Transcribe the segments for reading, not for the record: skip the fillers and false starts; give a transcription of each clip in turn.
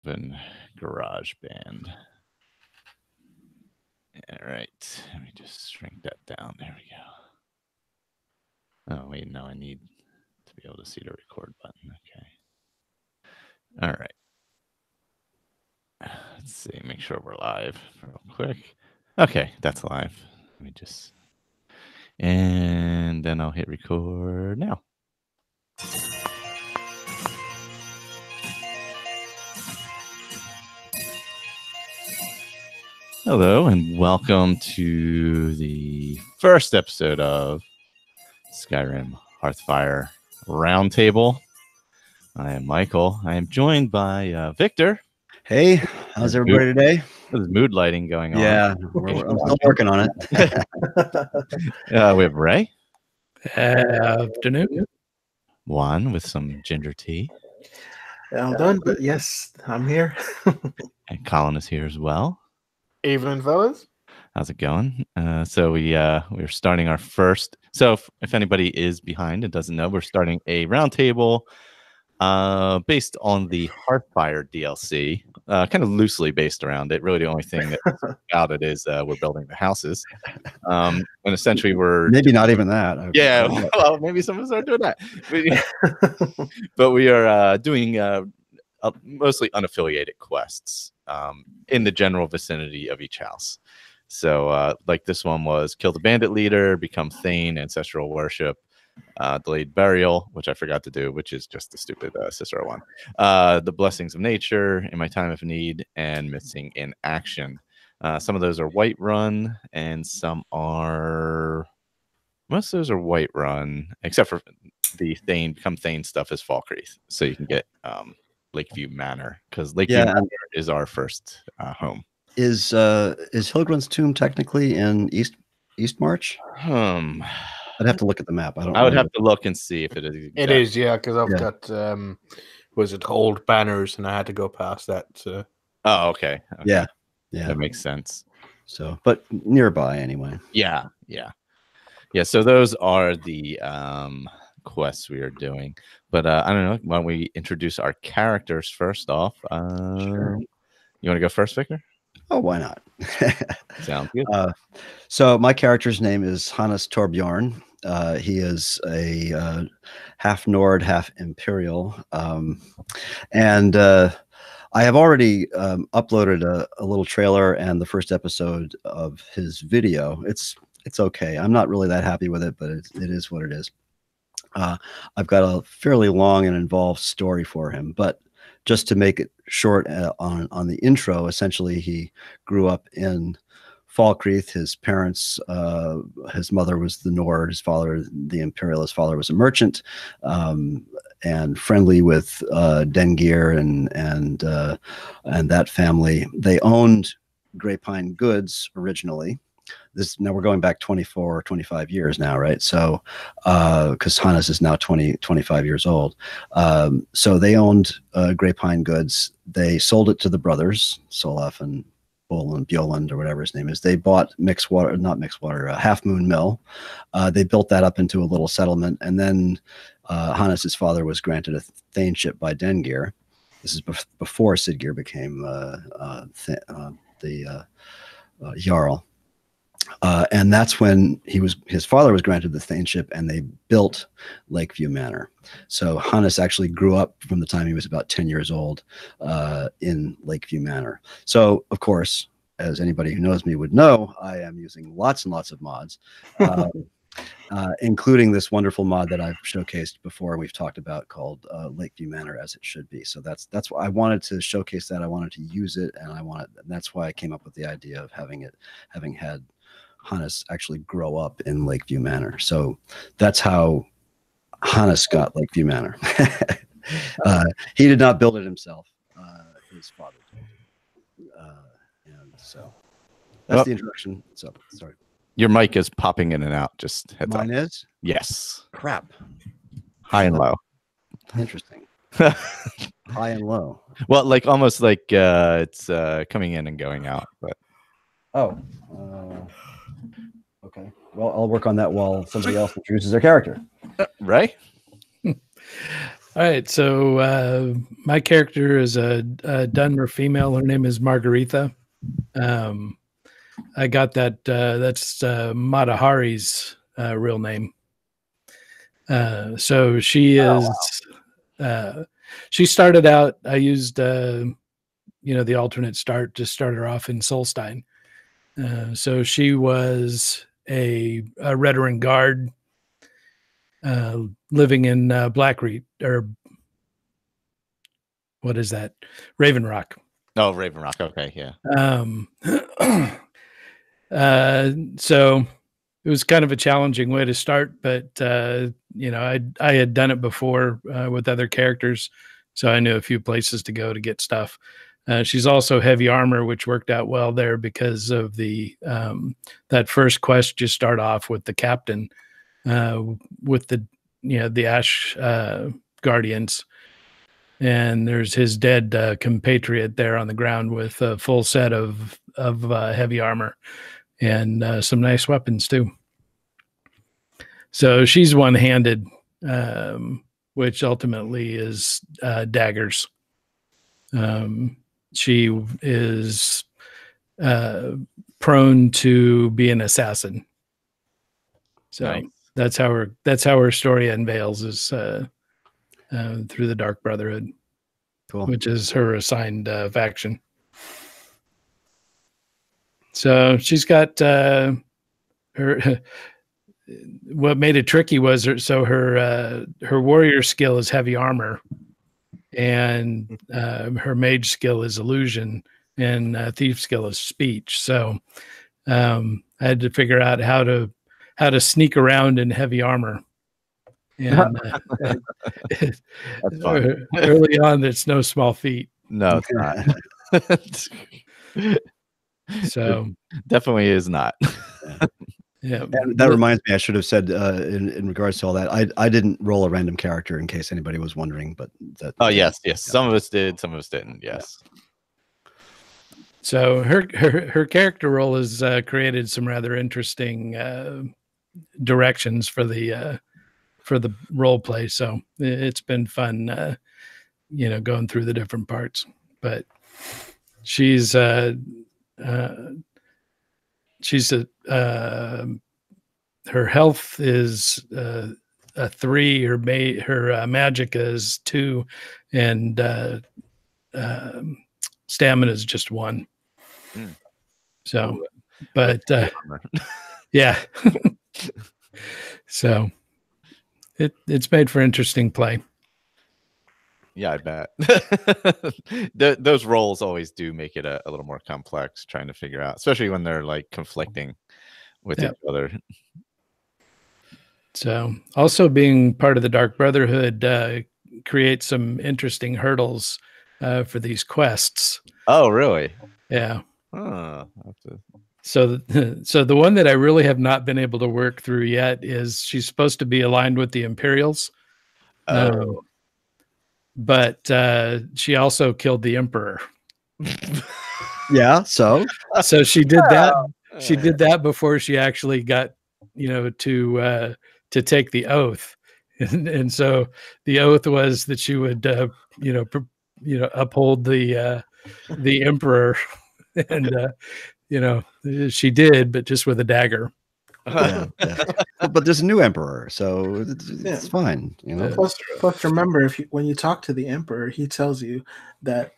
Open GarageBand. All right, let me just shrink that down. There we go. Oh wait, no, I need to be able to see the record button. Okay. All right. Let's see. Make sure we're live real quick. Okay, that's live. Let me just, and then I'll hit record now. Hello, and welcome to the first episode of Skyrim Hearthfire Roundtable. I am Michael. I am joined by Victor. Hey, how's everybody today? There's mood lighting going on. Yeah, I'm still working on it. We have Ray. Afternoon. Juan with some ginger tea. Well done, but yes, I'm here. And Colin is here as well. Evening, fellas. How's it going? So we're starting our first. So if anybody is behind and doesn't know, we're starting a roundtable based on the Hearthfire DLC, kind of loosely based around it. Really, the only thing that's about it is we're building the houses, and essentially we're maybe not even that. Yeah, well, maybe some of us are doing that, but we are doing mostly unaffiliated quests in the general vicinity of each house. So like this one was kill the bandit leader, become Thane, ancestral worship, delayed burial, which I forgot to do, which is just the stupid Cicero one, the blessings of nature, in my time of need, and missing in action. Some of those are Whiterun, and most of those are Whiterun, except for the Thane, become Thane stuff is Falkreath, so you can get Lakeview Manor, because Lakeview Manor is our first home. Is Hilgrun's tomb technically in East March? I'd have to look at the map. I would have to look and see if it is. It is, yeah, because I've got was it old banners, and I had to go past that. So. Oh, okay. Yeah, that makes sense. So, but nearby anyway. Yeah. So those are the quests we are doing, but I don't know. Why don't we introduce our characters first off? Sure. You want to go first, Victor? Oh, why not? Sounds good. So my character's name is Hannes Torbjorn. He is a half Nord, half Imperial, and I have already uploaded a little trailer and the first episode of his video. It's okay. I'm not really that happy with it, but it is what it is. I've got a fairly long and involved story for him, but just to make it short on the intro, essentially he grew up in Falkreath. His parents, his mother was the Nord, his father the Imperial, his father was a merchant, and friendly with Dengir and that family. They owned Grey Pine Goods originally. Now we're going back 25 years now, right? So, because Hannes is now 25 years old. So they owned Grey Pine Goods. They sold it to the brothers, Solaf and Bjoland, or whatever his name is. They bought Half Moon Mill. They built that up into a little settlement. And then Hannes' father was granted a thaneship by Dengir. This is before Siggeir became the Jarl. And that's when his father was granted the thaneship, and they built Lakeview Manor. So Hannes actually grew up from the time he was about 10 years old in Lakeview Manor. So, of course, as anybody who knows me would know, I am using lots and lots of mods, including this wonderful mod that I've showcased before and we've talked about called Lakeview Manor as it should be. So that's why I wanted to showcase that. I wanted to use it, and that's why I came up with the idea of having had Hannes actually grow up in Lakeview Manor. So that's how Hannes got Lakeview Manor. He did not build it himself. His father did. And so that's the introduction. So sorry. Your mic is popping in and out. Just heads Mine up. is? Yes. Crap. High and low. Interesting. High and low. Well, like almost like it's coming in and going out. But okay. Well, I'll work on that while somebody else introduces their character. Right? All right, so my character is a Dunmer female. Her name is Margaretha. I got that. That's Matahari's real name. So she is. She started out. I used the alternate start to start her off in Solstein. So she was a Redoran guard living in Blackreed, or what is that? Raven Rock. Oh, Raven Rock. Okay, yeah. So it was kind of a challenging way to start, but I had done it before with other characters, so I knew a few places to go to get stuff. She's also heavy armor, which worked out well there because of the that first quest. You start off with the captain, with the Ash Guardians, and there's his dead compatriot there on the ground with a full set of heavy armor and some nice weapons too. So she's one-handed, which ultimately is daggers. She is prone to be an assassin. So Nice. that's how her story unveils, is through the Dark Brotherhood, Cool. which is her assigned faction. So she's got her. What made it tricky was her warrior skill is heavy armor, and her mage skill is illusion, and thief skill is speech. So I had to figure out how to sneak around in heavy armor. And That's fun. early on, it's no small feat. No, it's not. So Definitely is not. yeah, And that reminds me, I should have said in regards to all that, I didn't roll a random character in case anybody was wondering, but that. Oh yes. Yeah. Some of us did, some of us didn't. Yes. So her character role has created some rather interesting directions for the role play. So it's been fun, going through the different parts. But she's her health is a 3. Her magic is 2, and stamina is just 1. So, but yeah. So it's made for interesting play. Yeah, I bet. Those roles always do make it a little more complex, trying to figure out, especially when they're like conflicting with each other. So also being part of the Dark Brotherhood creates some interesting hurdles for these quests. Oh, really? Yeah. Huh. So the one that I really have not been able to work through yet is she's supposed to be aligned with the Imperials. But she also killed the Emperor. Yeah. So she did that. She did that before she actually got, to take the oath. And so the oath was that she would, uphold the Emperor. And, she did, but just with a dagger. yeah. But there's a new emperor, so it's fine. Plus, remember, when you talk to the Emperor, he tells you that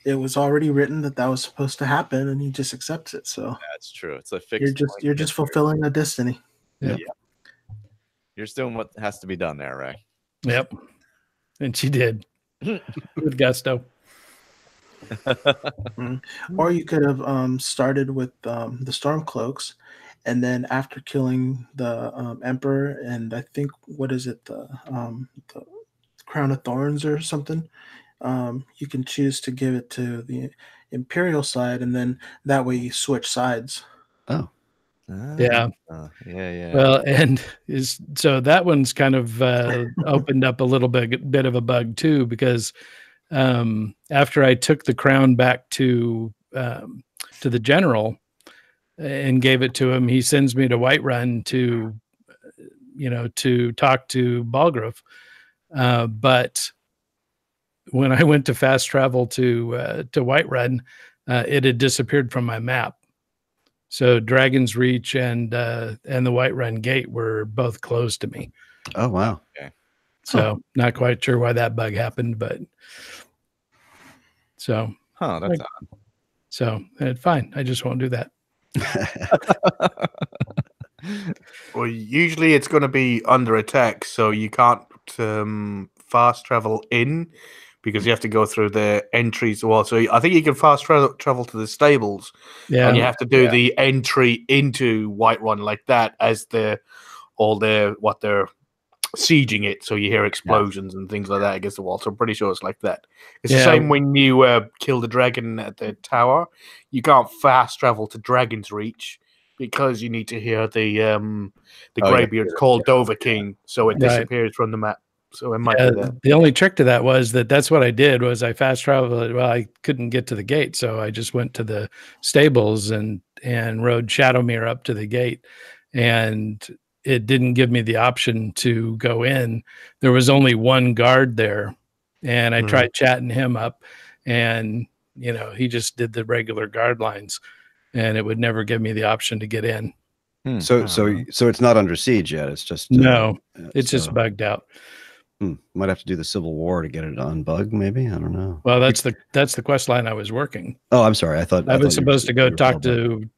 it was already written that was supposed to happen, and he just accepts it. So that's true. It's a fixed. You're just fulfilling a destiny. Yeah. You're just doing what has to be done there, Ray. Yep. And she did with gusto. Or you could have started with the Stormcloaks, and then after killing the Emperor, and I think, what is it, the Crown of Thorns or something, you can choose to give it to the Imperial side, and then that way you switch sides. Oh. Yeah. Yeah. Well, and so that one's kind of opened up a little bit of a bug too, because after I took the crown back to the general and gave it to him, he sends me to Whiterun to talk to Balgrove. But when I went to fast travel to Whiterun, it had disappeared from my map. So Dragon's Reach and the Whiterun Gate were both closed to me. Oh wow. Okay. So not quite sure why that bug happened, but so That's odd. so fine. I just won't do that. Well, usually it's going to be under attack, so you can't fast travel in because you have to go through the entries. Well, so I think you can fast travel to the stables, and you have to do the entry into Whiterun like that as they're sieging it. So you hear explosions and things like that against the wall. So I'm pretty sure it's like that. It's the same when you kill the dragon at the tower. You can't fast travel to Dragon's Reach because you need to hear the greybeard called Dover King, so it disappears from the map. So it might be that. The only trick to that was that's what I did was I fast traveled. Well, I couldn't get to the gate, so I just went to the stables and rode Shadowmere up to the gate, and it didn't give me the option to go in. There was only one guard there, and I tried chatting him up, and he just did the regular guard lines, and it would never give me the option to get in. So it's not under siege yet. It's just it's just bugged out. Might have to do the Civil War to get it unbugged, maybe. I don't know. Well, that's the quest line I was working. Oh, I'm sorry. I was supposed to go talk to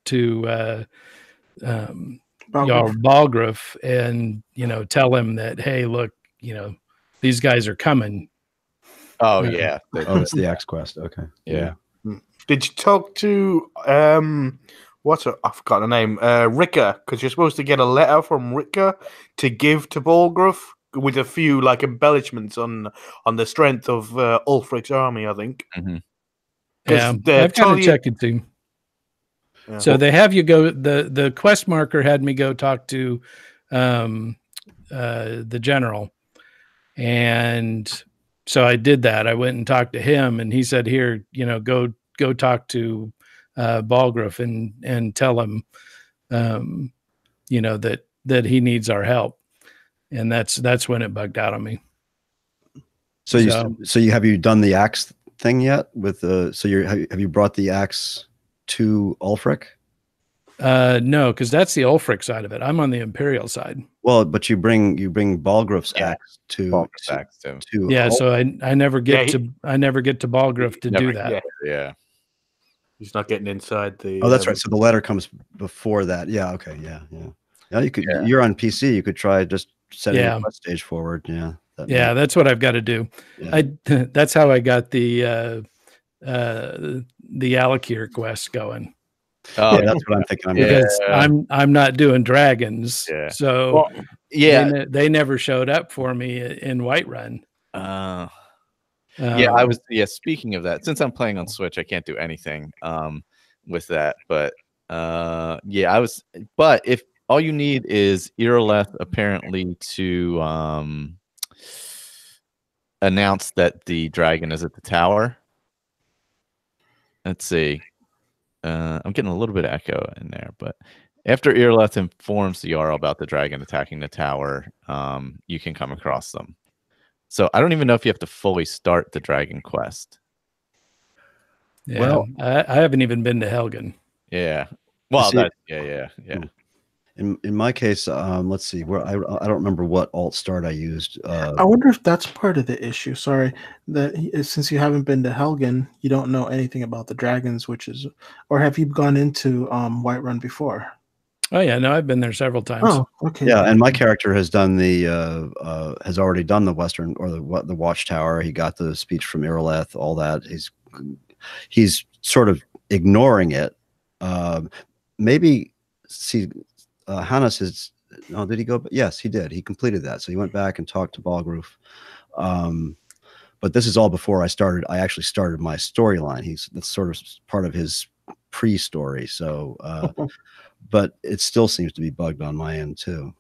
Balgruuf and tell him that, hey, look, these guys are coming. Oh yeah. It's the Axe quest. Okay. Yeah. Did you talk to I forgot the name, Ricker, because you're supposed to get a letter from Ricker to give to Balgruuf with a few embellishments on the strength of Ulfric's army, I think. Yeah, I've got to check it too. Yeah. So they have you go. The quest marker had me go talk to the general, and so I did that. I went and talked to him, and he said, "Here, go talk to Balgruuf and tell him, that he needs our help." And that's when it bugged out on me. So have you done the axe thing yet? Have you brought the axe to Ulfric? No, because that's the Ulfric side of it. I'm on the Imperial side. Well, but you bring Balgruuf's axe to yeah. So I never get to Balgruuf to do that. Yeah. He's not getting inside the. Oh, that's right. So the letter comes before that. Yeah. Okay. Yeah. Yeah. You could. Yeah. You're on PC. You could try just setting the quest stage forward. Yeah. That's what I've got to do. Yeah. That's how I got the Alakir quest going. Oh, that's what I'm thinking. Because I'm not doing dragons. Yeah. So they never showed up for me in Whiterun. I was speaking of that, since I'm playing on Switch, I can't do anything with that. But I was, but if all you need is Irileth apparently to announce that the dragon is at the tower. Let's see. I'm getting a little bit of echo in there, but after Irileth informs the Jarl about the dragon attacking the tower, you can come across them. So I don't even know if you have to fully start the dragon quest. Yeah, well, I haven't even been to Helgen. Yeah. Well, yeah. In my case, let's see. Where I don't remember what alt start I used. I wonder if that's part of the issue. Sorry, that since you haven't been to Helgen, you don't know anything about the dragons, or have you gone into Whiterun before? Oh yeah, no, I've been there several times. Oh, okay. Yeah, and my character has done has already done the Western or the Watchtower. He got the speech from Irileth, all that. He's sort of ignoring it. Maybe see. Hannes is. No, did he go? Yes, he did. He completed that. So he went back and talked to Balgruuf. But this is all before I started. I actually started my storyline. That's sort of part of his pre-story. So, but it still seems to be bugged on my end too.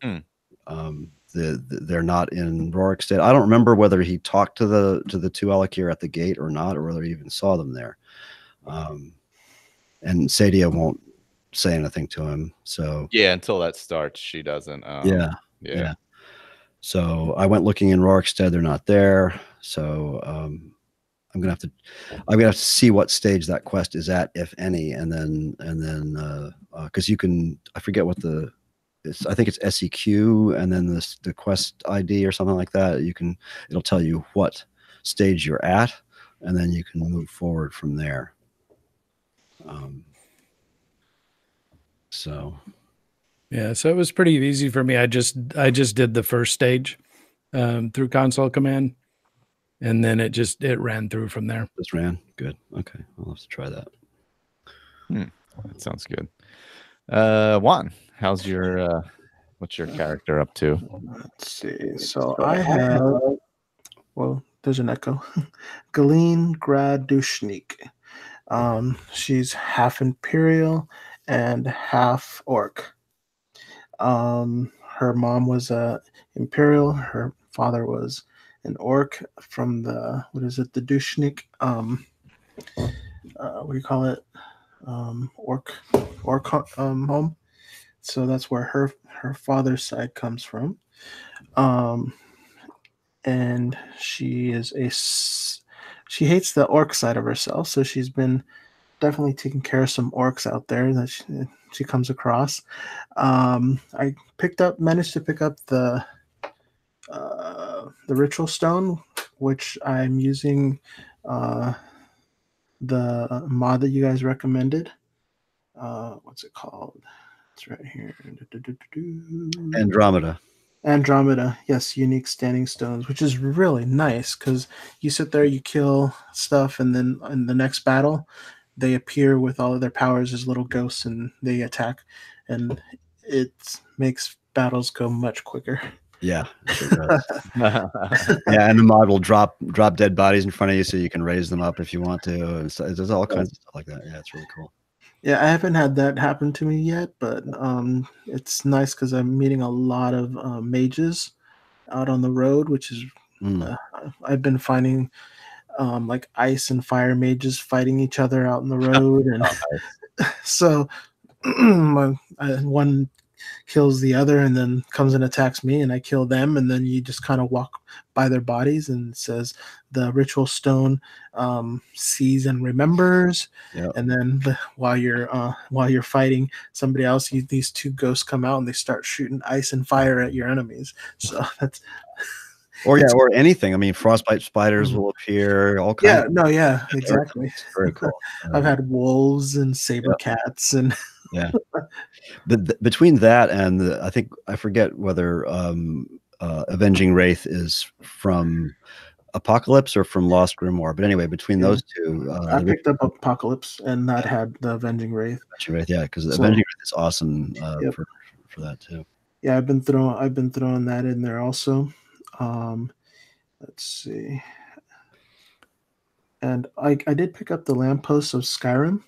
They're not in Rorikstead. I don't remember whether he talked to the two Alakir at the gate or not, or whether he even saw them there. And Sadia won't say anything to him. So until that starts, she doesn't. So I went looking in Rorikstead. They're not there. So I'm gonna have to see what stage that quest is at, if any, and then because you can, I forget what I think it's SEQ and then the quest ID or something like that. It'll tell you what stage you're at, and then you can move forward from there. So yeah, so it was pretty easy for me. I just did the first stage through console command, and then it ran through from there. Just ran. Good. Okay, I'll have to try that. That sounds good. Juan, how's what's your character up to? Let's see. So I have, well, there's an echo. Galeen Gradushnik. She's half Imperial and half Orc. Her mom was a Imperial. Her father was an Orc from the Dushnik. What do you call it? Orc home. So that's where her father's side comes from. And she hates the Orc side of herself, so she's been definitely taking care of some Orcs out there that she comes across. I managed to pick up the ritual stone, which I'm using the mod that you guys recommended. What's it called? It's right here. Andromeda, yes, unique standing stones, which is really nice because you sit there, you kill stuff, and then in the next battle, they appear with all of their powers as little ghosts and they attack, and it makes battles go much quicker. Yeah, it sure does. Yeah, and the mod will drop dead bodies in front of you so you can raise them up if you want to. And so there's all kinds of stuff like that. Yeah, it's really cool. Yeah, I haven't had that happen to me yet, but it's nice because I'm meeting a lot of mages out on the road, which is I've been finding like ice and fire mages fighting each other out in the road, and so one kills the other and then comes and attacks me, and I kill them, and then you just kind of walk by their bodies, and it says the ritual stone sees and remembers. Yep. And then while you're fighting somebody else, these two ghosts come out and they start shooting ice and fire at your enemies. So that's or anything. I mean, frostbite spiders will appear. All kinds. Yeah, exactly. It's very cool. I've had wolves and saber cats and yeah. Between that and I think I forget whether Avenging Wraith is from Apocalypse or from Lost Grimoire, but anyway, between those two, I picked up Apocalypse and that had the Avenging Wraith. Yeah, because Avenging Wraith is awesome for that too. Yeah, I've been throwing that in there also. Let's see, and I did pick up the lampposts of Skyrim.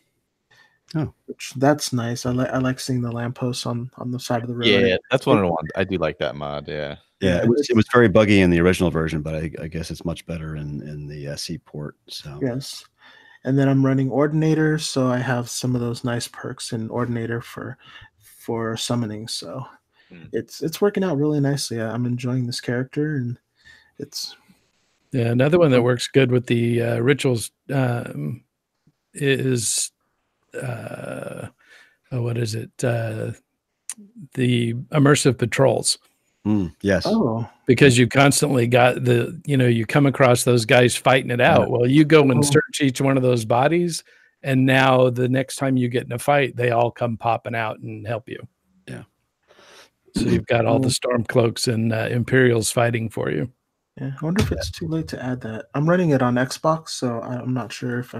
Oh, which that's nice. I like seeing the lampposts on the side of the road. Yeah, that's one of the ones I do like that mod. Yeah. Yeah, it was very buggy in the original version, but I guess it's much better in the C port. So yes, and then I'm running Ordinator, so I have some of those nice perks in Ordinator for summoning. So it's working out really nicely. I'm enjoying this character, and it's another one that works good with the rituals is what is it? The immersive patrols. Yes. Oh, because you constantly got you come across those guys fighting it out. Well, you go and search each one of those bodies, and now the next time you get in a fight, they all come popping out and help you. Yeah. So you've got all the Stormcloaks and Imperials fighting for you. Yeah, I wonder if it's too late to add that. I'm running it on Xbox, so I'm not sure if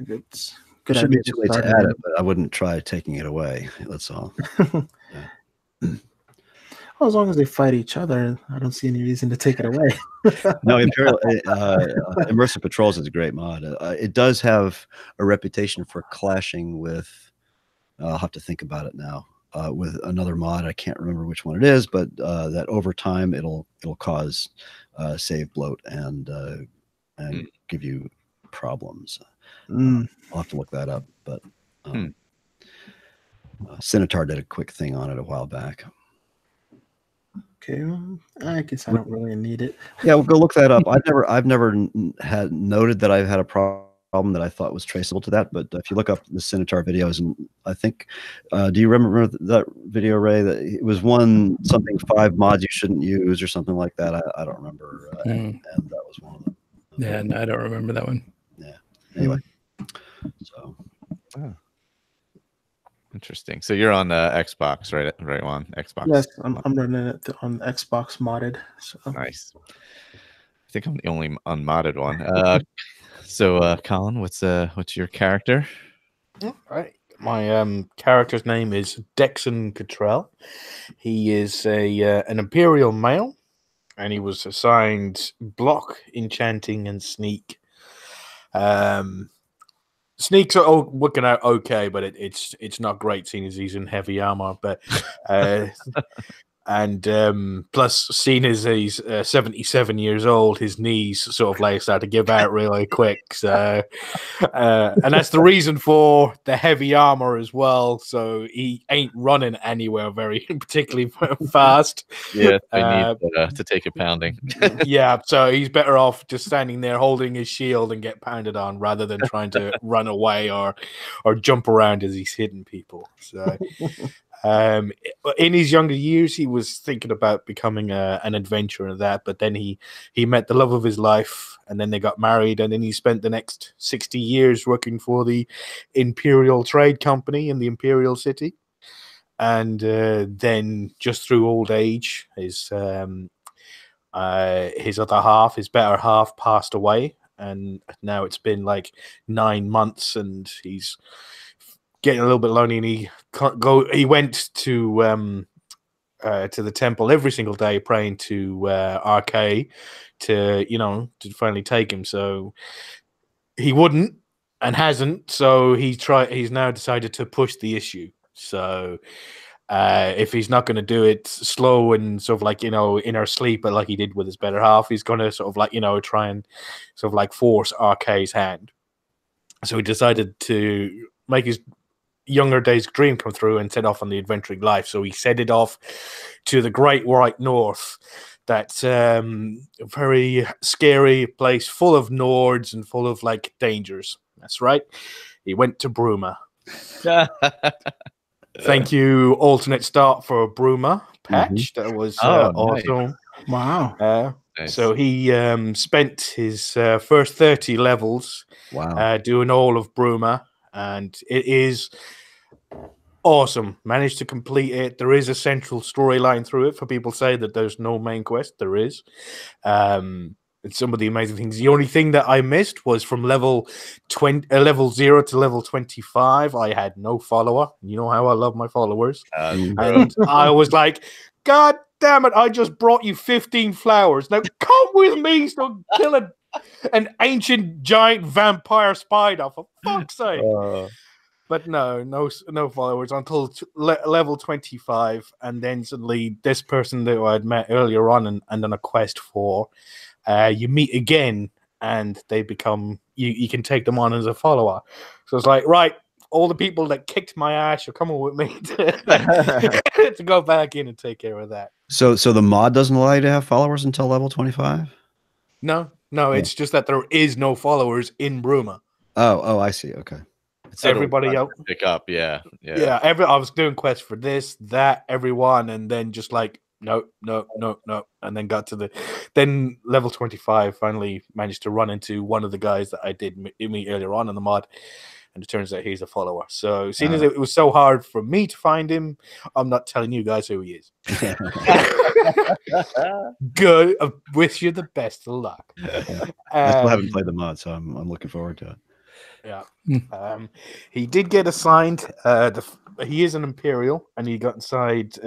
it's good. It should be too late to add it, but I wouldn't try taking it away. That's all. Well, as long as they fight each other, I don't see any reason to take it away. No, Imperial Immersive Patrols is a great mod. It does have a reputation for clashing with. I'll have to think about it now. With another mod, I can't remember which one it is, but that over time it'll cause save bloat and give you problems. I'll have to look that up, but Cinotar did a quick thing on it a while back. Okay, I guess I don't really need it. Yeah, well, go look that up. I've never had noted that I've had a problem that I thought was traceable to that. But if you look up the Centaur videos, and I think, do you remember that video, Ray? That it was something 5 mods you shouldn't use or something like that. I don't remember, and that was one of them. Yeah, no, I don't remember that one. Yeah. Anyway, so. Interesting. So you're on Xbox, right on Xbox. Yes, I'm running it on Xbox modded. So. Nice. I think I'm the only unmodded one. So Colin, what's your character? All right. My character's name is Dexon Cottrell. He is an Imperial male, and he was assigned block, enchanting, and sneak. Sneaks are working out okay, but it's not great seeing as he's in heavy armor. But and plus, seeing as he's 77 years old, his knees sort of like start to give out really quick. So, and that's the reason for the heavy armor as well. So he ain't running anywhere very particularly fast. Yeah, they need to take a pounding. Yeah, so he's better off just standing there holding his shield and get pounded on rather than trying to run away or jump around as he's hitting people. So. In his younger years, he was thinking about becoming an adventurer and that, but then he met the love of his life, and then they got married, and then he spent the next 60 years working for the Imperial Trade Company in the Imperial City, and then just through old age, his other half, his better half, passed away, and now it's been like 9 months, and he's getting a little bit lonely, and he went to the temple every single day praying to RK to finally take him. So he wouldn't and hasn't, so he's now decided to push the issue. So if he's not going to do it slow and sort of like in our sleep, but like he did with his better half, he's going to sort of like try and sort of like force RK's hand. So he decided to make his younger days dream come through and set off on the adventuring life. So he set it off to the Great White North, that very scary place full of Nords and full of like dangers. That's right. He went to Bruma. Thank you, alternate start for Bruma patch. That was awesome. Nice. Wow. Nice. So he spent his first 30 levels doing all of Bruma, and it is awesome. Managed to complete it. There is a central storyline through it. For people say that there's no main quest, there is. It's some of the amazing things. The only thing that I missed was from level 0 to level 25. I had no follower. You know how I love my followers. And I was like, God damn it, I just brought you 15 flowers. Now come with me so kill an ancient giant vampire spider, for fuck's sake. But no followers until level 25, and then suddenly this person that I had met earlier on and done a quest for, you meet again, and they become you can take them on as a follower. So it's like, right, all the people that kicked my ass are coming with me to go back in and take care of that. So the mod doesn't allow you to have followers until level 25? No, it's just that there is no followers in Bruma. Oh, I see. Okay. It's everybody else pick up, yeah. I was doing quests for this, that, everyone, and then just like no, and then got to then level 25. Finally managed to run into one of the guys that I did meet earlier on in the mod, and it turns out he's a follower. So seeing as it was so hard for me to find him, I'm not telling you guys who he is. Good. I wish you the best of luck. I still haven't played the mod, so I'm looking forward to it. Yeah. He did get assigned he is an Imperial, and he got assigned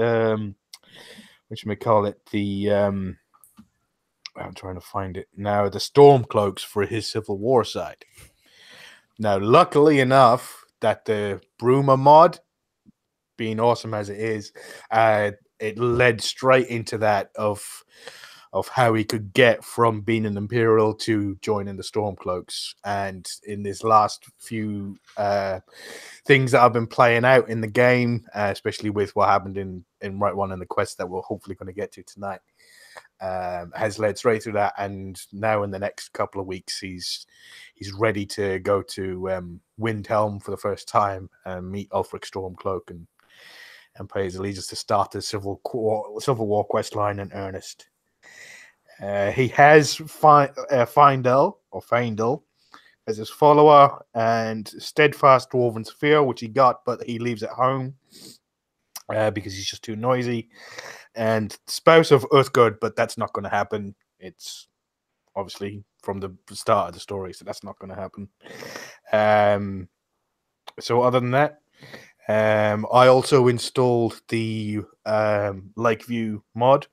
which may call it the I'm trying to find it now, the Stormcloaks for his Civil War side. Now, luckily enough, that the Bruma mod, being awesome as it is, it led straight into that of of how he could get from being an Imperial to joining the Stormcloaks. And in this last few things that I've been playing out in the game, especially with what happened in Right One and the quest that we're hopefully going to get to tonight, has led straight through that. And now in the next couple of weeks, he's ready to go to Windhelm for the first time and meet Ulfric Stormcloak and pay his allegiance to start the Civil War quest line in earnest. He has Findel as his follower and Steadfast Dwarven Sphere, which he got, but he leaves at home because he's just too noisy. And Spouse of Uthgard, but that's not going to happen. It's obviously from the start of the story, so that's not going to happen. So other than that, I also installed the Lakeview mod,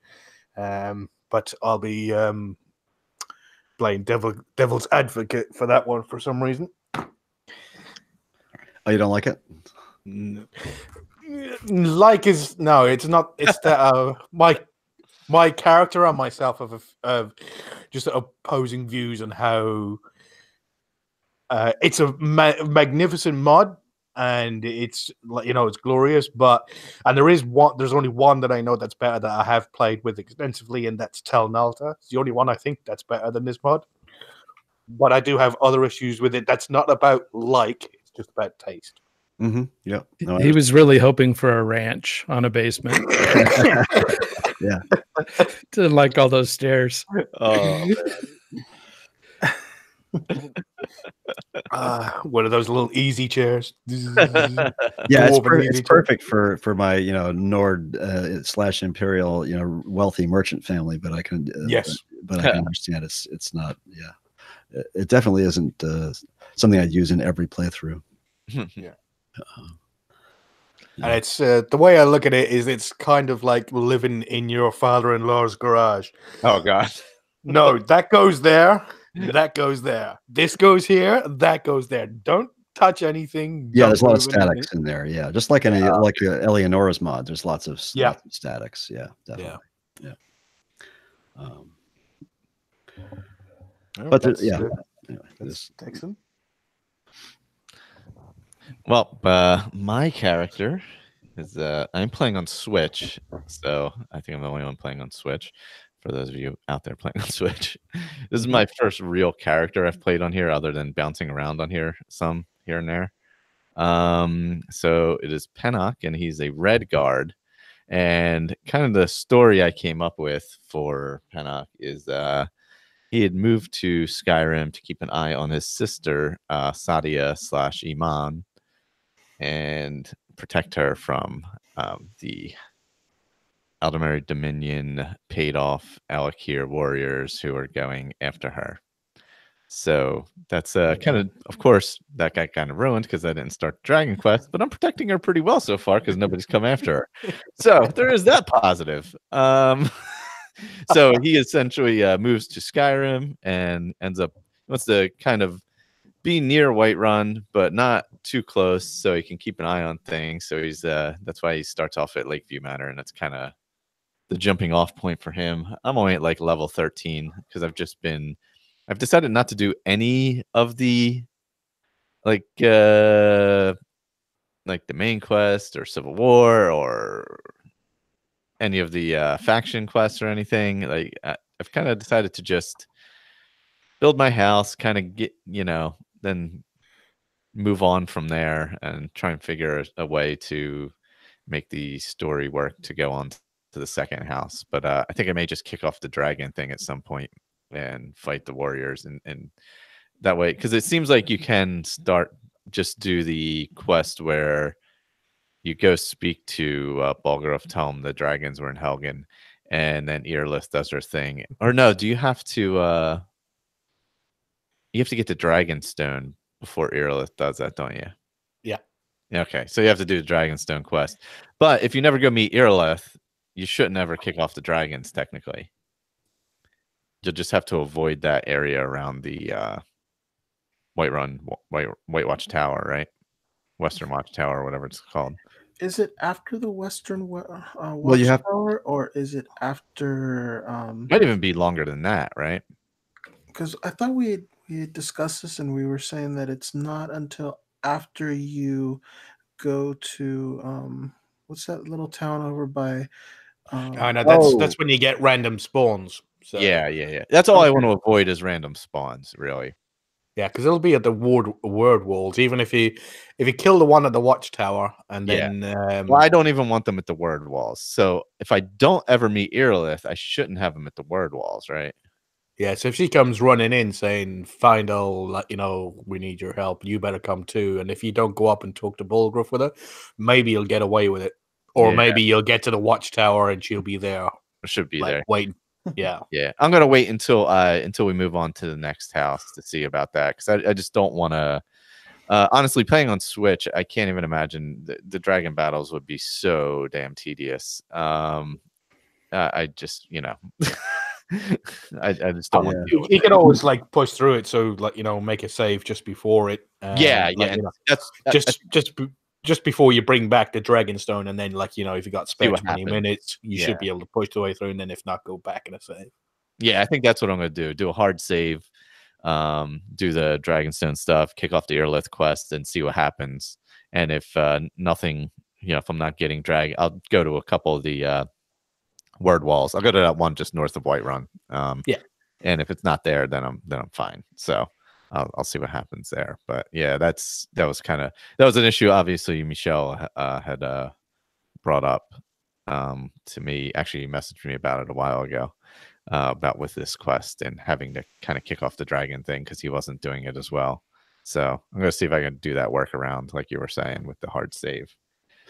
but I'll be playing devil's advocate for that one for some reason. Oh, you don't like it? Like is no, it's not. It's that my character and myself have just opposing views on how it's a magnificent mod. And it's it's glorious, there's only one that I know that's better that I have played with extensively, and that's Tel Nalta. It's the only one I think that's better than this mod. But I do have other issues with it. That's not about it's just about taste. Mm-hmm. Yeah, no, he was really hoping for a ranch on a basement. Yeah, didn't like all those stairs. Oh, One of those little easy chairs. Yeah, it's perfect for my Nord / Imperial wealthy merchant family. But I can but I can understand it's not. Yeah, it definitely isn't something I'd use in every playthrough. Yeah. And it's the way I look at it is it's kind of like living in your father-in-law's garage. Oh God. No, that goes there. That goes there. This goes here. That goes there. Don't touch anything. Yeah, there's a lot of statics in there. Yeah, just like like Eleonora's mod. There's lots of statics. Yeah, definitely. Yeah. But anyway, that's excellent. Well, my character is I'm playing on Switch, so I think I'm the only one playing on Switch. For those of you out there playing on Switch, this is my first real character I've played on here, other than bouncing around on here some here and there. So it is Pennock, and he's a Red Guard. And kind of the story I came up with for Pennock is he had moved to Skyrim to keep an eye on his sister, Sadia / Iman, and protect her from the Aldemari Dominion paid off Alakir warriors who are going after her. So that's kind of course, that got kind of ruined because I didn't start Dragon Quest, but I'm protecting her pretty well so far because nobody's come after her. So there is that positive. So he essentially moves to Skyrim and wants to kind of be near Whiterun, but not too close, so he can keep an eye on things. So he's that's why he starts off at Lakeview Manor, and it's kind of the jumping off point for him. I'm only at like level 13 because I've decided not to do any of the like the main quest or Civil War or any of the faction quests or anything. Like I've kind of decided to just build my house, kind of get, then move on from there and try and figure a way to make the story work to go on to the second house. But I think I may just kick off the dragon thing at some point and fight the warriors and that way, because it seems like you can do the quest where you go speak to Balgruuf, tell him the dragons were in Helgen, and then Earlith does her thing. Or no, do you have to you have to get the Dragonstone before Earlith does that, don't you? Yeah. Okay, so you have to do the Dragonstone quest. But if you never go meet Earlith, you shouldn't ever kick off the dragons, technically. You'll just have to avoid that area around the White Watch Tower, right? Western Watch Tower, or whatever it's called. Is it after the Western Well, you have Watchtower, or is it after? Might even be longer than that, right? Because I thought we had discussed this, and we were saying that it's not until after you go to what's that little town over by? I know Oh. that's when you get random spawns. So. Yeah. That's all I want to avoid is random spawns, really. Yeah, because it'll be at the word walls. Even if you kill the one at the watchtower, and then well, I don't even want them at the word walls. So if I don't ever meet Irilith, I shouldn't have them at the word walls, right? Yeah, so if she comes running in saying, Findle, we need your help, you better come too. And if you don't go up and talk to Bulgruff with her, maybe you'll get away with it. Or maybe you'll get to the watchtower and she'll be there. Should be there. Waiting. Yeah. Yeah. I'm gonna wait until we move on to the next house to see about that. Because I just don't wanna honestly, playing on Switch, I can't even imagine the dragon battles would be so damn tedious. I just, I just don't want to deal with You can always push through it, so make a save just before it. That's just before you bring back the Dragonstone, and then if you got spare 20 happens. minutes, you should be able to push the way through, and then if not, go back in a save. Yeah, I think that's what I'm gonna do. Do a hard save, do the Dragonstone stuff, kick off the Irilith quest, and see what happens. And if nothing, if I'm not getting drag, I'll go to a couple of the word walls. I'll go to that one just north of Whiterun. And if it's not there, then I'm fine. So I'll see what happens there. But yeah, that was an issue. Obviously, Michelle had brought up to me. Actually, he messaged me about it a while ago about with this quest and having to kind of kick off the dragon thing because he wasn't doing it as well. So I'm gonna see if I can do that workaround, like you were saying, with the hard save.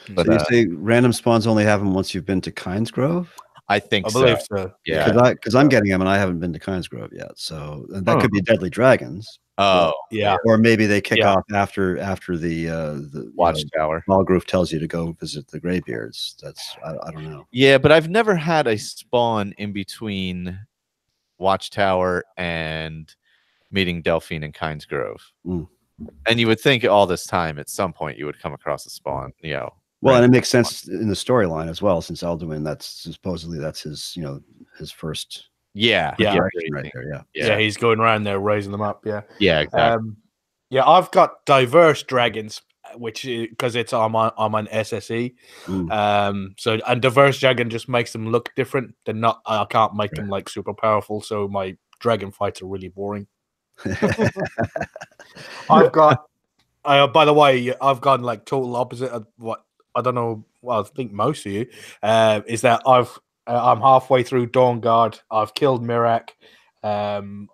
But so you say random spawns only happen once you've been to Kynes Grove? I believe so. Yeah, because I'm getting them and I haven't been to Kynes Grove yet. So that could be deadly dragons. Oh, yeah. Or maybe they kick off after the Watchtower. Malgrove tells you to go visit the Greybeards. That's I don't know. Yeah, but I've never had a spawn in between Watchtower and meeting Delphine and Kynes Grove. And you would think all this time at some point you would come across a spawn, Well, and it makes sense in the storyline as well, since Alduin, that's supposedly his his first right there. Yeah, he's going around there raising them up. Yeah, exactly. I've got diverse dragons, which because I'm on SSE. So and diverse dragon just makes them look different. They're not. I can't make them super powerful, so my dragon fights are really boring. I've got. By the way, I've gone total opposite of what. I don't know. Well, I think most of you is that I'm halfway through Dawnguard. I've killed Mirak. I'm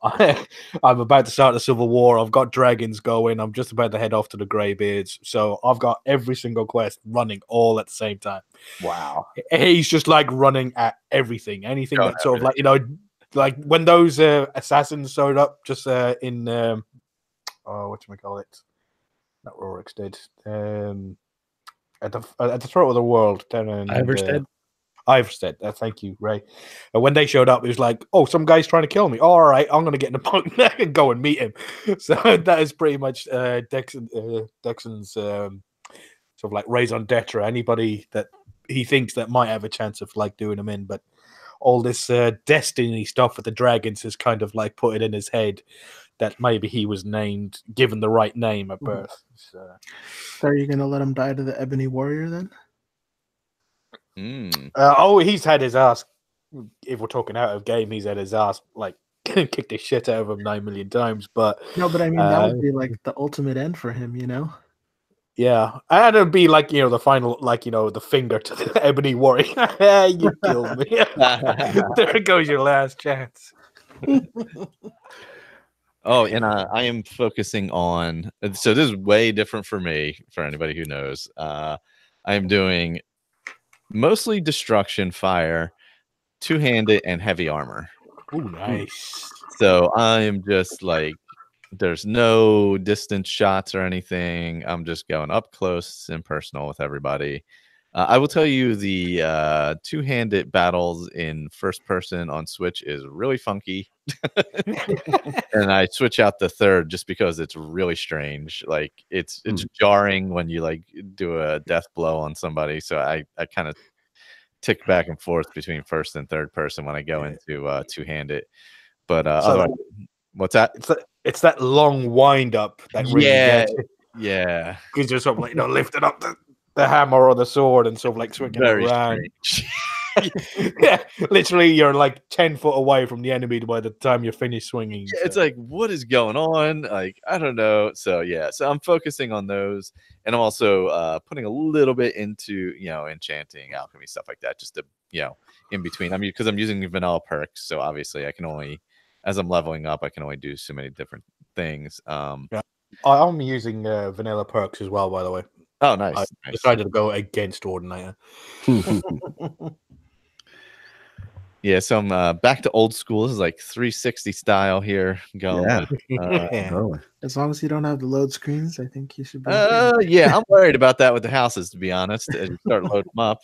about to start the Civil War. I've got dragons going. I'm just about to head off to the Greybeards. So I've got every single quest running all at the same time. Wow. He's just running at everything. Anything that sort of when those assassins showed up just in whatchamacallit? Not Rorik's dead. At the throat of the world down in Iverstead. Thank you, Ray. When they showed up, it was like, oh, some guy's trying to kill me. All right, I'm going to get in the boat and go and meet him. So that is pretty much Dexon's sort of raison d'etre. Anybody that he thinks that might have a chance of doing him in, but all this destiny stuff with the dragons is kind of put it in his head that maybe he was given the right name at birth. So are you going to let him die to the Ebony Warrior then? He's had his ass. If we're talking out of game, he's had his ass kicked the shit out of him 9 million times. But no, but I mean that would be the ultimate end for him, Yeah, and it'd be the final, the finger to the Ebony Warrior. You killed me. There goes your last chance. Oh, and I am focusing on. So this is way different for me. For anybody who knows, I am doing mostly destruction, fire, two-handed, and heavy armor. Oh, nice. So I am just there's no distance shots or anything. I'm just going up close and personal with everybody. I will tell you the two-handed battles in first person on Switch is really funky. And I switch out the third just because it's really strange. Like it's jarring when you like do a death blow on somebody. So I kind of tick back and forth between first and third person when I go into two-handed. But otherwise, what's that? It's that long wind up that really gets it. Yeah. Because you're sort of like, lifting up the hammer or the sword and sort of like swinging it around. Yeah, literally, you're like 10 foot away from the enemy by the time you're finished swinging. Yeah, it's like, what is going on? Like, I don't know. So yeah, so I'm focusing on those, and I'm also putting a little bit into enchanting, alchemy, stuff like that, just to in between. I mean, because I'm using vanilla perks, so obviously I can only, as I'm leveling up, I can only do so many different things. Yeah. I'm using vanilla perks as well, by the way. Oh, nice. I decided to go against Ordinator. Yeah, so I'm back to old school. This is like 360 style here going. Yeah. As long as you don't have the load screens, I think you should be. Yeah, I'm worried about that with the houses, to be honest, as you start loading them up.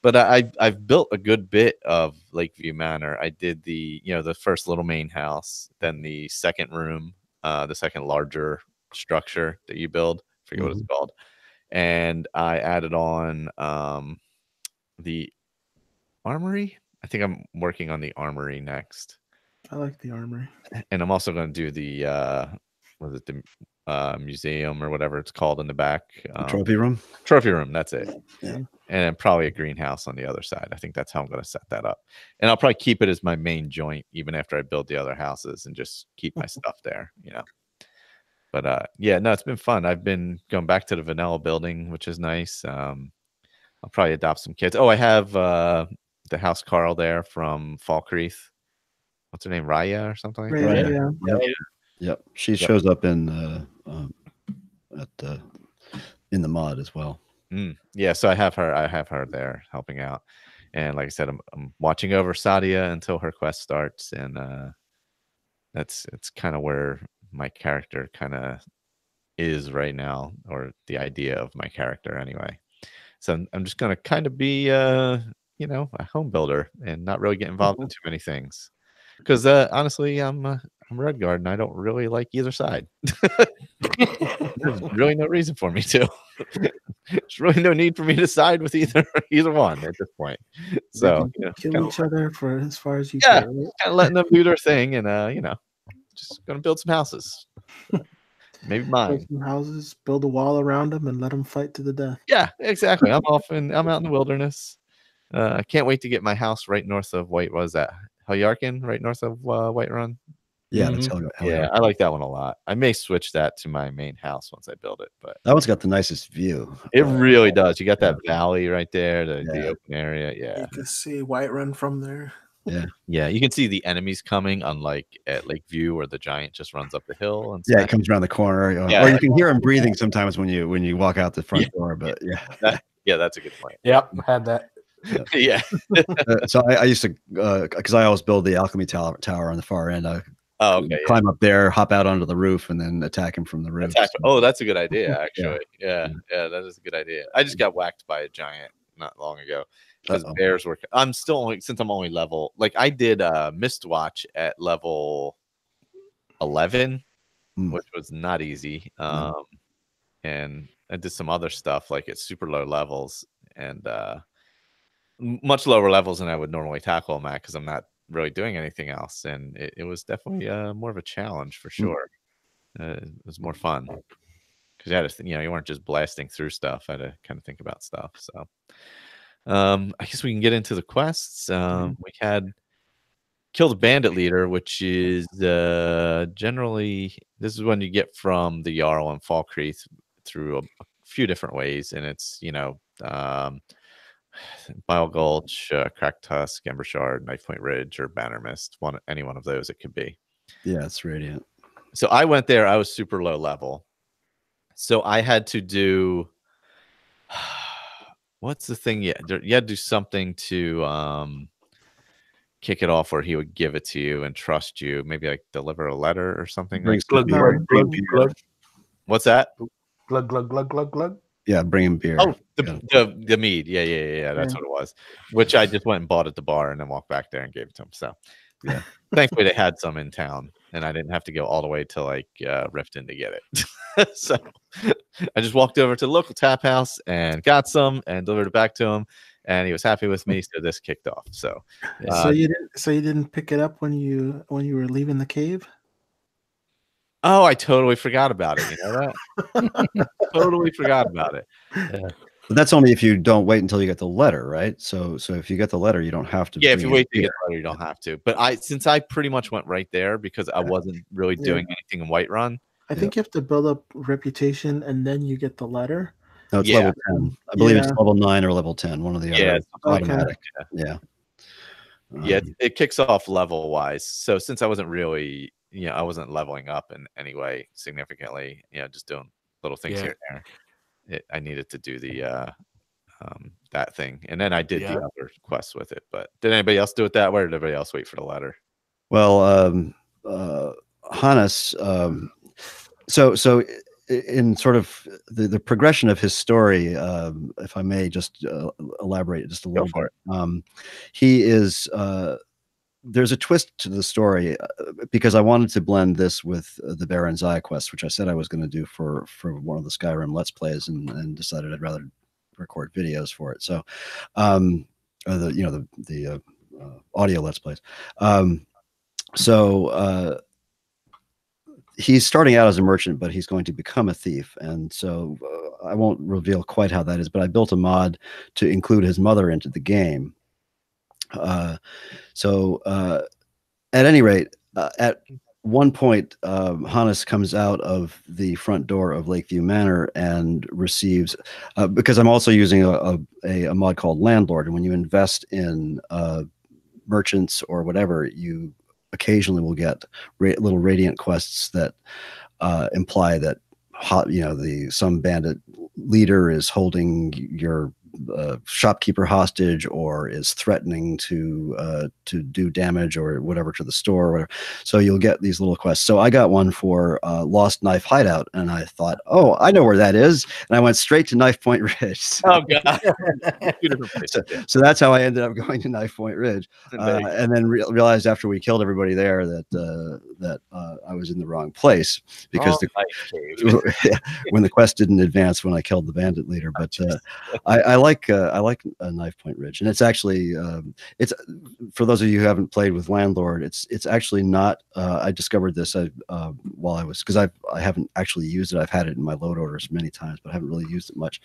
But I've built a good bit of Lakeview Manor. I did the first little main house, then the second room, the second larger structure that you build. I forget what it's called. And I added on the armory. I think I'm working on the armory next. I like the armory. And I'm also going to do the museum or whatever it's called in the back. Trophy room. Trophy room. That's it. Yeah. And probably a greenhouse on the other side. I think that's how I'm going to set that up. And I'll probably keep it as my main joint even after I build the other houses and just keep my stuff there. But yeah, no, it's been fun. I've been going back to the vanilla building, which is nice. I'll probably adopt some kids. Oh, I have the house Carl there from Falkreath. What's her name? Raya or something like that? Yeah. Yep. She shows up in in the mod as well. Yeah, so I have her there helping out. And like I said, I'm watching over Sadia until her quest starts, and it's kind of where my character kind of is right now, or the idea of my character anyway. So I'm just gonna kind of be a home builder and not really get involved in too many things, because honestly, I'm Redguard and I don't really like either side. There's really no reason for me to. There's really no need for me to side with either one at this point. So kill each other for as far as you can. Right? Kind of letting them do their thing, and just gonna build some houses. Maybe mine. Build some houses, build a wall around them, and let them fight to the death. Yeah, exactly. I'm out in the wilderness. I can't wait to get my house right north of Helyarkin, right north of Whiterun. Yeah, that's yeah, I like that one a lot. I may switch that to my main house once I build it, but that one's got the nicest view. It really does. You got that valley right there, the open area. Yeah, you can see Whiterun from there. Yeah, you can see the enemies coming, unlike at Lakeview where the giant just runs up the hill. And it comes around the corner. Or you can hear him breathing sometimes when you walk out the front door. But that's a good point. Yep, had that. Yeah. So I used to, because I always build the alchemy tower on the far end. Climb up there, hop out onto the roof, and then attack him from the roof. Oh, that's a good idea, actually. Yeah, that is a good idea. I just got whacked by a giant not long ago because bears were. I'm only level. Like I did Mistwatch at level 11, which was not easy. And I did some other stuff like at super low levels and much lower levels than I would normally tackle them at because I'm not really doing anything else, and it was definitely more of a challenge for sure. It was more fun because you had to, you weren't just blasting through stuff. I had to kind of think about stuff. So I guess we can get into the quests. We had kill the bandit leader, which is generally this is when you get from the Jarl and Falkreath through a few different ways, and it's Bile Gulch, Cracked Tusk, Ember Shard, Knife Point Ridge, or Banner Mist. Any one of those it could be. Yeah, it's Radiant. So I went there. I was super low level. So I had to do... What's the thing? You had to do something to kick it off where he would give it to you and trust you. Maybe like deliver a letter or something. Glug, glug, glug, glug. What's that? Glug, glug, glug, glug, glug. Yeah, bring him beer. Oh, the mead. Yeah. That's what it was. Which I just went and bought at the bar and then walked back there and gave it to him. So, yeah. Thankfully, they had some in town, and I didn't have to go all the way to like Riften to get it. So, I just walked over to the local tap house and got some and delivered it back to him, and he was happy with me. So this kicked off. So, so you didn't pick it up when you were leaving the cave? Oh, I totally forgot about it. You know that? Totally forgot about it. Yeah. But that's only if you don't wait until you get the letter, right? So if you get the letter, you don't have to. Yeah, if you wait to get the letter, you don't have to. But since I pretty much went right there because I wasn't really doing anything in Whiterun. I think you have to build up reputation and then you get the letter. No, it's level 10. I believe it's level 9 or level 10, one of the other. Yeah, it's automatic. Yeah. It kicks off level wise. So since I wasn't really, I wasn't leveling up in any way significantly, just doing little things here and there. I needed to do the that thing, and then I did the other quests with it. But did anybody else do it that way, or did everybody else wait for the letter? Well, Hannes. So in sort of the progression of his story, if I may just elaborate just a little bit, he is. There's a twist to the story because I wanted to blend this with the Baron's Eye quest, which I said I was going to do for one of the Skyrim Let's Plays, and decided I'd rather record videos for it. So, the audio Let's Plays. He's starting out as a merchant, but he's going to become a thief, and so I won't reveal quite how that is. But I built a mod to include his mother into the game. At any rate, at one point, Hannes comes out of the front door of Lakeview Manor and receives, because I'm also using a mod called Landlord, and when you invest in merchants or whatever, you occasionally will get little radiant quests that imply that some bandit leader is holding your shopkeeper hostage or is threatening to do damage or whatever to the store or whatever. So you'll get these little quests. So I got one for Lost Knife Hideout, and I thought, oh, I know where that is, and I went straight to Knife Point Ridge. So, God. so that's how I ended up going to Knife Point Ridge, and then realized after we killed everybody there that I was in the wrong place because when the quest didn't advance when I killed the bandit leader. But I like Knife Point Ridge, and it's actually it's for those of you who haven't played with Landlord. It's actually not. I discovered this while I was, because I haven't actually used it. I've had it in my load orders many times, but I haven't really used it much.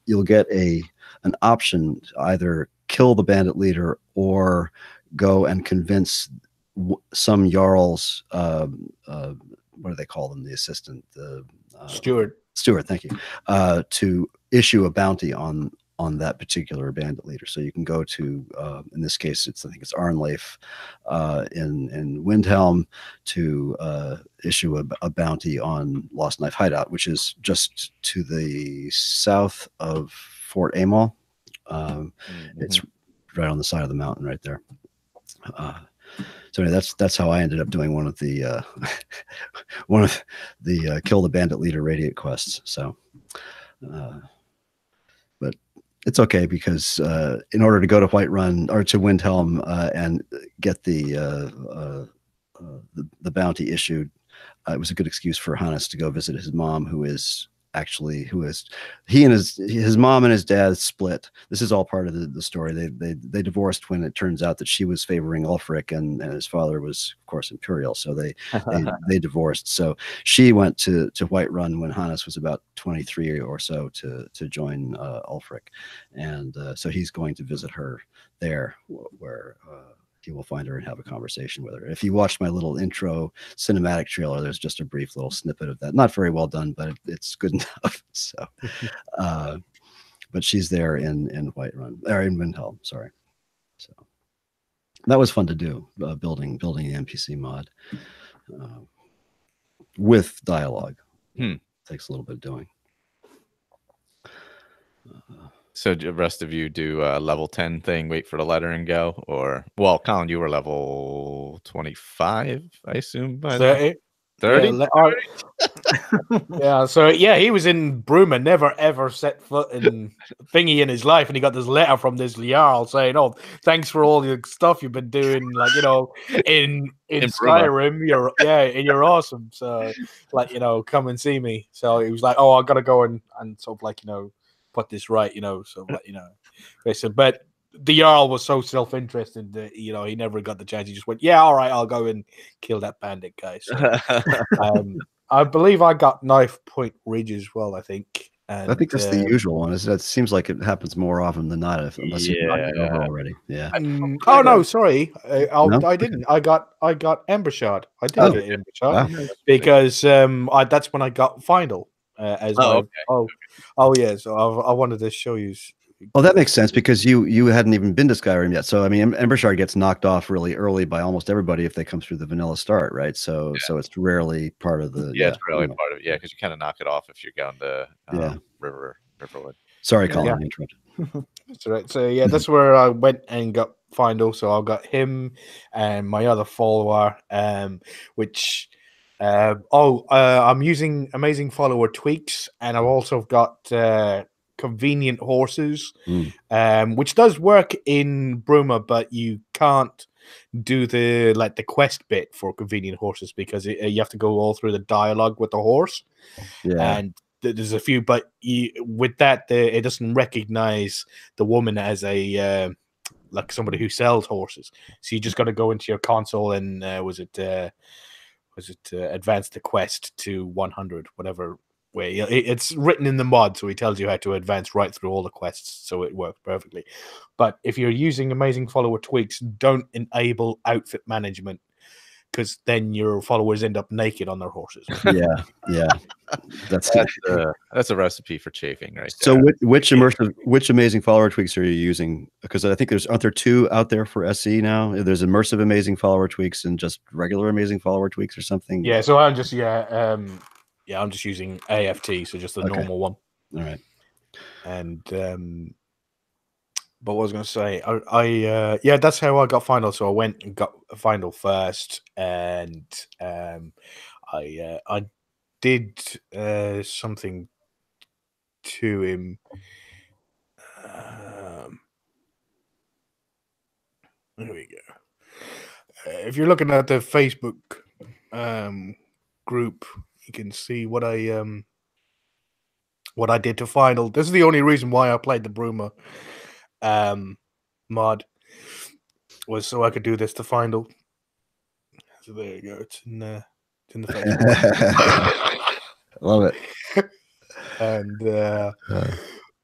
You'll get an option to either kill the bandit leader or go and convince some jarls. What do they call them? The assistant, the steward. Stewart, thank you, to issue a bounty on that particular bandit leader. So you can go to, in this case, I think it's Arnleif in Windhelm to issue a bounty on Lost Knife Hideout, which is just to the south of Fort Amal. It's right on the side of the mountain right there. So anyway, that's how I ended up doing one of the kill the bandit leader radiant quests. So, but it's okay because in order to go to Whiterun or to Windhelm and get the bounty issued, it was a good excuse for Hannes to go visit his mom, he and his mom and his dad split. This is all part of the story. They divorced when it turns out that she was favoring Ulfric and his father was, of course, Imperial. So they divorced. So she went to Whiterun when Hannes was about 23 or so to join Ulfric, and so he's going to visit her there, where he will find her and have a conversation with her. If you watch my little intro cinematic trailer, there's just a brief little snippet of that. Not very well done, but it's good enough. So, but she's there in Whiterun, or in Windhelm, sorry. So that was fun to do, building the NPC mod with dialogue. Takes a little bit of doing. So the rest of you do a level 10 thing, wait for the letter and go? Or, well, Colin, you were level 25, I assume. 30. 30? Yeah, so yeah, he was in Bruma, never ever set foot in thingy in his life, and he got this letter from this Jarl saying, "Oh, thanks for all the stuff you've been doing, like in In Skyrim, you're awesome. So like come and see me." So he was like, "Oh, I gotta go and sort of like put this right, so like listen." But the Jarl was so self-interested that he never got the chance. He just went, "Yeah, all right, I'll go and kill that bandit guy." So. I believe I got knife point ridge as well. I think. And, I think that's the usual one. That seems like it happens more often than not. Unless you've knocked it over already. Yeah. Oh no, sorry. No? I didn't. I got Ember Shard. I did get Ember Shard Wow. because that's when I got final as my. Okay. Oh yeah. So I wanted to show you. Well, that makes sense because you hadn't even been to Skyrim yet. So I mean, Ember Shard gets knocked off really early by almost everybody if they come through the vanilla start, right? So it's rarely part of the. Yeah, it's rarely part of it. Yeah, because you kind of knock it off if you're going to Riverwood. Sorry, Colin, I interrupted. That's right. So yeah, that's where I went and got final. So I got him and my other follower, which. I'm using amazing follower tweaks, and I've also got convenient horses, which does work in Bruma, but you can't do the quest bit for convenient horses because you have to go all through the dialogue with the horse. Yeah, and there's a few, but with that, it doesn't recognize the woman as a like somebody who sells horses. So you just got to go into your console and advance the quest to 100, whatever way. It's written in the mod, so he tells you how to advance right through all the quests, so it works perfectly. But if you're using amazing follower tweaks, don't enable outfit management, because then your followers end up naked on their horses. yeah. That's a recipe for chafing, right so there. which amazing follower tweaks are you using? Because I think aren't there two out there for SE now? There's immersive amazing follower tweaks and just regular amazing follower tweaks or something. Yeah, so I'm just I'm just using AFT, so just the normal one. All right. And but what I was going to say, I that's how I got final. So I went and got final first, and I did something to him. There we go. If you're looking at the Facebook group, you can see what I did to final. This is the only reason why I played the Bruma mod, was so I could do this to final. So there you go. It's in the Facebook. Love it. And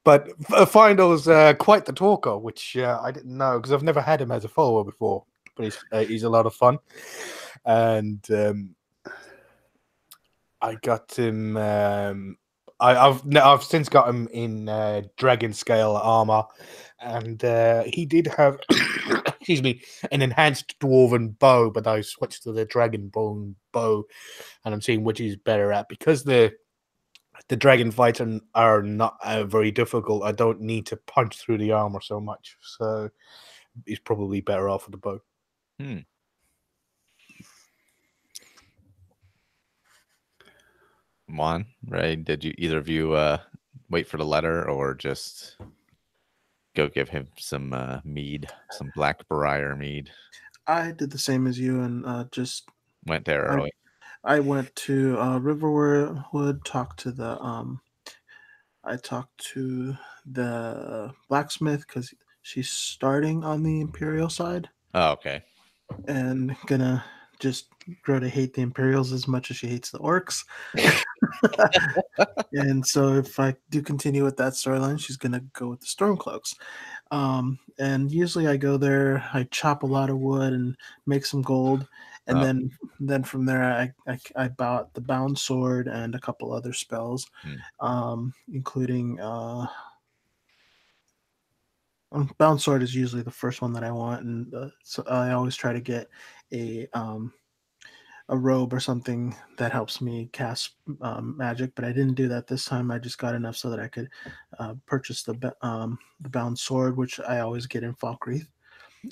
but final's quite the talker, which I didn't know because I've never had him as a follower before. But he's a lot of fun, and I got him. I've since got him in dragon scale armor, and he did have, excuse me, an enhanced dwarven bow, but I switched to the dragon bone bow, and I'm seeing which he's better at because the dragon fights are not very difficult. I don't need to punch through the armor so much, so he's probably better off with the bow. Juan, right? Did you either of you wait for the letter or just go give him some mead, some black briar mead? I did the same as you and just went there early. I went to Riverwood, talked to the blacksmith because she's starting on the Imperial side. Oh, okay. And gonna just grow to hate the Imperials as much as she hates the orcs. And so if I do continue with that storyline, she's gonna go with the Stormcloaks. And usually I go there, I chop a lot of wood and make some gold, and then from there I bought the Bound Sword and a couple other spells, including Bound Sword is usually the first one that I want, and so I always try to get a robe or something that helps me cast magic, but I didn't do that this time. I just got enough so that I could purchase the Bound Sword, which I always get in Falkreath.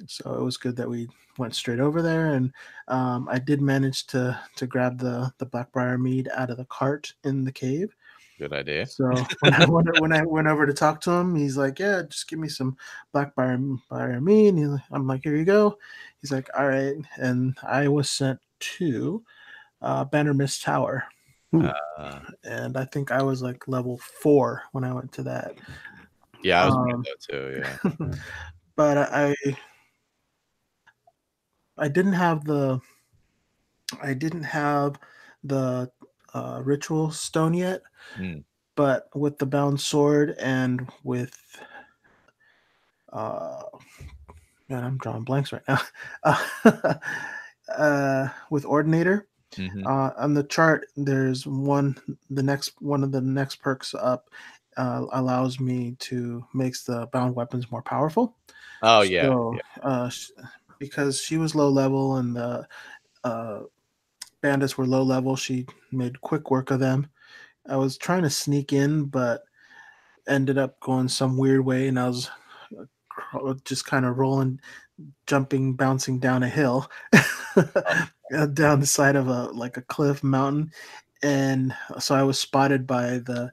So it was good that we went straight over there, and I did manage to grab the blackbriar mead out of the cart in the cave. Good idea. So when I went over to talk to him, he's like, "Yeah, just give me some blackbriar mead." And I'm like, "Here you go." He's like, "All right," and I was sent to Bannermist Tower, and I think I was like level 4 when I went to that. Yeah, I was good though too. Yeah, but I didn't have the ritual stone yet. But with the bound sword and with man, I'm drawing blanks right now. With Ordinator, on the chart, there's one of the next perks up allows me to makes the bound weapons more powerful. Oh yeah. So, because she was low level and the bandits were low level, she made quick work of them. I was trying to sneak in, but ended up going some weird way, and I was just kind of rolling, jumping, bouncing down a hill, down the side of a cliff mountain, and so I was spotted by the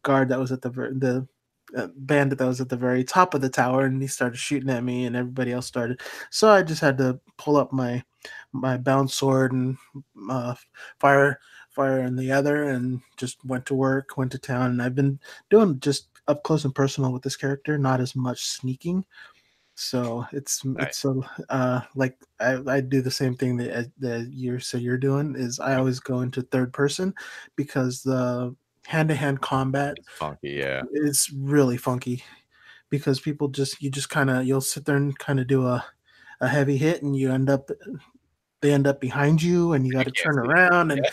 guard that was at the bandit that was at the very top of the tower, and he started shooting at me, and everybody else started. So I just had to pull up my bound sword and fire in the other, and just went to town. And I've been doing just up close and personal with this character, not as much sneaking. So it's so like I do the same thing that you said you're doing. Is I always go into third person because the hand-to-hand combat is really funky, because people you'll sit there and kind of do a heavy hit, and they end up behind you, and you got to turn around, and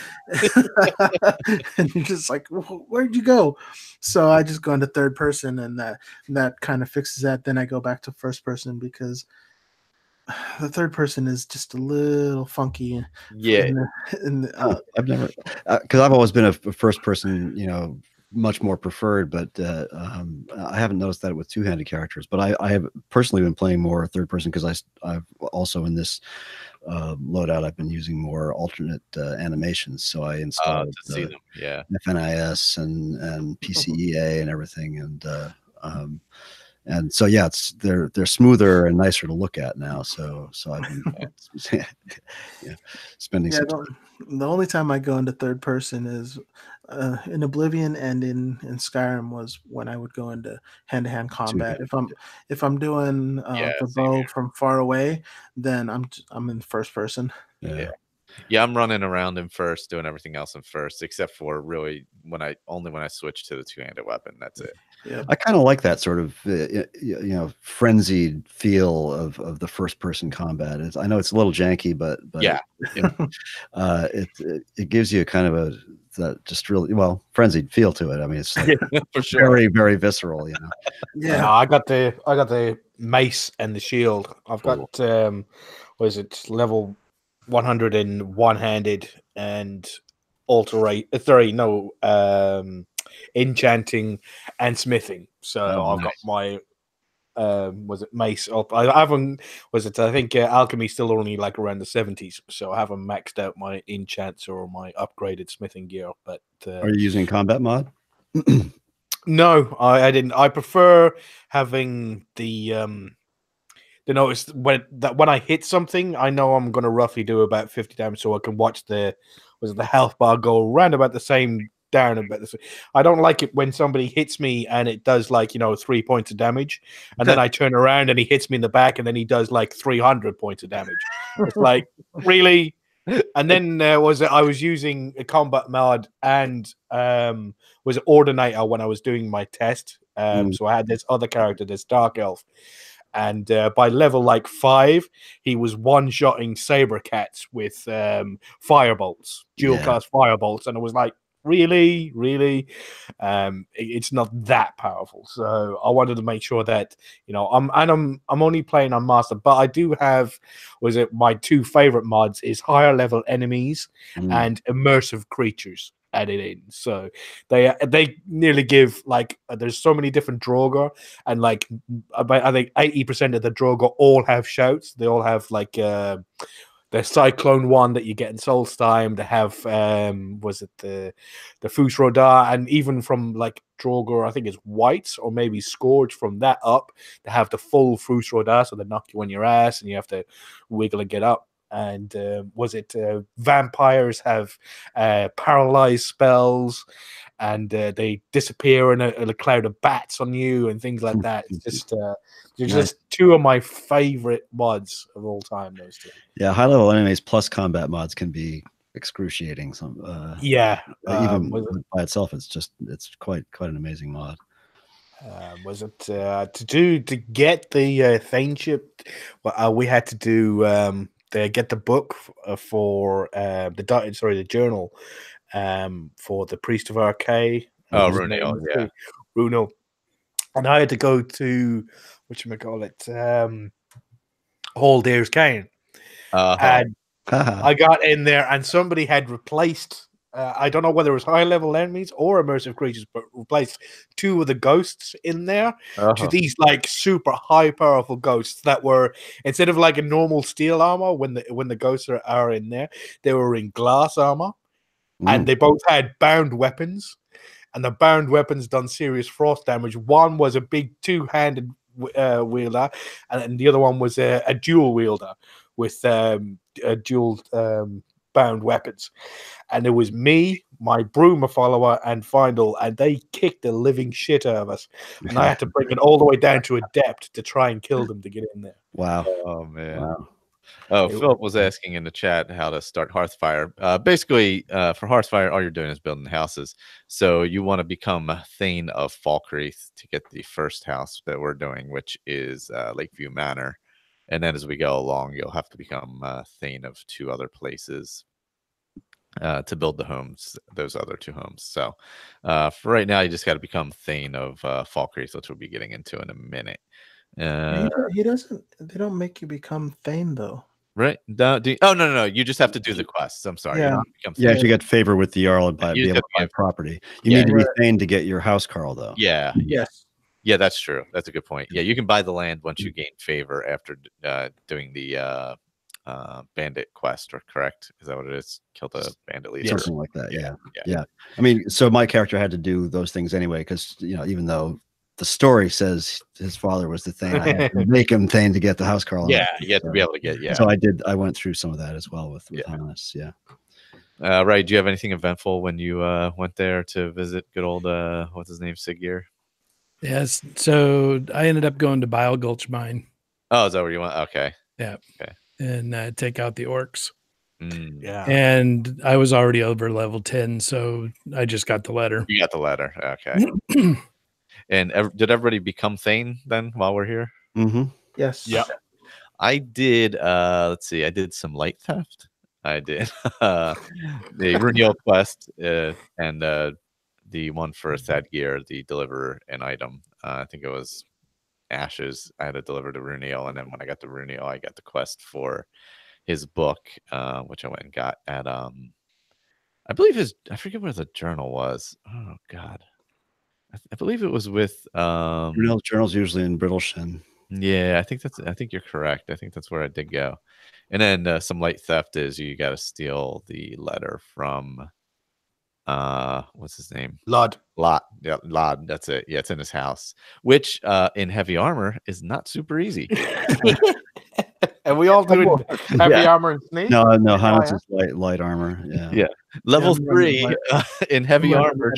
and you're just like, where'd you go? So I just go into third person, and that kind of fixes that. Then I go back to first person, because the third person is just a little funky. Yeah. I've never, because I've always been a first person, much more preferred, but I haven't noticed that with two-handed characters. But I have personally been playing more third person, because I've also in this loadout I've been using more alternate animations. So I installed FNIS and PCEA and everything, and so they're smoother and nicer to look at now. So I've been spending some time. The only time I go into third person is in Oblivion and in Skyrim was when I would go into hand-to-hand combat. If I'm doing the bow from far away, then I'm in first person. Yeah, I'm running around in first, doing everything else in first, except for really when I switch to the two-handed weapon. That's it. Yeah. I kind of like that sort of frenzied feel of the first person combat. I know it's a little janky, but it gives you kind of that just really frenzied feel to it. I mean, it's like for sure. Very, very visceral, Yeah, no, I got the mace and the shield. I've got level 100 in one-handed and enchanting and smithing. So I've got my mace up. I haven't I think alchemy still only like around the 70s, so I haven't maxed out my enchants or my upgraded smithing gear. But are you using combat mod? No, I didn't. I prefer having the notice when I hit something, I know I'm going to roughly do about 50 damage, so I can watch the health bar go around about the same down about the same. I don't like it when somebody hits me and it does 3 points of damage, and then I turn around and he hits me in the back, and then he does 300 points of damage. It's like, really? And then I was using a combat mod and was Ordinator when I was doing my test. So I had this other character, this Dark Elf. And by level 5, he was one-shotting saber cats with firebolts, dual cast firebolts, and I was like, really? It's not that powerful. So I wanted to make sure that I'm only playing on master, but I do have my two favorite mods is higher level enemies and immersive creatures. added in. So they nearly give like there's so many different Draugr, and like about, I think 80% of the Draugr all have shouts. They all have like the Cyclone one that you get in Solstheim. They have was it the Fus Rodar, and even from like Draugr, I think it's White or maybe Scourge from that up. They have the full Fus Rodar, so they knock you on your ass and you have to wiggle and get up. And was it vampires have paralyzed spells, and they disappear in a cloud of bats on you and things like that. It's just just two of my favorite mods of all time. Those two. Yeah, high level enemies plus combat mods can be excruciating. Even by itself, it's quite an amazing mod. Was it to get the Thainship? Well, we had to do. They get the book for the journal for the Priest of Arcay. Runil, yeah. Runil. And I had to go to Hall Dare's Cane. And I got in there and somebody had replaced I don't know whether it was high level enemies or immersive creatures, but replaced two of the ghosts in there to these like super high powerful ghosts that were, instead of like a normal steel armor when the ghosts are in there, they were in glass armor. And they both had bound weapons, and the bound weapons done serious frost damage. One was a big two-handed wielder, and the other one was a dual wielder with dual bound weapons. And it was me, my Bruma follower, and Findle, and they kicked the living shit out of us. And I had to bring it all the way down to Adept to try and kill them to get in there. Wow. Oh, man. Wow. Oh, Philip was asking in the chat how to start Hearthfire. Basically, for Hearthfire, all you're doing is building houses. So you want to become a Thane of Falkreath to get the first house that we're doing, which is Lakeview Manor. And then as we go along, you'll have to become Thane of two other places to build the homes, those other two homes. So for right now, you just got to become Thane of Falkreath, which we'll be getting into in a minute. He doesn't. They don't make you become Thane though. Right? No. You just have to do the quests. I'm sorry. Yeah. You have to get favor with the Jarl and be able to buy property. You need to be Thane to get your house, Carl, though. Yeah. Yes. Yeah, that's true. That's a good point. Yeah, you can buy the land once you gain favor after doing the bandit quest, or correct? Is that what it is? Kill the bandit leader. Something like that. Yeah. I mean, so my character had to do those things anyway, because even though the story says his father was the Thane, I had to make him Thane to get the house, Carl. Yeah, you have to be able to get. Yeah. So I went through some of that as well with Hannes. Yeah. Right. Do you have anything eventful when you went there to visit good old what's his name, Siggeir? Yes. So I ended up going to Bile Gulch Mine. Oh, is that where you went? Okay. Yeah. Okay. And take out the orcs. Yeah. And I was already over level 10, so I just got the letter. You got the letter. Okay. And did everybody become Thane then while we're here? Mm-hmm. Yes. Yeah. I did. Let's see. I did some light theft. I did the Runil quest and the one for Thadgeir, the deliver an item. I think it was ashes. I had to deliver to Runil, and then when I got to Runil, I got the quest for his book, which I went and got at I believe I forget where the journal was. Oh God. I believe it was with Runil's journal's usually in Brittleshin. Yeah, I think you're correct. I think that's where I did go. And then some light theft is you got to steal the letter from what's his name? Lod. Yeah, Lod. That's it. Yeah, it's in his house, which in heavy armor is not super easy. And we all do heavy armor and sneak. No, Hannes is light armor. Yeah. Yeah. Level 3 in heavy armor.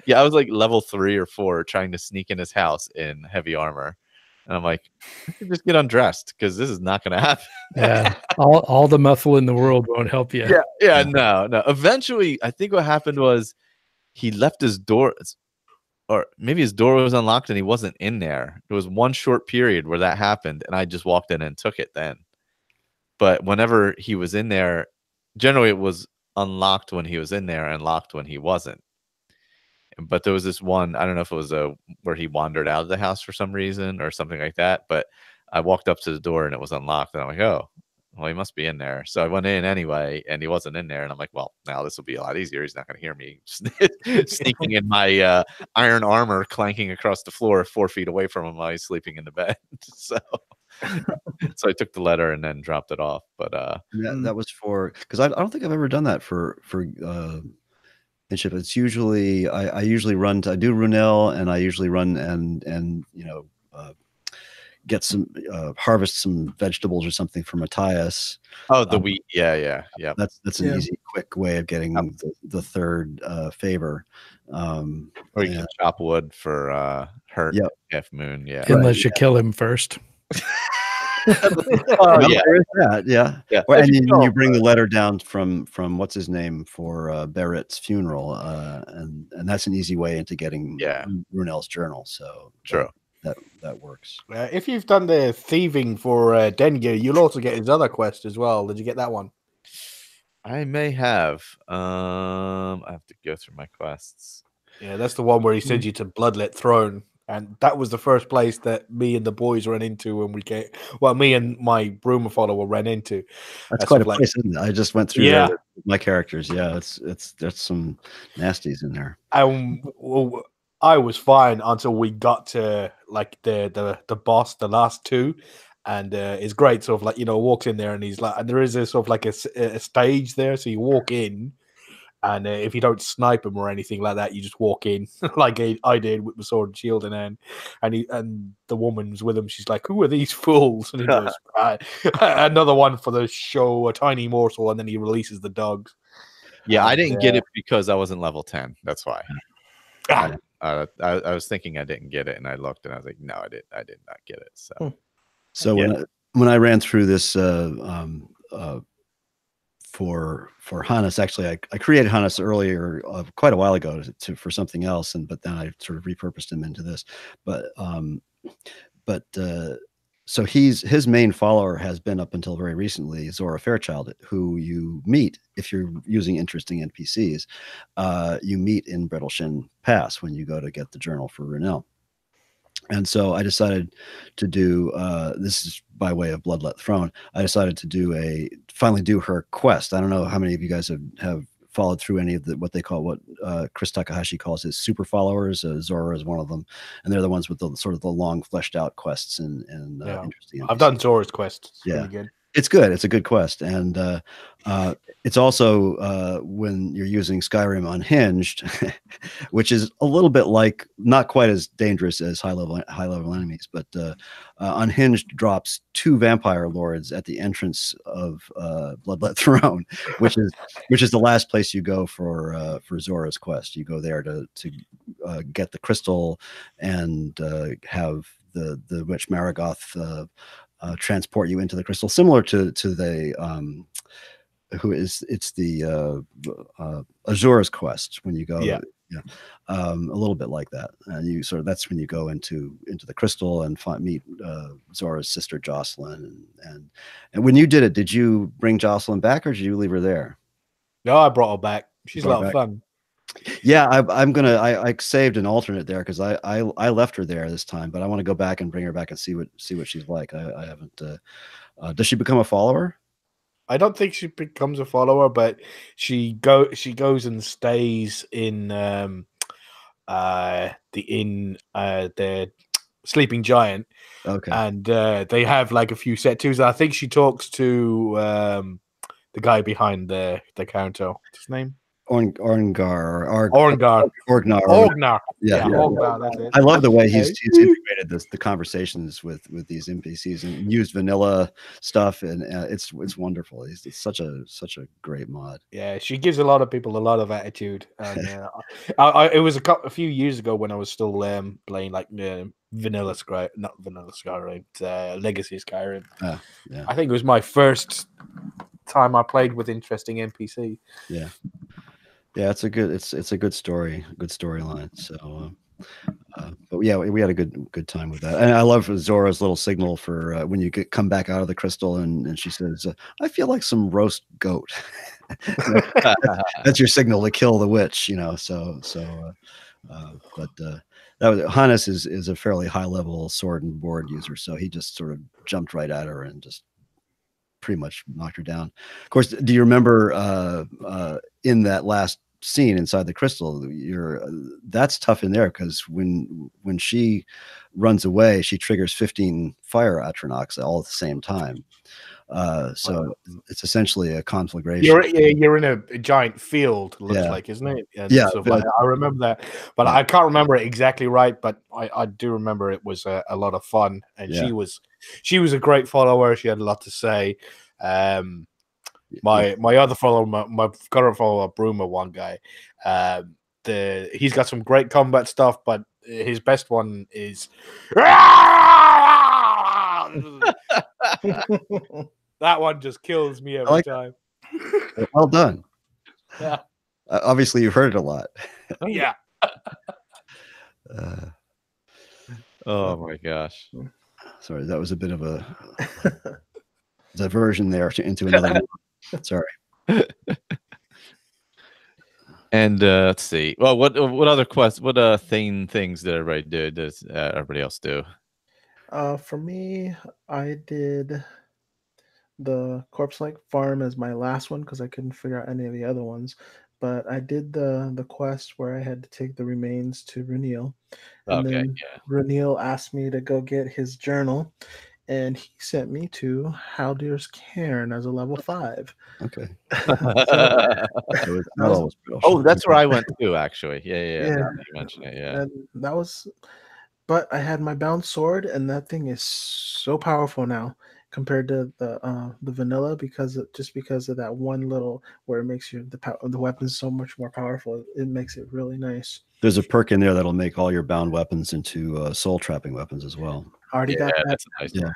Yeah, I was like level 3 or 4 trying to sneak in his house in heavy armor. And I'm like, I can just get undressed because this is not going to happen. Yeah. All the muscle in the world won't help you. Yeah. No. Eventually, I think what happened was he left his door, or maybe his door was unlocked and he wasn't in there. There was one short period where that happened, and I just walked in and took it then. But whenever he was in there, generally it was unlocked when he was in there and locked when he wasn't. But there was this one, I don't know if it was where he wandered out of the house for some reason or something like that. But I walked up to the door and it was unlocked, and I'm like, oh, well, he must be in there. So I went in anyway, and he wasn't in there. And I'm like, well, now this will be a lot easier. He's not going to hear me sneaking in my iron armor, clanking across the floor 4 feet away from him while he's sleeping in the bed. So I took the letter and then dropped it off. But that was for, because I don't think I've ever done that for kinship. It's usually I usually run. I do Runel, and I usually run and get some harvest some vegetables or something for Matthias. Oh, the wheat. Yeah. That's an easy, quick way of getting the third favor. Or you can chop wood for Hurt Half Moon. Yeah. Unless you kill him first. There is that, yeah. And you bring the letter down from what's his name for Barrett's funeral, and that's an easy way into getting Runel's journal. So true. That works. If you've done the thieving for Dengue, you'll also get his other quest as well. Did you get that one? I may have. I have to go through my quests. Yeah, that's the one where he sends you to Bloodlet Throne. And that was the first place that me and the boys ran into when we came. Well, me and my Bruma follower ran into. That's quite a place, isn't it? I just went through there with my characters. Yeah, there's some nasties in there. Well, I was fine until we got to like the boss, the last two, and it's great. Sort of like walks in there and he's like, and there is a sort of like a stage there, so you walk in. And if you don't snipe him or anything like that, you just walk in like I did with the sword and shield in hand. And the woman's with him. She's like, "Who are these fools?" And he goes, "Another one for the show, a tiny morsel." And then he releases the dogs. Yeah, I didn't get it because I wasn't level 10. That's why. I was thinking I didn't get it, and I looked, and I was like, "No, I did not get it." So when I ran through this. For Hannes, actually, I created Hannes earlier, quite a while ago, for something else, but then I sort of repurposed him into this. So his main follower has been up until very recently Zora Fairchild, who you meet if you're using interesting NPCs. You meet in Brittleshin Pass when you go to get the journal for Runel. And so I decided to do this is by way of Bloodlet Throne. I decided to finally do her quest. I don't know how many of you guys have followed through any of what Chris Takahashi calls his super followers. Zora is one of them, and they're the ones with the sort of the long fleshed out quests and interesting. I've done Zora's quest. It's really good. It's good. It's a good quest, and it's also when you're using Skyrim Unhinged, which is a little bit like, not quite as dangerous as high level enemies, but Unhinged drops 2 vampire lords at the entrance of Bloodlet Throne, which is the last place you go for Zora's quest. You go there to get the crystal and have the witch Maragoth transport you into the crystal, similar to the Azura's quest when you go, a little bit like that. And that's when you go into the crystal and meet Zora's sister Jocelyn. And when you did it, did you bring Jocelyn back or did you leave her there? No, I brought her back. She's a lot of fun. Yeah, I saved an alternate there because I left her there this time, but I want to go back and bring her back and see what she's like. I haven't. Does she become a follower? I don't think she becomes a follower, but she goes and stays in the Sleeping Giant. Okay, and they have like a few set twos. I think she talks to the guy behind the counter. What's his name? Orngnar. Yeah. Orngnar, that's it. I love the way he's integrated the conversations with these NPCs and used vanilla stuff, and it's wonderful. It's such a great mod. Yeah, she gives a lot of people a lot of attitude. And it was a few years ago when I was still playing like vanilla Skyrim, not vanilla Skyrim, Legacy Skyrim. Yeah. I think it was my first time I played with interesting NPC. Yeah, it's a good story, good storyline. So, but yeah, we had a good time with that. And I love Zora's little signal for when you come back out of the crystal, and she says, "I feel like some roast goat." That's your signal to kill the witch, But that was Hannes is a fairly high level sword and board user, so he just sort of jumped right at her and just pretty much knocked her down. Of course, do you remember in that last scene inside the crystal, that's tough in there, because when she runs away, she triggers 15 fire Atronachs all at the same time. So it's essentially a conflagration. You're in a giant field, looks like, isn't it? And yeah, I remember that, but I can't remember it exactly right. But I do remember it was a lot of fun, and she was a great follower. She had a lot to say. My other follower, my current follower, Bruma, one guy, he's got some great combat stuff, but his best one is that one just kills me every time. Well done. Yeah. Obviously, you've heard it a lot. Yeah. Oh my gosh. Sorry, that was a bit of a diversion there into another. Sorry. And let's see. Well, what other quests? What things did everybody do? Does everybody else do? For me, I did the Corpse Lake Farm as my last one because I couldn't figure out any of the other ones. But I did the quest where I had to take the remains to Ranil. And then Ranil asked me to go get his journal, and he sent me to Haldir's Cairn as a level 5. Okay. That's where I went too, actually. Yeah. Now that you mention it, yeah. And that was, but I had my bound sword, and that thing is so powerful now compared to the vanilla, because of that one little where it makes the weapons so much more powerful. It makes it really nice. There's a perk in there that'll make all your bound weapons into soul trapping weapons as well. Already got that. That's nice. Yeah,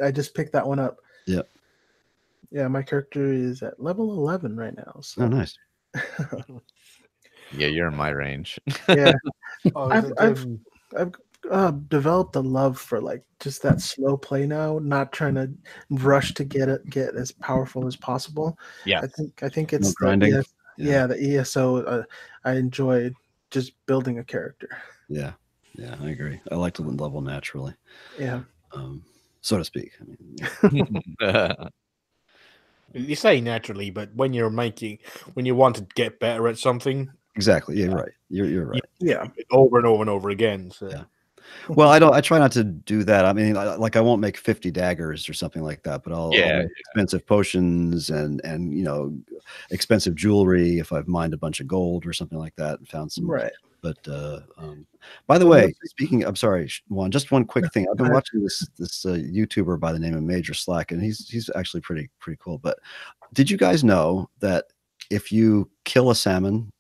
I just picked that one up. Yeah. Yeah, my character is at level 11 right now. So. Oh, nice. Yeah, you're in my range. Yeah. I've developed a love for like just that slow play now, not trying to rush to get as powerful as possible. Yeah. I think it's grinding. The ESO. I enjoy just building a character. Yeah, I agree. I like to level naturally. Yeah. So to speak. You say naturally, but when you want to get better at something. Exactly. You're right. You're right. Yeah. Over and over and over again. So. Yeah. Well, I try not to do that. I mean, I won't make 50 daggers or something like that, but I'll make expensive potions and expensive jewelry if I've mined a bunch of gold or something like that and found some. Right. But by the way, I'm sorry, Juan, just one quick thing. I've been watching this YouTuber by the name of Major Slack, and he's actually pretty cool. But did you guys know that if you kill a salmon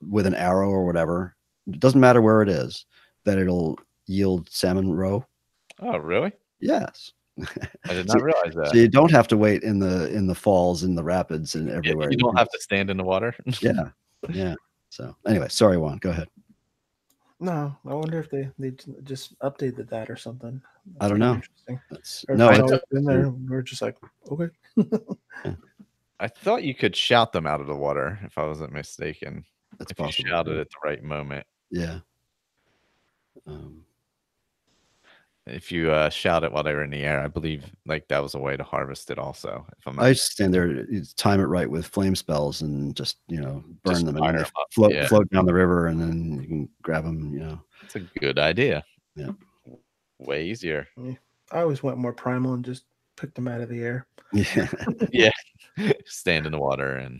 with an arrow or whatever, it doesn't matter where it is, that it'll yield salmon roe? Oh, really? Yes. I did not realize that. So you don't have to wait in the falls, in the rapids, and everywhere. You don't have to stand in the water. Yeah. So anyway, sorry, Juan. Go ahead. No, I wonder if they just updated that or something. I don't know. Interesting. In there. We're just like, okay. I thought you could shout them out of the water, if I wasn't mistaken. That's if possible. You shouted at the right moment. Yeah. If you shout it while they were in the air, I believe like that was a way to harvest it also. I used to stand there, time it right with flame spells and just burn them and float down the river, and then you can grab them. It's a good idea. Yeah. Way easier. I always went more primal and just picked them out of the air. Yeah. Yeah. Stand in the water and.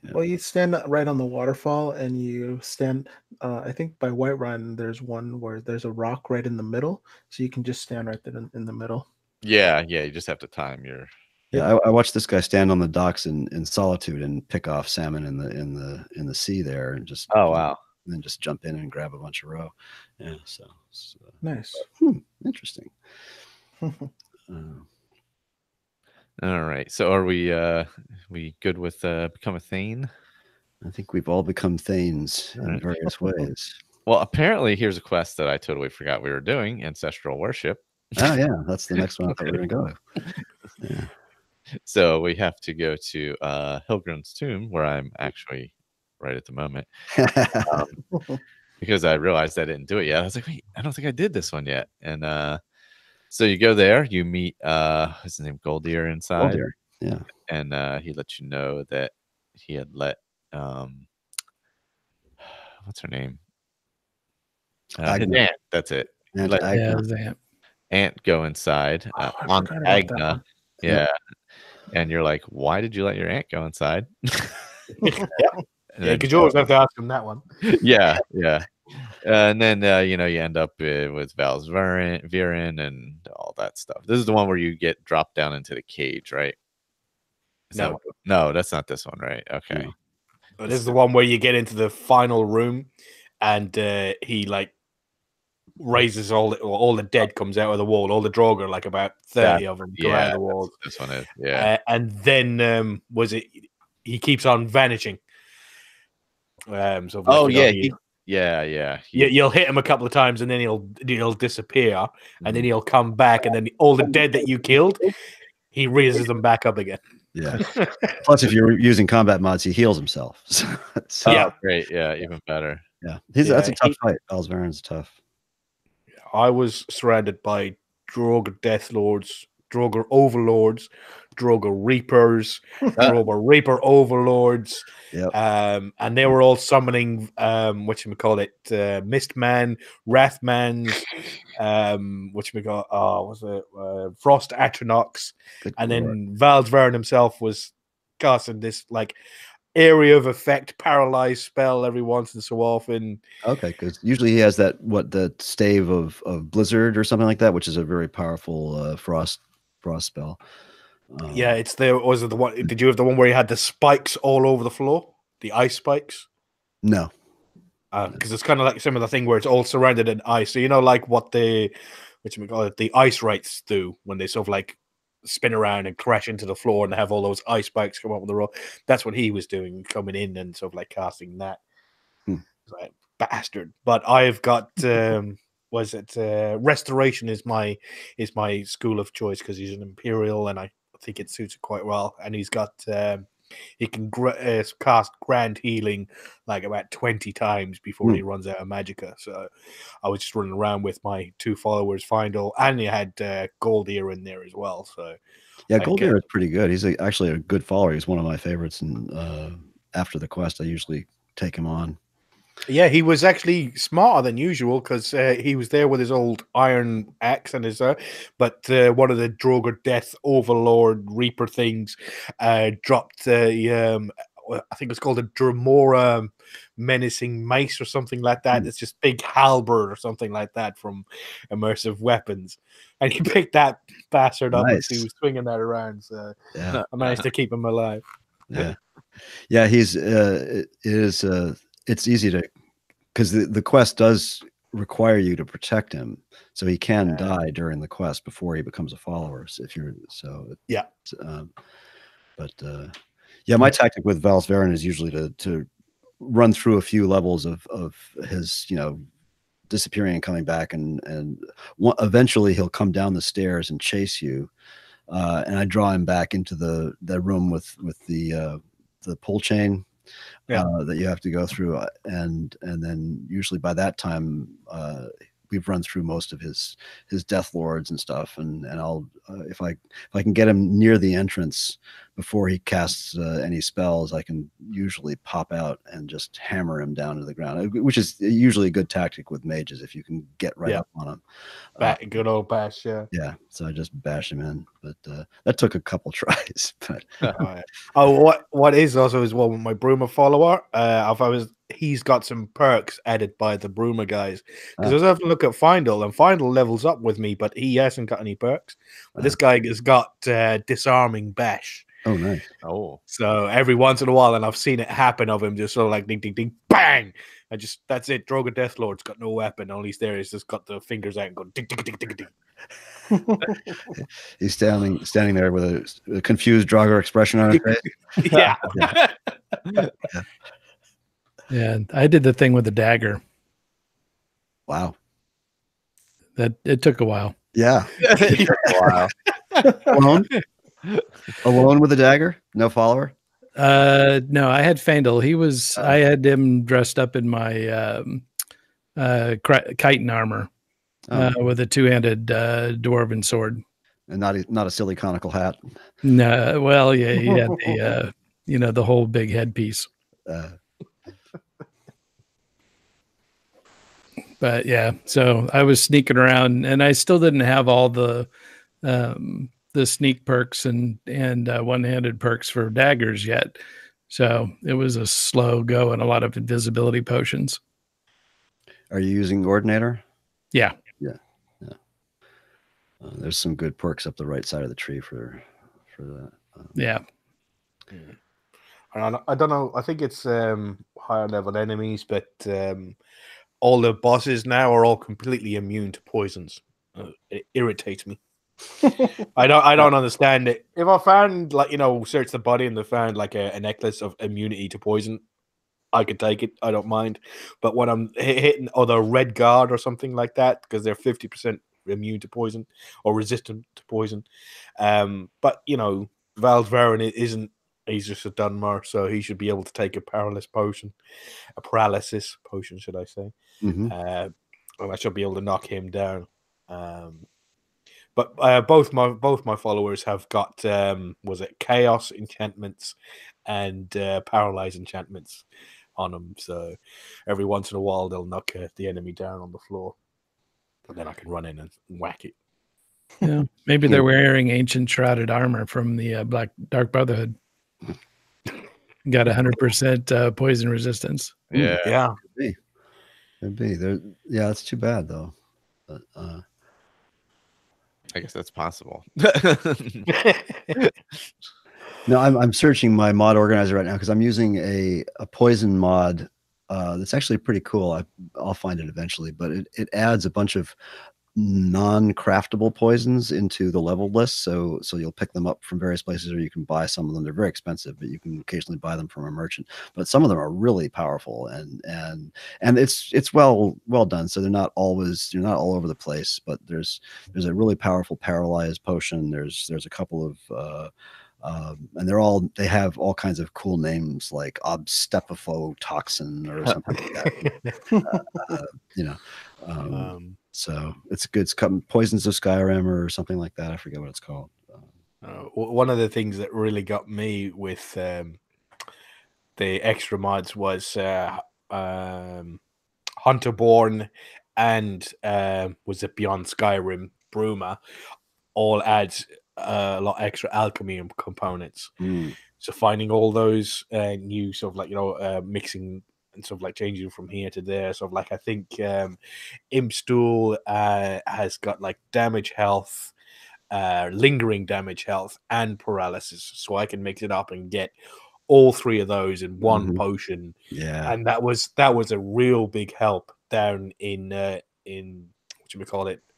Yeah. Well, you stand right on the waterfall, and you stand. I think by Whiterun, there's one where there's a rock right in the middle, so you can just stand right there in the middle. Yeah. You just have to time your. Yeah, I watched this guy stand on the docks in Solitude and pick off salmon in the sea there, and just and then just jump in and grab a bunch of roe. Yeah, so nice. Interesting. All right. So are we good with become a Thane? I think we've all become Thanes in various ways. Well, apparently here's a quest that I totally forgot we were doing, ancestral worship. Oh yeah, that's the next one I thought we were gonna go. Yeah. So we have to go to Hilgrim's tomb, where I'm actually right at the moment. Because I realized I didn't do it yet. I was like, wait, I don't think I did this one yet. And So you go there, you meet what's his name, Goldier inside. Goldier, yeah. And he let you know that he had let what's her name? His aunt, that's it. And Let his aunt. Aunt go inside I on forgot about that Agna. one. Yeah. And you're like, why did you let your aunt go inside? Yeah, because you always have to ask him that one. Yeah. And then you end up with Val's Viren and all that stuff. This is the one where you get dropped down into the cage, right? No, that's not this one, right? Okay. No. But this is the one where you get into the final room, and he like raises all the dead comes out of the wall. All the Draugr, like about 30 of them, come out of the wall. This one is, yeah. And then he keeps on vanishing. You'll hit him a couple of times, and then he'll disappear, and then he'll come back, and then all the dead that you killed, he raises them back up again. Yeah. Plus, if you're using combat mods, he heals himself. So, yeah, great. Yeah, even better. Yeah, that's a tough fight. Val's Viren's tough. I was surrounded by Draugr Death Lords, Draugr Overlords, Draugr Reapers, Draugr Reaper Overlords, and they were all summoning Mistman, Wrathmans, Frost Atronox, and then Val's Viren himself was casting this like area of effect paralyzed spell every once and so often. Okay, because usually he has the stave of blizzard or something like that, which is a very powerful frost spell. Yeah, was it the one? Did you have the one where you had the spikes all over the floor, the ice spikes? No, because it's kind of like some of the thing where it's all surrounded in ice. So like what the ice wraiths do when they sort of like spin around and crash into the floor and have all those ice spikes come up on the road. That's what he was doing, coming in and sort of like casting that. Like, bastard. But I've got restoration is my school of choice because he's an Imperial and I think it suits it quite well. And he's got he can cast grand healing like about 20 times before he runs out of magicka. So I was just running around with my two followers, Findle, and he had Goldier in there as well. So yeah, Goldier is pretty good. He's actually a good follower. He's one of my favorites. And after the quest, I usually take him on. Yeah, he was actually smarter than usual because he was there with his old iron axe and his but one of the Draugr Death Overlord Reaper things dropped I think it's called a Dremora Menacing Mace or something like that. It's just big halberd or something like that from Immersive Weapons, and he picked that bastard up as he was swinging that around. So I managed to keep him alive. Yeah, he's it's easy to, because the quest does require you to protect him, so he can die during the quest before he becomes a follower. My tactic with Val's Viren is usually to run through a few levels of his disappearing and coming back, and eventually he'll come down the stairs and chase you, and I draw him back into the room with the pull chain. That you have to go through, and then usually by that time we've run through most of his Death Lords and stuff, and I'll if I can get him near the entrance before he casts any spells, I can usually pop out and just hammer him down to the ground, which is usually a good tactic with mages if you can get right up on him. Good old bash, yeah. So I just bash him in, but that took a couple tries. But what is also as well with my Bruma follower, he's got some perks added by the Bruma guys, because I was having to look at Findle, and Findle levels up with me, but he hasn't got any perks. But this guy has got disarming bash. Oh, nice. Oh, so every once in a while, and I've seen it happen of him just sort of like ding, ding, ding, bang. That's it. Draugr Death Lord's got no weapon. All he's there is just got the fingers out and go ding, ding, ding, ding, ding. He's standing there with a confused Draugr expression on his face. Yeah. Yeah, I did the thing with the dagger. Wow. That it took a while. Yeah. It took a while. Alone with a dagger? No follower? No, I had Fandel. I had him dressed up in my chitin armor. with a two-handed dwarven sword. And not a silly conical hat. No, well, yeah, he had the the whole big headpiece. But yeah, so I was sneaking around, and I still didn't have all the sneak perks and one-handed perks for daggers yet. So it was a slow go and a lot of invisibility potions. Are you using Ordinator? Yeah. There's some good perks up the right side of the tree for that. Yeah. I don't know. I think it's higher level enemies, but all the bosses now are all completely immune to poisons. It irritates me. I don't understand it. If I found search the body and they found like a necklace of immunity to poison, I could take it. I don't mind. But when I'm hitting the red guard or something like that, because they're 50% immune to poison or resistant to poison. But Valverin isn't. He's just a Dunmer, so he should be able to take a paralysis potion, should I say? Mm-hmm. And I should be able to knock him down. But both my followers have got chaos enchantments and paralyze enchantments on them. So every once in a while they'll knock the enemy down on the floor, and then I can run in and whack it. Yeah, maybe they're wearing ancient shrouded armor from the Dark Brotherhood. Got 100% poison resistance. Yeah. Could be. Yeah, that's too bad though. But, I guess that's possible. No, I'm searching my mod organizer right now because I'm using a poison mod that's actually pretty cool. I'll find it eventually, but it adds a bunch of non-craftable poisons into the level list. So you'll pick them up from various places, or you can buy some of them. They're very expensive, but you can occasionally buy them from a merchant. But some of them are really powerful, and it's well done. So you're not all over the place, but there's a really powerful paralyzed potion. There's a couple of and they have all kinds of cool names like obstepifo toxin or something like that. So it's good. It's Poisons of Skyrim or something like that. I forget what it's called. One of the things that really got me with the extra mods was Hunterborn and was it Beyond Skyrim Bruma all adds a lot extra alchemy components. So finding all those new sort of mixing and sort of like changing from here to there. So I think Impstool has got like damage health, lingering damage health, and paralysis. So I can mix it up and get all three of those in one potion. Yeah, and that was a real big help down in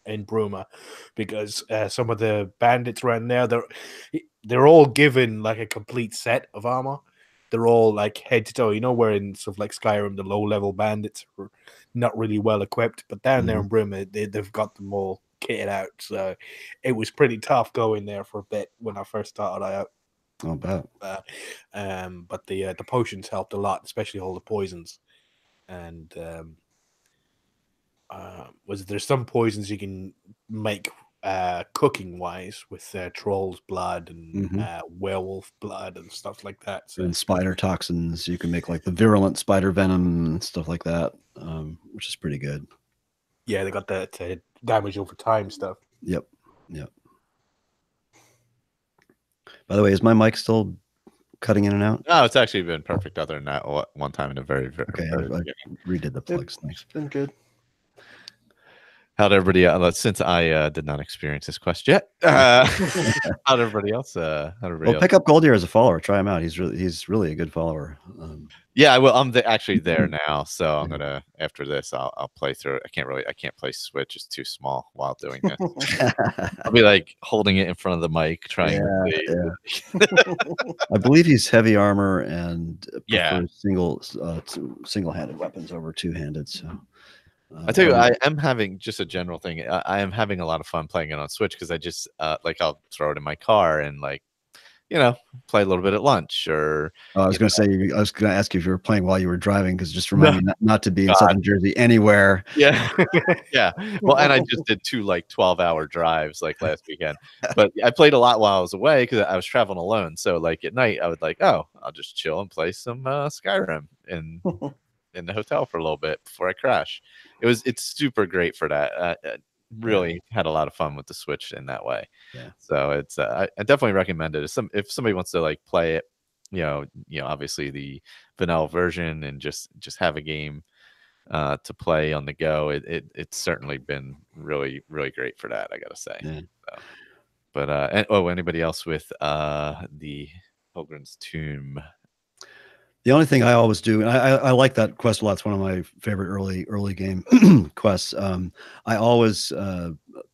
in Bruma, because some of the bandits around there, they're all given like a complete set of armor. They're all like head to toe, where in sort of like Skyrim, the low level bandits are not really well equipped, but down there in Bruma, they've got them all kitted out. So it was pretty tough going there for a bit when I first started out. I'll bet. But the potions helped a lot, especially all the poisons. And there's some poisons you can make cooking wise with troll's blood and werewolf blood and stuff like that. So, and spider toxins, you can make like the virulent spider venom and stuff like that, which is pretty good. Yeah, they got that damage over time stuff. Yep. By the way, is my mic still cutting in and out? No, it's actually been perfect. Other than that, one time in a very okay. I redid the plugs. Thanks. Been good. How'd everybody else, since I did not experience this quest yet, how'd everybody else? Pick up Goldier as a follower. Try him out. He's really a good follower. Yeah, well, I'm actually there now, so I'm gonna after this, I'll play through it. I can't play Switch; it's too small while doing this. I'll be like holding it in front of the mic, trying. I believe he's heavy armor and prefers single-handed weapons over two-handed. So. I tell you, I am having just a general thing. I am having a lot of fun playing it on Switch because I just I'll throw it in my car and play a little bit at lunch or. I was going to say, I was going to ask you if you were playing while you were driving, because just remind me not to be in Southern Jersey anywhere. Yeah. Yeah. Well, and I just did 2 like 12-hour drives like last weekend, but I played a lot while I was away because I was traveling alone. So like at night I would like, I'll just chill and play some Skyrim in the hotel for a little bit before I crash. It's super great for that. Really had a lot of fun with the Switch in that way. Yeah. So it's I definitely recommend it. If somebody wants to like play it, obviously the vanilla version and just have a game to play on the go. It's certainly been really, really great for that, I gotta say. Yeah. So, but anybody else with the Pilgrim's Tomb? The only thing I always do, and I like that quest a lot. It's one of my favorite early game quests. I always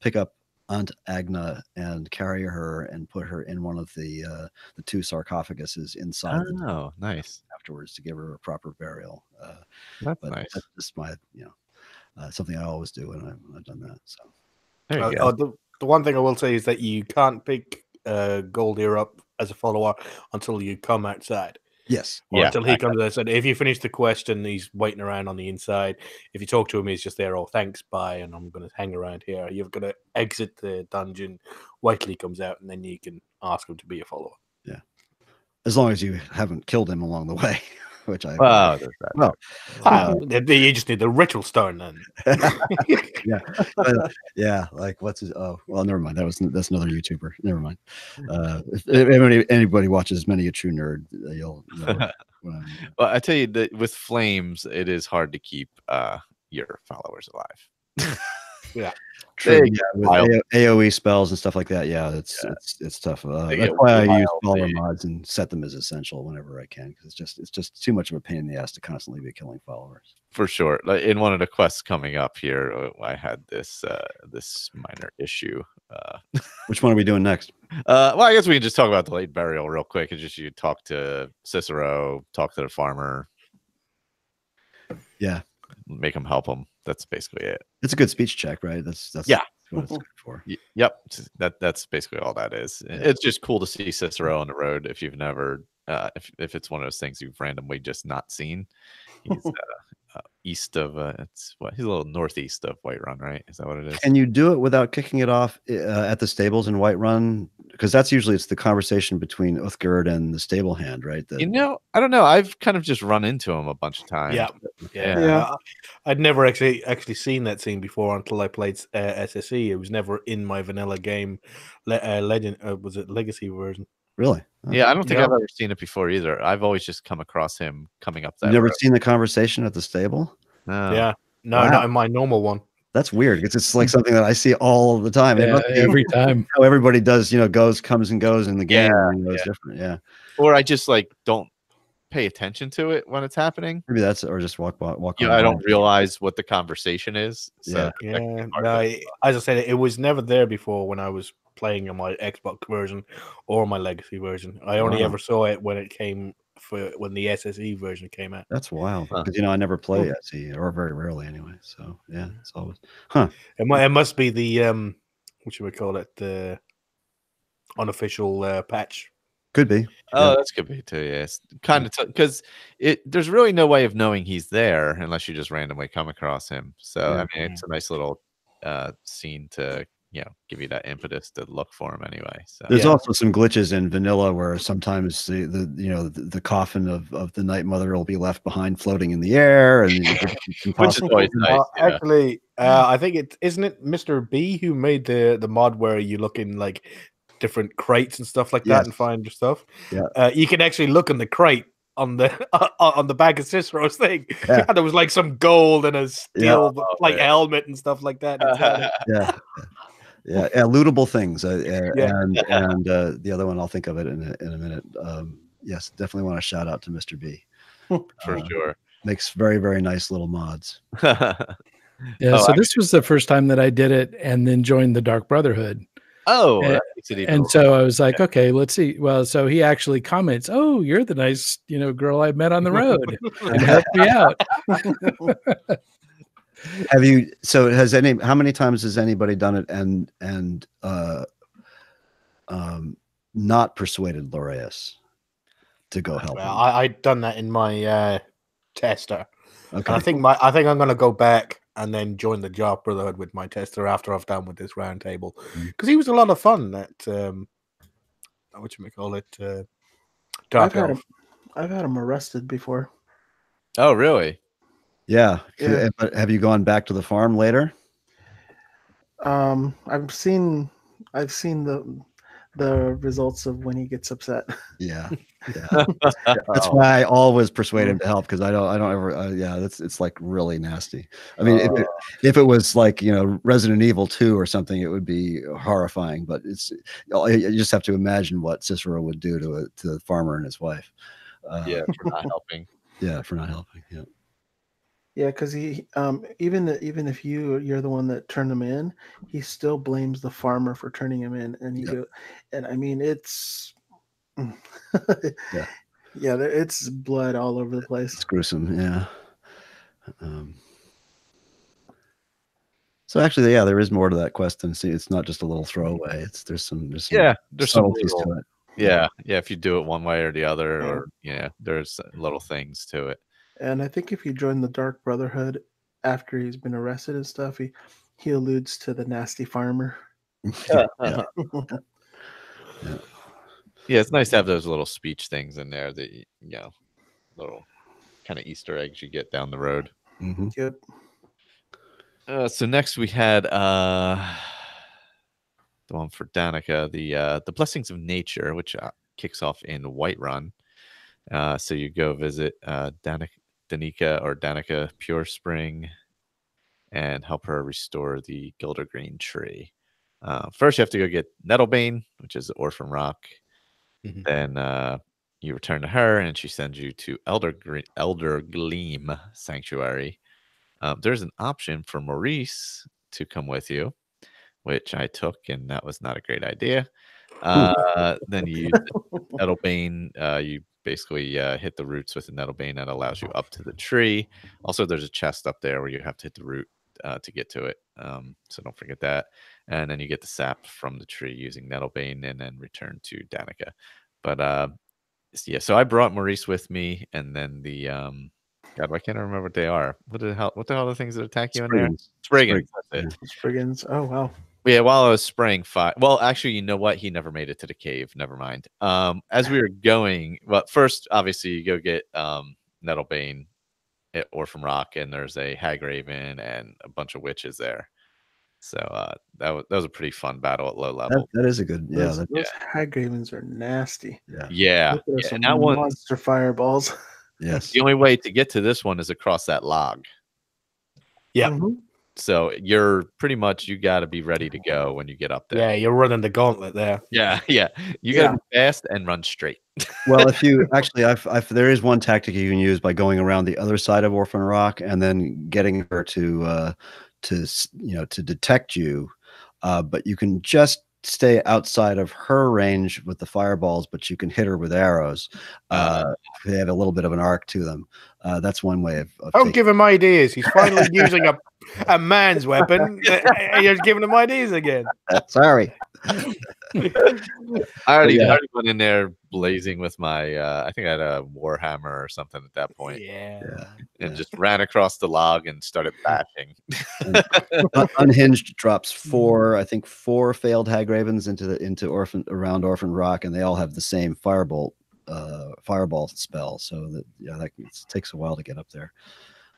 pick up Aunt Agna and carry her and put her in one of the 2 sarcophaguses inside. Oh, nice. Afterwards to give her a proper burial. That's nice. That's just my something I always do, and I've done that. So there you go. The one thing I will say is that you can't pick Goldir up as a follower until you come outside. Yes. Or until he comes outside. If you finish the quest and he's waiting around on the inside, if you talk to him, he's just there. Oh, thanks, bye, and I'm going to hang around here. You've got to exit the dungeon, wait till he comes out, and then you can ask him to be a follower. Yeah. As long as you haven't killed him along the way, which I. You just need the ritual stone then. Yeah. Like what's his? Oh, well, never mind. That's another YouTuber. Never mind. If anybody watches Many a True Nerd, you'll know. Well, I tell you that with flames, it is hard to keep your followers alive. Yeah. True. Yeah, with AOE spells and stuff like that. Yeah, it's tough. That's why I use follower mods and set them as essential whenever I can, because it's just too much of a pain in the ass to constantly be killing followers. For sure. Like in one of the quests coming up here, I had this minor issue. Which one are we doing next? Well, I guess we can just talk about the late burial real quick. It's just you talk to Cicero, talk to the farmer. Yeah. Make them help them. That's basically it. It's a good speech check, right? That's what it's good for. Yep. That's basically all that is. Yeah. It's just cool to see Cicero on the road if you've never if it's one of those things you've randomly just not seen. He's east of he's a little northeast of Whiterun, right? Is that what it is? Can you do it without kicking it off at the stables in Whiterun? Because that's usually it's the conversation between Uthgerd and the stable hand, right? I don't know. I've kind of just run into him a bunch of times. Yeah. I'd never actually seen that scene before until I played SSE. It was never in my vanilla game. Was it Legacy version? Really? Yeah, I don't think I've ever seen it before either. I've always just come across him coming up that You've never road. seen the conversation at the stable? No. Yeah. No, not in my normal one. That's weird. It's like something that I see all the time. Yeah, every time. How everybody does, comes and goes in the game. It's different. Yeah. Or I just like don't pay attention to it when it's happening. Maybe that's or just walk. I don't realize what the conversation is. So No, as I said, it was never there before when I was playing on my Xbox version or my Legacy version. I only ever saw it when it came when the SSE version came out. That's wild because I never play SE or very rarely anyway. So yeah, it's always It must be the what should we call it, the unofficial patch. Could be. Oh, that's could be too. Yes, kind of because there's really no way of knowing he's there unless you just randomly come across him. So I mean, it's a nice little scene to give you that impetus to look for him anyway. So there's also some glitches in vanilla where sometimes the coffin of the Night Mother will be left behind floating in the air, and which is always nice. Actually, I think isn't it Mr. B who made the mod where you look in like different crates and stuff like that and find your stuff. Yeah, you can actually look in the crate on the back of Cicero's thing, and there was like some gold and a steel helmet and stuff like that. Yeah, lootable things. And the other one, I'll think of it in a minute. Yes, definitely want to shout out to Mr. B. For sure. Makes very, very nice little mods. So this was the first time that I did it and then joined the Dark Brotherhood. Oh, and so I was like, okay, let's see. Well, so he actually comments, "Oh, you're the nice, girl I met on the road and helped me out." Have you? So how many times has anybody done it and not persuaded Laureus to go help him. I'd done that in my tester. Okay. And I think I'm going to go back and then join the Dark Brotherhood with my tester after I've done with this roundtable, because he was a lot of fun. That Dark Elf. I've had him arrested before. Oh, really? Yeah. But have you gone back to the farm later? I've seen the results of when he gets upset. Yeah. That's why I always persuade him to help, because I don't ever. It's like really nasty. I mean, if it was like Resident Evil 2 or something, it would be horrifying. But you just have to imagine what Cicero would do to the farmer and his wife. For not helping. Yeah, for not helping. Yeah. Yeah, because he even if you're the one that turned him in, he still blames the farmer for turning him in, and I mean it's it's blood all over the place. It's gruesome. Yeah. So actually, there is more to that quest than see. It's not just a little throwaway. There's some subtleties to it. Yeah, if you do it one way or the other, or there's little things to it. And I think if you join the Dark Brotherhood after he's been arrested and stuff, he alludes to the nasty farmer. Yeah, it's nice to have those little speech things in there that little kind of Easter eggs you get down the road. Mm-hmm. Yep. So next we had the one for Danica, the Blessings of Nature, which kicks off in Whiterun. So you go visit Danica Pure Spring and help her restore the Gildergreen tree. First, you have to go get Nettlebane, which is the Orphan Rock. Mm-hmm. Then you return to her, and she sends you to Elder Gleam Sanctuary. There's an option for Maurice to come with you, which I took, and that was not a great idea. Then you use Nettlebane. You basically hit the roots with the Nettlebane that allows you up to the tree. Also, there's a chest up there where you have to hit the root to get to it. So don't forget that. And then you get the sap from the tree using Nettlebane, and then return to Danica. But so I brought Maurice with me, and then the God, why can't I remember what they are? What the hell are the things that attack you in there? Spriggans. That's it. Spriggans. Oh wow. Yeah, while I was spraying fire. Well, actually, you know what? He never made it to the cave. Never mind. As we were going, well, first, obviously, you go get Nettlebane at Orphan Rock, and there's a Hagraven and a bunch of witches there. So that was a pretty fun battle at low level. That is a good, those Hagravens are nasty. Yeah. And that one monster fireballs. Yes. The only way to get to this one is across that log. Yeah. Mm-hmm. So you're pretty much, you got to be ready to go when you get up there. Yeah, you're running the gauntlet there. Yeah. You got to be fast and run straight. Well, if you actually, there is one tactic you can use by going around the other side of Orphan Rock and then getting her to detect you, but you can just stay outside of her range with the fireballs, but you can hit her with arrows. They have a little bit of an arc to them. That's one way of don't give him ideas. He's finally using a man's weapon. You're giving him ideas again. Sorry. I already went in there blazing with my I think I had a Warhammer or something at that point. And just ran across the log and started bashing. Unhinged drops four failed Hagravens around Orphan Rock, and they all have the same fireball spell. So that takes a while to get up there.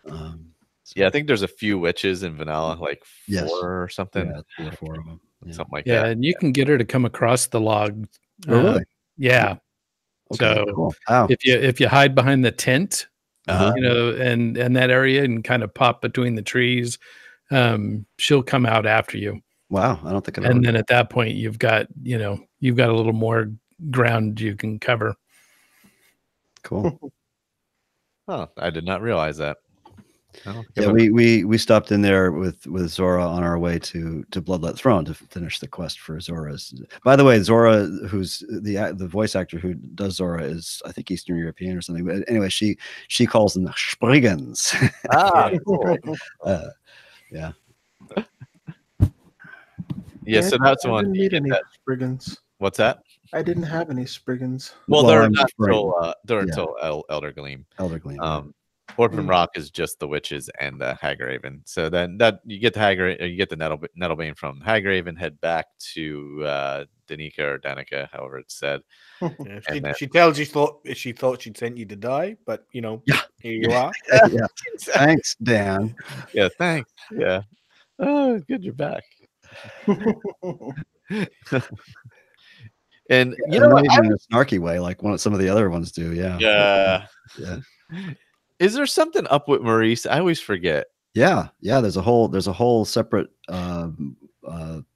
I think there's a few witches in Vanilla, like 4 or something. Yeah, 3 or 4 of them. Something like that. Yeah, and you can get her to come across the log. Really? Yeah. Okay, so cool. Wow. if you hide behind the tent, and that area and kind of pop between the trees, she'll come out after you. Wow, I don't think I've then at that point you've got a little more ground you can cover. Cool. I did not realize that. We stopped in there with Zora on our way to Bloodlet Throne to finish the quest for Zora's. By the way, Zora, who's the voice actor who does Zora, is I think Eastern European or something. But anyway, she calls them Spriggans. Cool. So that's one. Need any Spriggans. What's that? I didn't have any Spriggans. Well, Well, they're I'm not referring- until yeah. until Elder Gleam. Elder Gleam. Orphan Rock is just the witches and the Hagraven. So then that you get the you get the Nettlebane from Hagraven, head back to Danica or Danica, however it's said. Yeah, she tells you she thought she'd sent you to die, but you know, Yeah. here you are. Yeah. Thanks, Dan. Yeah, thanks. Yeah. Oh, good, you're back. And you know, not even in a snarky way, like some of the other ones do. Yeah. Yeah. Is there something up with Maurice? I always forget. Yeah. There's a whole separate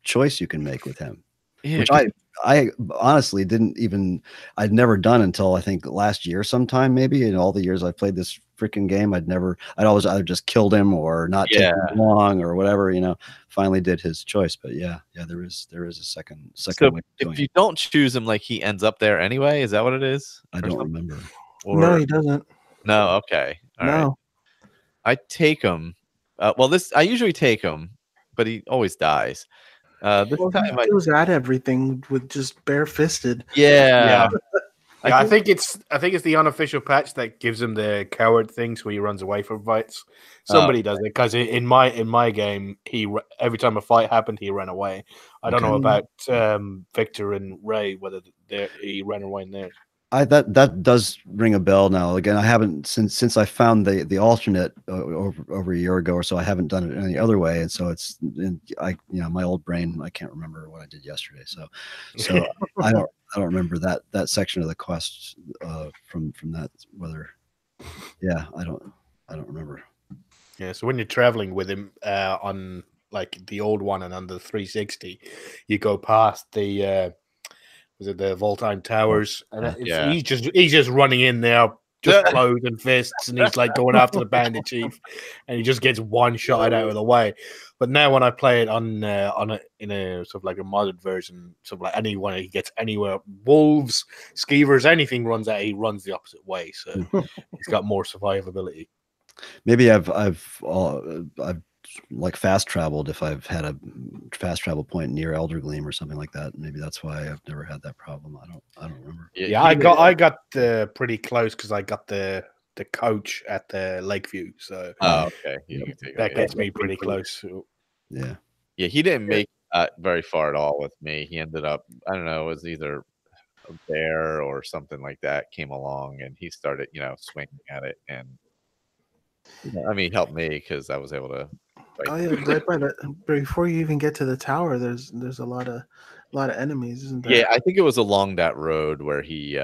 choice you can make with him, which I honestly I'd never done until I think last year sometime, maybe. In all the years I've played this freaking game, I'd always either just killed him or not take him long or whatever, finally did his choice. But yeah, there is a second So way of doing if you don't choose him, like he ends up there anyway, is that what it is? I don't remember. No, he doesn't. No, okay. All right. I take him. I usually take him, but he always dies. This time he goes at everything with just bare-fisted. Yeah. I think it's the unofficial patch that gives him the coward thing, so he runs away from fights. Somebody does it because in my game, every time a fight happened, he ran away. I don't know about Victor and Ray whether he ran away in there. That does ring a bell now. Again, I haven't since I found the alternate over a year ago or so. I haven't done it any other way, and so it's my old brain. I can't remember what I did yesterday, so I don't remember that section of the quest from that. Whether, I don't remember. Yeah, so when you're traveling with him on like the old one and on the 360, you go past the. Was it the Voltime Towers? And he's just running in there, just closing fists, and he's like going after the bandit chief, and he just gets one shot out of the way. But now when I play it in a sort of like a modded version, sort of like anyone he gets anywhere, wolves, skeevers, anything runs out, he runs the opposite way, so he's got more survivability. Maybe I've like fast traveled if I've had a fast travel point near Elder Gleam or something like that. Maybe that's why I've never had that problem. I don't remember. Yeah, I got pretty close because I got the coach at the Lakeview. So okay, that gets me pretty close. Yeah, he didn't make very far at all with me. He ended up, I don't know, it was either a bear or something like that came along, and he started, swinging at it, and he helped me because I was able to. Oh yeah, right by before you even get to the tower, there's a lot of enemies, isn't there? Yeah, I think it was along that road where he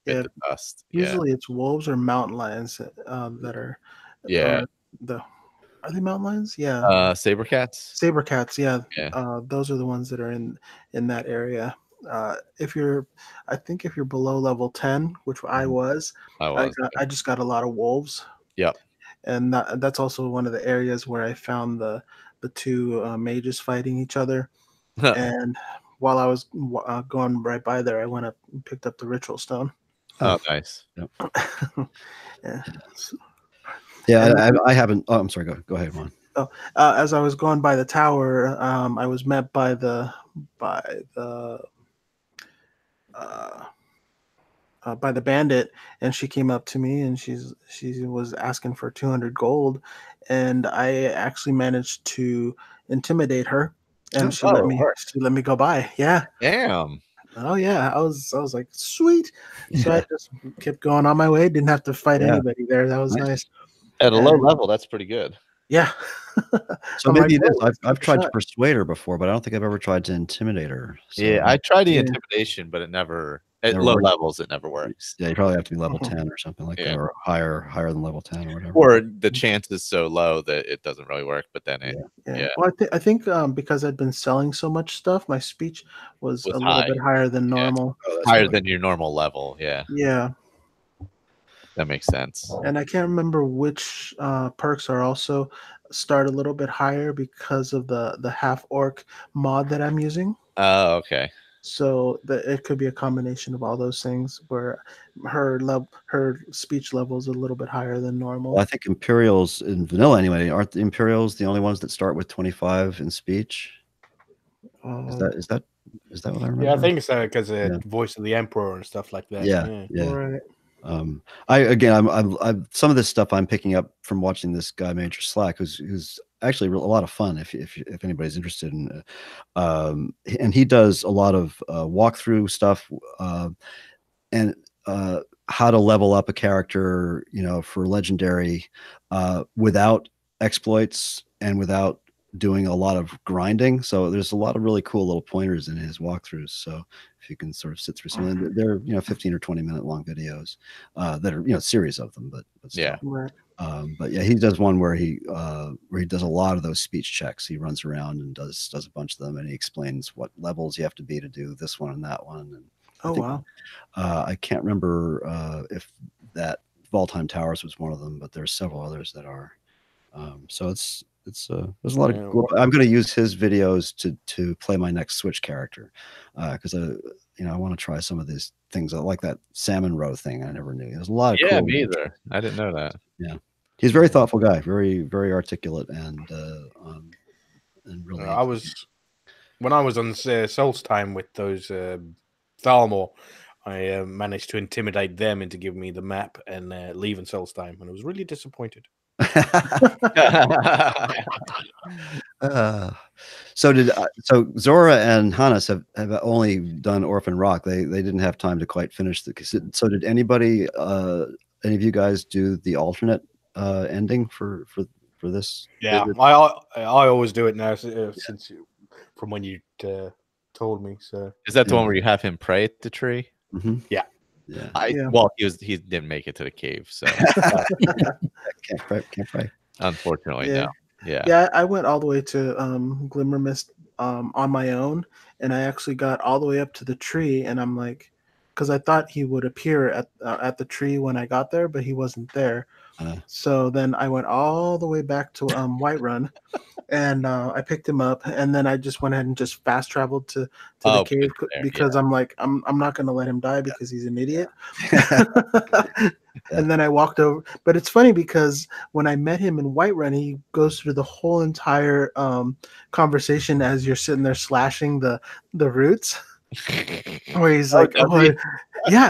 bit the dust. Usually it's wolves or mountain lions that are. Yeah. Are they mountain lions? Yeah. Sabercats. Sabercats, yeah. Those are the ones that are in that area. If you're below level 10, which I was, I just got a lot of wolves. Yep. And that's also one of the areas where I found the two mages fighting each other. And while I was going right by there, I went up and picked up the ritual stone. Oh, nice. Yep. Yeah. I haven't. Oh, I'm sorry. Go ahead, Ron. Oh, as I was going by the tower, I was met by the bandit, and she came up to me, and she was asking for 200 gold, and I actually managed to intimidate her, and she let me go by. Yeah. Damn. Oh yeah, I was like, sweet. So I just kept going on my way. Didn't have to fight anybody there. That was nice. At a low level, that's pretty good. Yeah. So maybe it is. I've tried to persuade her before, but I don't think I've ever tried to intimidate her. So. Yeah, I tried the intimidation, but it never. At low levels, it never works. Yeah, you probably have to be level 10 or something like that, or higher than level 10 or whatever. Or the chance is so low that it doesn't really work. But then Well, I think because I'd been selling so much stuff, my speech was a little bit higher than normal. Higher than your normal level. Yeah. Yeah. That makes sense. And I can't remember which perks are also start a little bit higher because of the half orc mod that I'm using. Oh, okay. So it could be a combination of all those things where her speech level is a little bit higher than normal. Well, I think Imperials in vanilla anyway, aren't the Imperials the only ones that start with 25 in speech? Is that Is that what I remember? Yeah, I think so, because voice of the Emperor and stuff like that. Yeah. Right. I'm some of this stuff I'm picking up from watching this guy Major Slack, who's actually a lot of fun. If anybody's interested in, and he does a lot of walkthrough stuff, and how to level up a character, for legendary, without exploits and without doing a lot of grinding. So there's a lot of really cool little pointers in his walkthroughs. So if you can sort of sit through some of them, they're 15 or 20-minute long videos that are series of them, but still. Yeah. Right. But yeah, he does one where he does a lot of those speech checks. He runs around and does a bunch of them, and he explains what levels you have to be to do this one and that one. And Wow. I can't remember if that Valtheim Towers was one of them, but there's several others that are. So there's a lot of. I'm going to use his videos to play my next Switch character, because I want to try some of these things. I like that salmon roe thing. I never knew. There's a lot of cool me either. I didn't know that. Yeah, he's a very thoughtful guy, very very articulate, and really. When I was on Soul's time with those Thalmor, I managed to intimidate them into giving me the map and leaving Soul's time, and I was really disappointed. So Zora and Hannes have only done Orphan Rock. They didn't have time to quite finish so did any of you guys do the alternate ending for this? Yeah, I always do it now since from when you told me. So is that the one where you have him pray at the tree? Mm-hmm. Yeah. Well, he didn't make it to the cave, so can't pray. Unfortunately, no. Yeah, I went all the way to Glimmer Mist on my own, and I actually got all the way up to the tree, and I'm like, because I thought he would appear at the tree when I got there, but he wasn't there. So then I went all the way back to Whiterun, and I picked him up, and then I just went ahead and just fast traveled to the cave because I'm like, I'm not going to let him die because he's an idiot. And then I walked over, but it's funny because when I met him in Whiterun, he goes through the whole entire conversation as you're sitting there slashing the roots. Where he's like,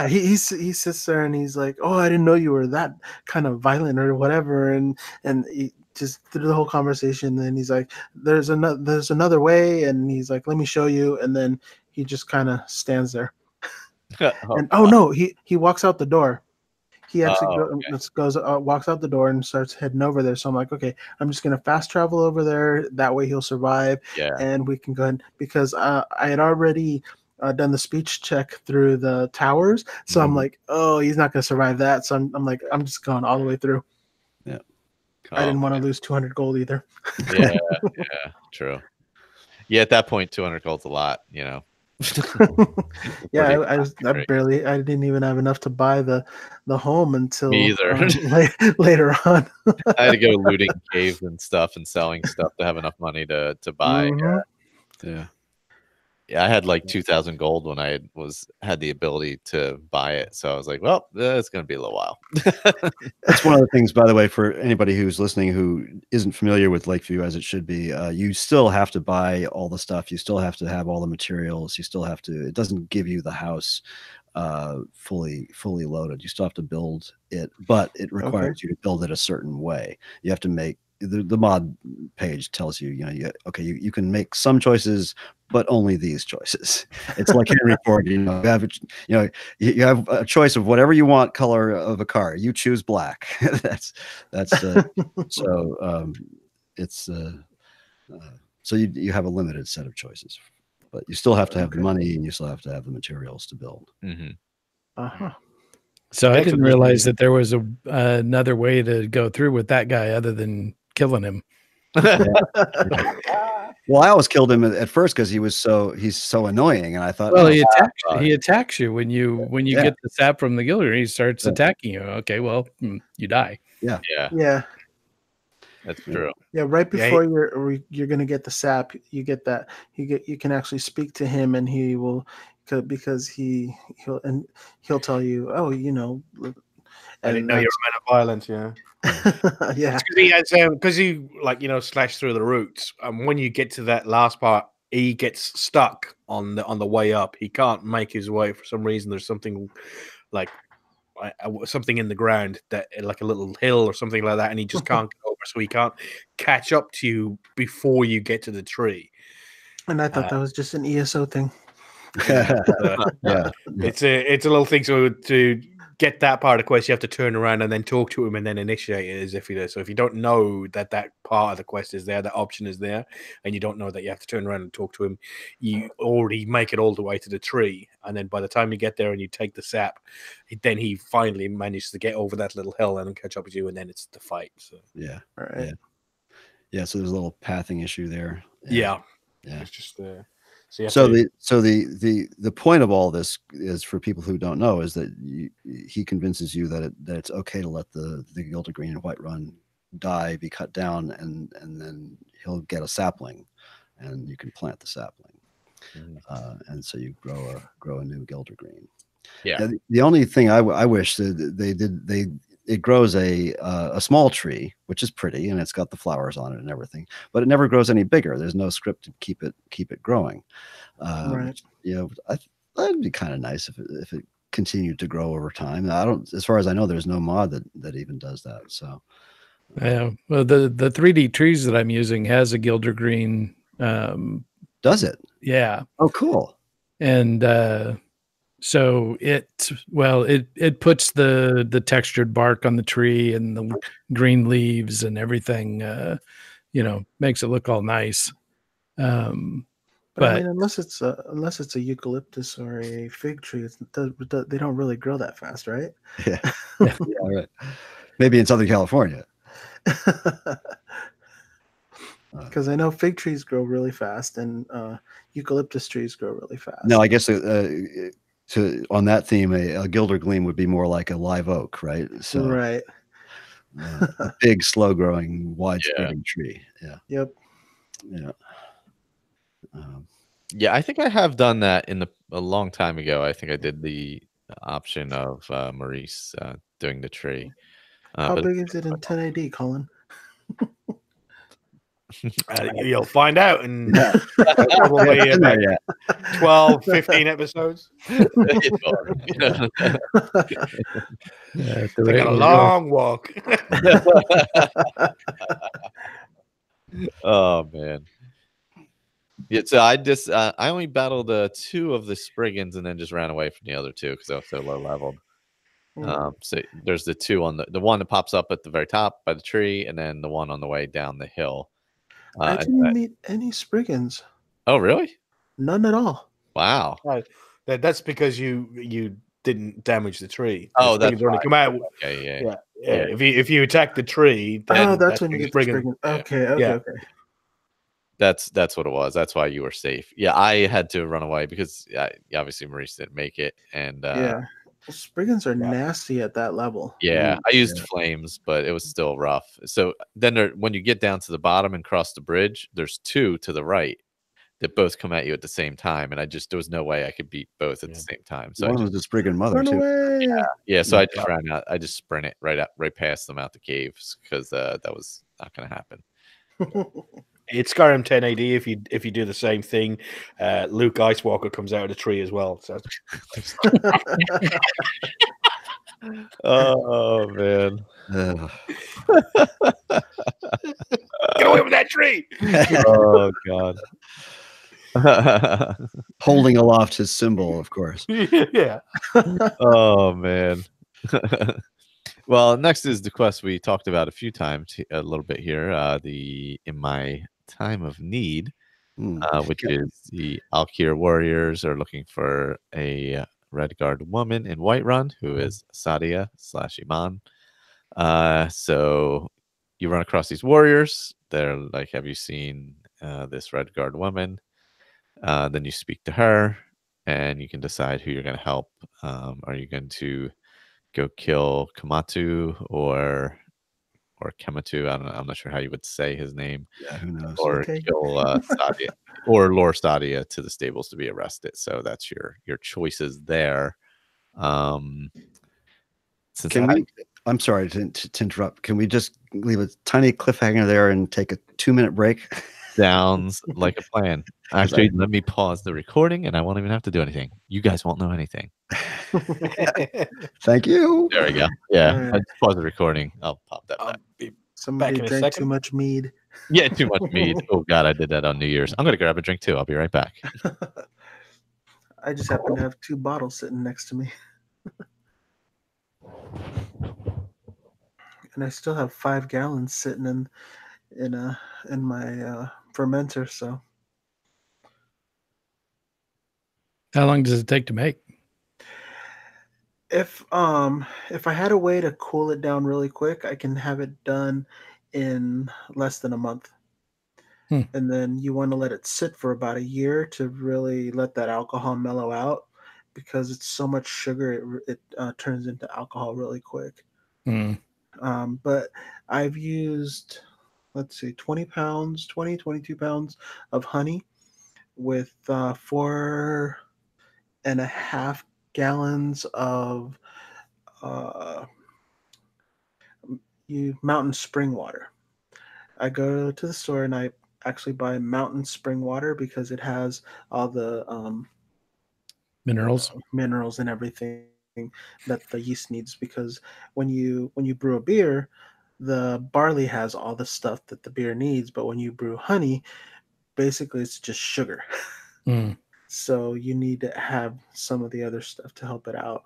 he sits there and he's like, I didn't know you were that kind of violent or whatever, and he just through the whole conversation, and he's like, there's another way, and he's like, let me show you, and then he just kind of stands there, and no, he walks out the door. He actually walks out the door and starts heading over there. So I'm like, okay, I'm just gonna fast travel over there. That way he'll survive, and we can go ahead, because I had already done the speech check through the towers. So I'm like, he's not going to survive that. So I'm like, I'm just going all the way through. Yeah. I didn't want to lose 200 gold either. Yeah, true. Yeah, at that point, 200 gold's a lot, Yeah, I didn't even have enough to buy the home until Me either. Later on. I had to go looting caves and stuff and selling stuff to have enough money to buy. Yeah. Yeah, I had like 2,000 gold when I had the ability to buy it. So I was like, well, it's going to be a little while. That's one of the things, by the way, for anybody who's listening who isn't familiar with Lakeview as it should be, you still have to buy all the stuff. You still have to have all the materials. You still have to, it doesn't give you the house fully loaded. You still have to build it, but it requires you to build it a certain way. You have to make, the mod page tells you, you can make some choices, but only these choices. It's like Henry Ford, you have a choice of whatever you want color of a car. You choose black. that's so it's so you have a limited set of choices, but you still have to have the money and you still have to have the materials to build. So I didn't realize that there was another way to go through with that guy other than killing him. Well, I always killed him at first because he's so annoying, and I thought, well, he attacks you when you get the sap from the Gilder. He starts attacking you. Okay, well, you die. Yeah. That's true. Yeah, right before you're gonna get the sap, you get that you can actually speak to him, and he will, because he'll tell you, I didn't know you're a man of violence. Yeah. Yeah. Because he slash through the roots. And when you get to that last part he gets stuck on the way up. He can't make his way for some reason. There's something like something in the ground, that like a little hill or something like that, and he just can't get over, so he can't catch up to you before you get to the tree. And I thought that was just an ESO thing. It's a little thing. So to get that part of the quest, you have to turn around and then talk to him and then initiate it as if you do. So if you don't know that part of the quest is there, that option is there, and you don't know that you have to turn around and talk to him, you already make it all the way to the tree. And then by the time you get there and you take the sap, then he finally manages to get over that little hill and catch up with you, and then it's the fight. So Right. Yeah. So there's a little pathing issue there. Yeah. It's just So the point of all this is, for people who don't know, is that he convinces you that it's okay to let the Gilded Green and Whiterun die, be cut down, and then he'll get a sapling, and you can plant the sapling, and so you grow a new Gilded Green. Yeah. The only thing I wish that it grows a small tree, which is pretty, and it's got the flowers on it and everything, but it never grows any bigger. There's no script to keep it growing. Right. That'd be kind of nice if it continued to grow over time. As far as I know, there's no mod that even does that. So, yeah. Well, the 3D trees that I'm using has a Gilder Green. Does it? Yeah. Oh, cool. And so it puts the textured bark on the tree and the green leaves and everything. Makes it look all nice. But I mean, unless it's a eucalyptus or a fig tree, they don't really grow that fast, right? Yeah. Yeah, right. Maybe in Southern California. Because I know fig trees grow really fast and eucalyptus trees grow really fast. No, I guess on that theme, a Gilder Gleam would be more like a live oak, right? So, right. A big, slow-growing, wide-spreading tree. Yeah. Yep. Yeah. Yeah, I think I have done that a long time ago. I think I did the option of Maurice doing the tree. How big is it in 1080, Colin? You'll find out in probably about 12, 15 episodes. Taking a long walk. Oh man. Yeah, so I only battled 2 of the Spriggans and then just ran away from the other 2 because I was so low leveled. So there's the 2 on the one that pops up at the very top by the tree, and then the one on the way down the hill. I didn't meet any Spriggans. Oh, really? None at all. Wow. That's because you didn't damage the tree. Oh, that's right. Come out. Okay, yeah. If you attack the tree, then that's when you get the Spriggan. Okay. That's what it was. That's why you were safe. Yeah, I had to run away because obviously Maurice didn't make it, and Spriggans are nasty at that level. Yeah, I used flames, but it was still rough. So then when you get down to the bottom and cross the bridge, there's 2 to the right that both come at you at the same time, and there was no way I could beat both at the same time. So one was the Spriggan mother too. Away. Yeah. So I just ran out. I just sprinted right past them out the caves because that was not going to happen. It's Skyrim 1080. If you do the same thing, Luke Icewalker comes out of the tree as well. So. Oh man! Get away with that tree! Oh god! Holding aloft his symbol, of course. Yeah. Oh man. Well, next is the quest we talked about a few times, a little bit here. The In My Time of Need, which is the Alkir warriors are looking for a Redguard woman in Whiterun who is Sadia / Iman. So you run across these warriors. They're like, have you seen this Redguard woman? Then you speak to her and you can decide who you're going to help. Are you going to go kill Kamatu or Kematu? I don't know. I'm not sure how you would say his name. Yeah, who knows? Or kill Stadia, or lure Stadia to the stables to be arrested. So that's your choices there. I'm sorry to interrupt. Can we just leave a tiny cliffhanger there and take a 2-minute break? Sounds like a plan. Actually, let me pause the recording, and I won't even have to do anything. You guys won't know anything. Thank you. There we go. Yeah, All right. I just pause the recording. I'll pop that back. Somebody in a drank too second. much mead. Yeah, too much mead. Oh God, I did that on New Year's. I'm gonna grab a drink too. I'll be right back. I just happen to have 2 bottles sitting next to me. And I still have 5 gallons sitting in my fermenter. So How long does it take to make? if I had a way to cool it down really quick, I can have it done in less than a month. And then you want to let it sit for about a year to really let that alcohol mellow out, because it's so much sugar it turns into alcohol really quick. But I've used, let's see, 22 pounds of honey with 4.5 gallons of mountain spring water. I go to the store and I actually buy mountain spring water because it has all the Minerals. minerals and everything that the yeast needs. Because when you brew a beer, the barley has all the stuff that the beer needs, but when you brew honey, basically it's just sugar. So you need to have some of the other stuff to help it out.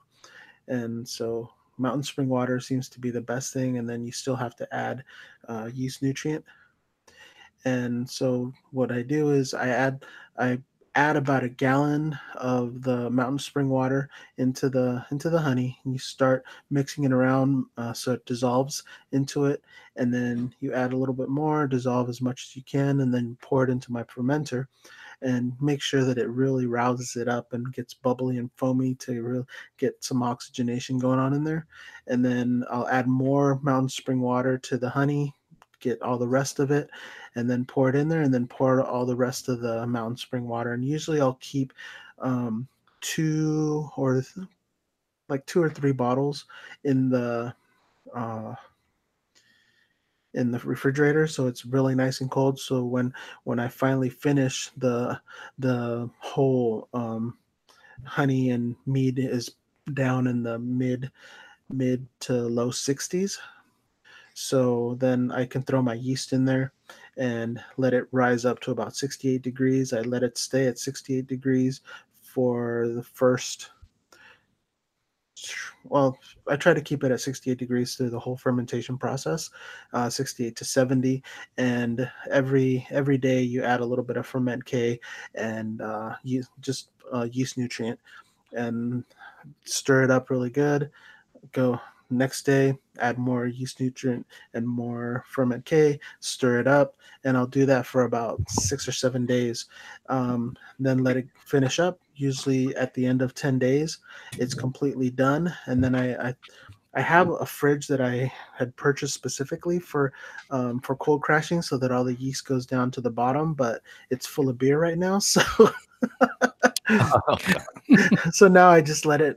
And so mountain spring water seems to be the best thing, and then you still have to add yeast nutrient. And so what I do is I add about a gallon of the mountain spring water into the honey, and you start mixing it around so it dissolves into it, and then you add a little bit more, dissolve as much as you can, and then pour it into my fermenter and make sure that it really rouses it up and gets bubbly and foamy to really get some oxygenation going on in there. And then I'll add more mountain spring water to the honey, get all the rest of it, and then pour it in there, and then pour all the rest of the mountain spring water. And usually I'll keep 2 or 3 bottles in the refrigerator, so it's really nice and cold. So when I finally finish, the whole honey and mead is down in the mid to low 60s. So then I can throw my yeast in there and let it rise up to about 68 degrees. I let it stay at 68 degrees for the first, well, I try to keep it at 68 degrees through the whole fermentation process, 68 to 70. And every day you add a little bit of ferment K and yeast nutrient, and stir it up really good. Go next day, add more yeast nutrient and more ferment K, stir it up, and I'll do that for about 6 or 7 days. Then let it finish up. Usually at the end of 10 days, it's completely done. And then I have a fridge that I had purchased specifically for cold crashing, so that all the yeast goes down to the bottom, but it's full of beer right now, so so now I just let it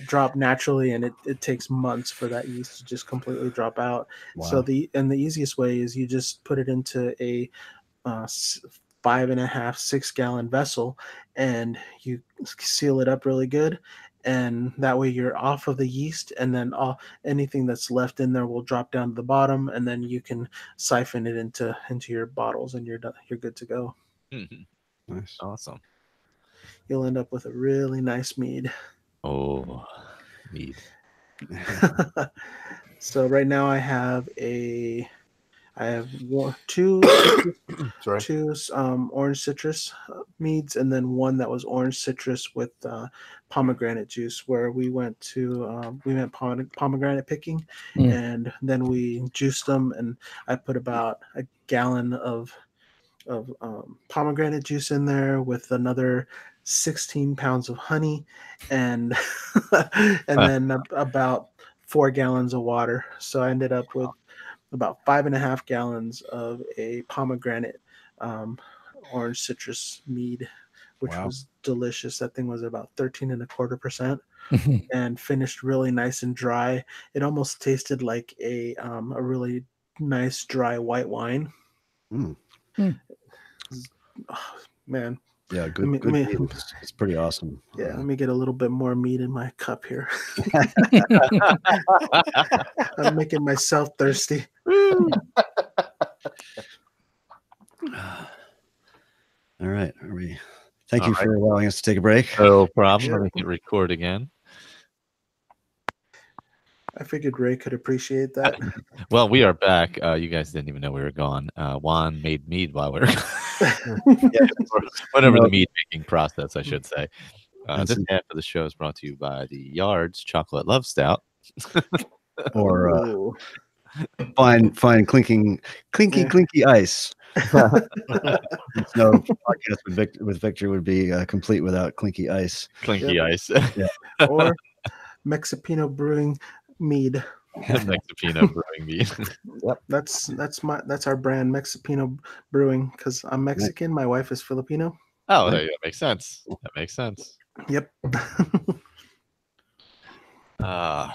drop naturally, and it takes months for that yeast to just completely drop out. Wow. So the easiest way is you just put it into a 5.5, 6 gallon vessel, and you seal it up really good, and that way you're off of the yeast, and then anything that's left in there will drop down to the bottom, and then you can siphon it into your bottles, and you're good to go. Nice. Awesome. You'll end up with a really nice mead. Oh, mead. So right now I have two orange citrus meads, and then one that was orange citrus with pomegranate juice, where we went pomegranate picking, and then we juiced them, and I put about a gallon of pomegranate juice in there with another 16 pounds of honey, and then about 4 gallons of water. So I ended up with about 5.5 gallons of a pomegranate orange citrus mead, which was delicious. That thing was about 13.25%, and finished really nice and dry. It almost tasted like a really nice dry white wine. Oh, man. Yeah, good meat. It's pretty awesome. Yeah, let me get a little bit more meat in my cup here. I'm making myself thirsty. All right. Thank you for allowing us to take a break. No problem. Let me hit record again. I figured Ray could appreciate that. Well, we are back. You guys didn't even know we were gone. Juan made mead while we were whatever the mead making process, I should say. This half of the show is brought to you by the Yards Chocolate Love Stout. Or fine clinky ice. No podcast with Victor would be complete without clinky ice. Clinky ice. Yeah. Or Mexipino Brewing mead. Mexipino Brewing mead. Yep, that's our brand, Mexipino Brewing, because I'm Mexican, my wife is Filipino. Oh, that makes sense. That makes sense. Yep.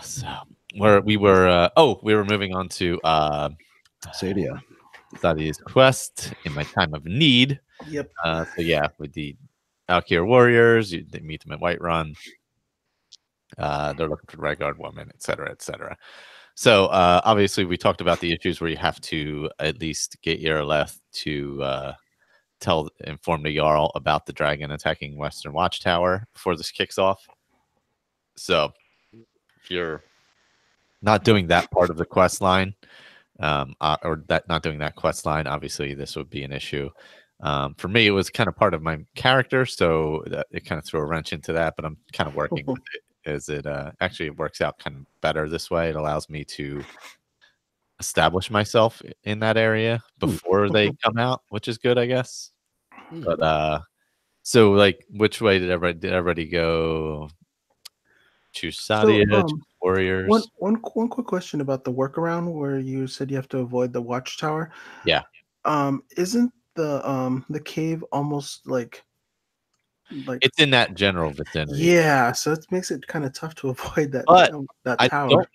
So we were moving on to Sadia. Sadia's quest in my time of need. Yep. So yeah, with the Valkyr warriors, they meet them at Whiterun. They're looking for the Red Guard woman, etc., etc. So obviously, we talked about the issues where you have to at least get Yarleth to inform the Jarl about the dragon attacking Western Watchtower before this kicks off. So if you're not doing that part of the quest line, not doing that quest line, obviously this would be an issue. For me, it was kind of part of my character, so it kind of threw a wrench into that. But I'm kind of working with it. As it actually works out kind of better this way. It allows me to establish myself in that area before they come out, which is good, I guess. But so like, which way did everybody go? Choose Sadia, choose warriors. One quick question about the workaround where you said you have to avoid the watchtower. Yeah. Isn't the cave almost like it's in that general vicinity? Yeah, so it makes it kind of tough to avoid that. But that tower.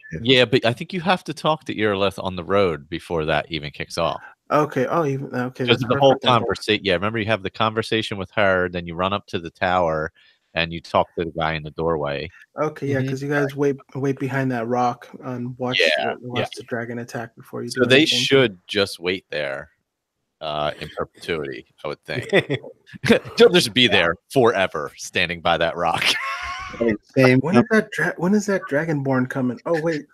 But I think you have to talk to Yarleth on the road before that even kicks off. Okay. Oh, okay. Because the whole conversation. Yeah, remember you have the conversation with her, then you run up to the tower and you talk to the guy in the doorway. Okay, yeah, because you guys wait behind that rock and watch the dragon attack before you. So they should just wait there in perpetuity, I would think. They'll just be there forever, standing by that rock. When is that Dragonborn coming? Oh wait,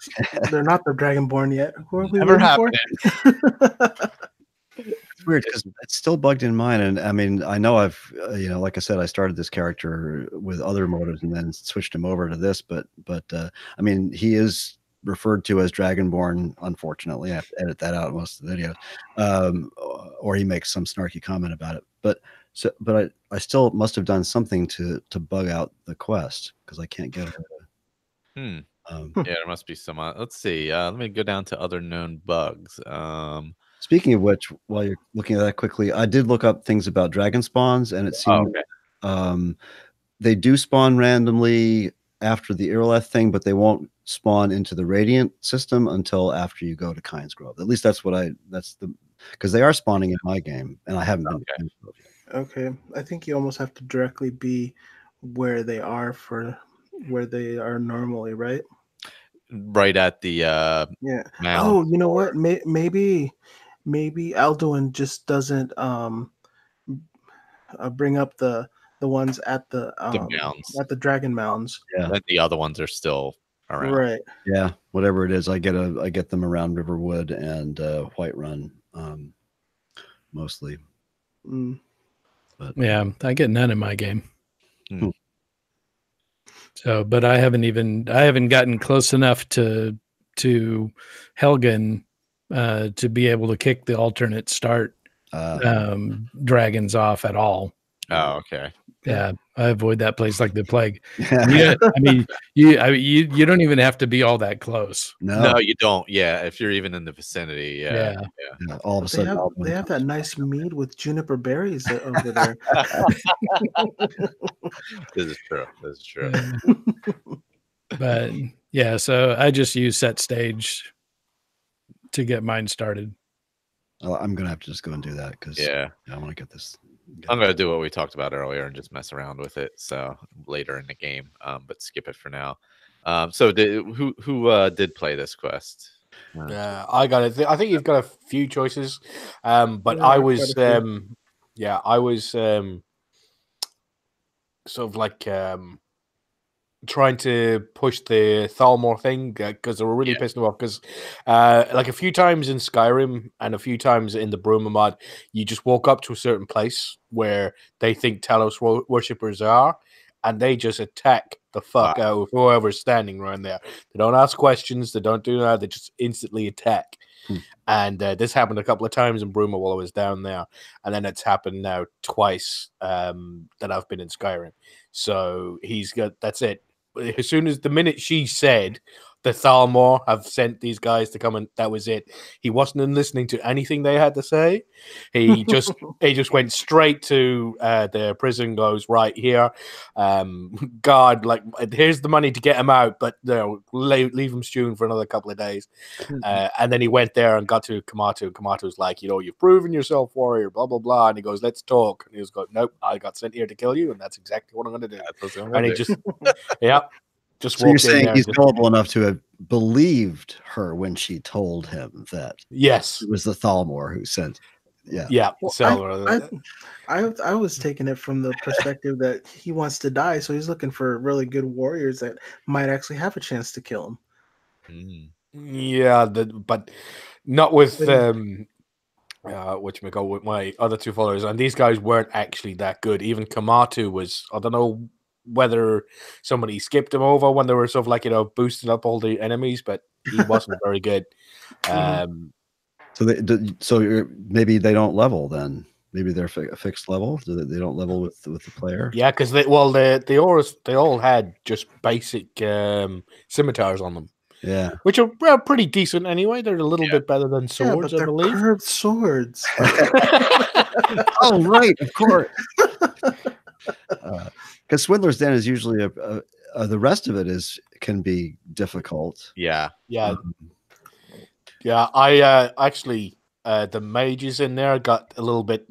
they're not the Dragonborn yet. Who are we waiting for? It's weird because it's still bugged in mine, and I mean, I know I've, like I said, I started this character with other motives and then switched him over to this, but I mean, he is referred to as Dragonborn. Unfortunately, I have to edit that out most of the video, or he makes some snarky comment about it. But I still must have done something to bug out the quest because I can't get her. Yeah, there must be some. Let's see. Let me go down to other known bugs. Speaking of which, while you're looking at that quickly, I did look up things about dragon spawns, and it seems they do spawn randomly after the Yarleth thing, but they won't spawn into the Radiant system until after you go to Kynes Grove. At least that's because they are spawning in my game, and I haven't been to Kynes Grove yet. Okay, I think you almost have to directly be where they are normally, right? Right at the mound. Oh, you know what? Maybe Alduin just doesn't bring up the ones at the mounds, at the dragon mounds. Yeah, and the other ones are still around. Right. Yeah, whatever it is, I get them around Riverwood and Whiterun, mostly. But yeah, I get none in my game. So, but I haven't gotten close enough to Helgen to be able to kick the alternate start dragons off at all. Oh, okay. Yeah, I avoid that place like the plague. Yeah, I mean, you don't even have to be all that close. No, you don't. Yeah, if you're even in the vicinity. Yeah. All of a sudden, they have that nice mead with juniper berries over there. This is true. But yeah, so I just use set stage to get mine started. I'm gonna have to just go and do that because I want to get this. I'm gonna do what we talked about earlier and just mess around with it. So later in the game, but skip it for now. So who did play this quest? I got it. I think you've got a few choices, but I was, I was sort of like trying to push the Thalmor thing because they were really pissing me off. Because like a few times in Skyrim and a few times in the Bruma mod, you just walk up to a certain place where they think Talos worshippers are, and they just attack the fuck out of whoever's standing around there. They don't ask questions. They don't do that. They just instantly attack. And this happened a couple of times in Bruma while I was down there. And then it's happened now twice that I've been in Skyrim. So that's it. As soon as the minute she said the Thalmor have sent these guys to come, and that was it. He wasn't listening to anything they had to say. He just went straight to the prison. Goes right here, guard. Like, here's the money to get him out, but leave him stewing for another couple of days. And then he went there and got to Kamatu. And Kamatu was like, you've proven yourself, warrior. Blah blah blah. And he goes, let's talk. And he was going, nope, I got sent here to kill you, and that's exactly what I'm going to do. And he just, So you're saying he's gullible enough to have believed her when she told him that it was the Thalmor who sent. Well, I was taking it from the perspective that he wants to die, so he's looking for really good warriors that might actually have a chance to kill him. But not with with my other two followers, and these guys weren't actually that good. Even Kamatu was, I don't know whether somebody skipped him over when they were sort of like, boosting up all the enemies, but he wasn't very good. So maybe they don't level then. Maybe they're a fixed level. They don't level with the player. Yeah, because they all had just basic scimitars on them. Yeah, which are pretty decent anyway. They're a little bit better than swords, but I believe. Curved swords. Oh, right, of course. Because Swindler's Den is usually the rest of it can be difficult. Yeah. I actually the mages in there got a little bit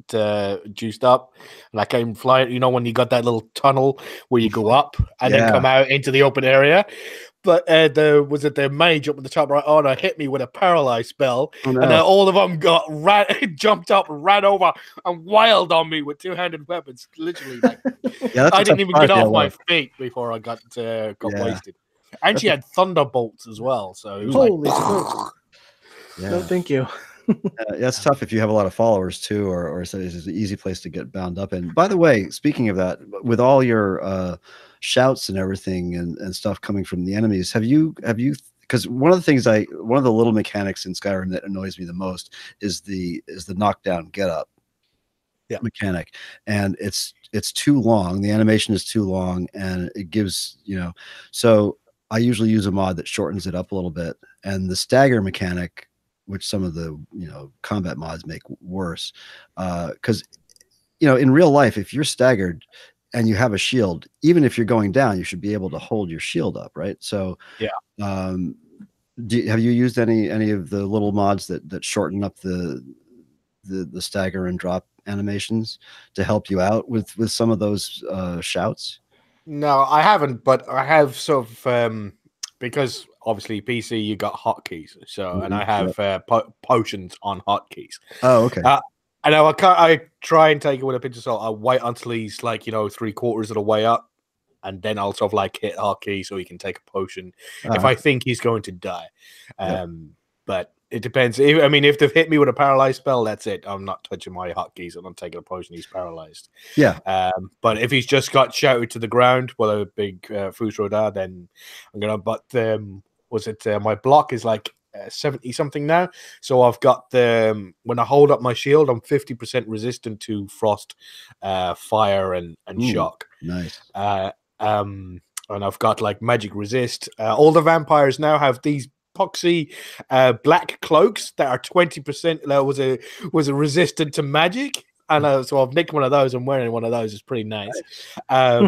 juiced up, and I came flying. When you got that little tunnel where you go up and then come out into the open area. But the mage up at the top right corner hit me with a paralyze spell, and then all of them jumped up, ran over, and wailed on me with two-handed weapons. Literally, I didn't even get off my feet before I got wasted. And she had thunderbolts as well, so it was holy no, thank you. It's tough if you have a lot of followers too, or it's an easy place to get bound up in. By the way, speaking of that, with all your shouts and everything and stuff coming from the enemies, have you because one of the little mechanics in Skyrim that annoys me the most is the knockdown get up mechanic, and it's too long. The animation is too long, and it gives so I usually use a mod that shortens it up a little bit, and the stagger mechanic, which some of the combat mods make worse, because in real life, if you're staggered and you have a shield, even if you're going down, you should be able to hold your shield up, right? So have you used any of the little mods that shorten up the stagger and drop animations to help you out with some of those shouts? No, I haven't, but I have sort of because obviously PC you got hotkeys, so and I have potions on hotkeys. Oh, okay. And I try and take it with a pinch of salt. I wait until he's like 3/4 of the way up, and then I'll sort of hit hotkey so he can take a potion if I think he's going to die. But it depends. If they've hit me with a paralyzed spell, that's it. I'm not touching my hotkeys. I'm not taking a potion. He's paralyzed. Yeah. But if he's just got shouted to the ground, a big Fusroda, then I'm gonna. But my block is 70 something now, so I've got when I hold up my shield, I'm 50% resistant to frost, fire, and shock. Nice. And I've got magic resist. All the vampires now have these epoxy black cloaks that are 20% that was a resistant to magic. And so I've nicked one of those. I'm wearing one of those. It's pretty nice. I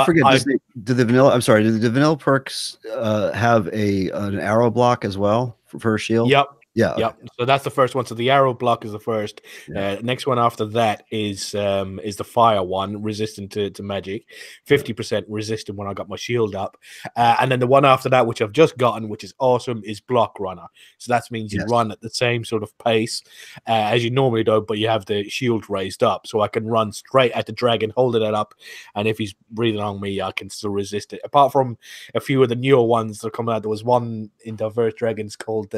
forget. Did the vanilla perks have an arrow block as well for her shield? Yep. Yeah. Okay. Yep. So that's the first one. So the arrow block is the first. Yeah. Next one after that is the fire one, resistant to magic, 50% resistant when I got my shield up, and then the one after that, which I've just gotten, which is awesome, is block runner. So that means you run at the same sort of pace as you normally do, but you have the shield raised up, so I can run straight at the dragon, holding it up, and if he's breathing on me, I can still resist it. Apart from a few of the newer ones that are coming out, there was one in Diverse Dragons called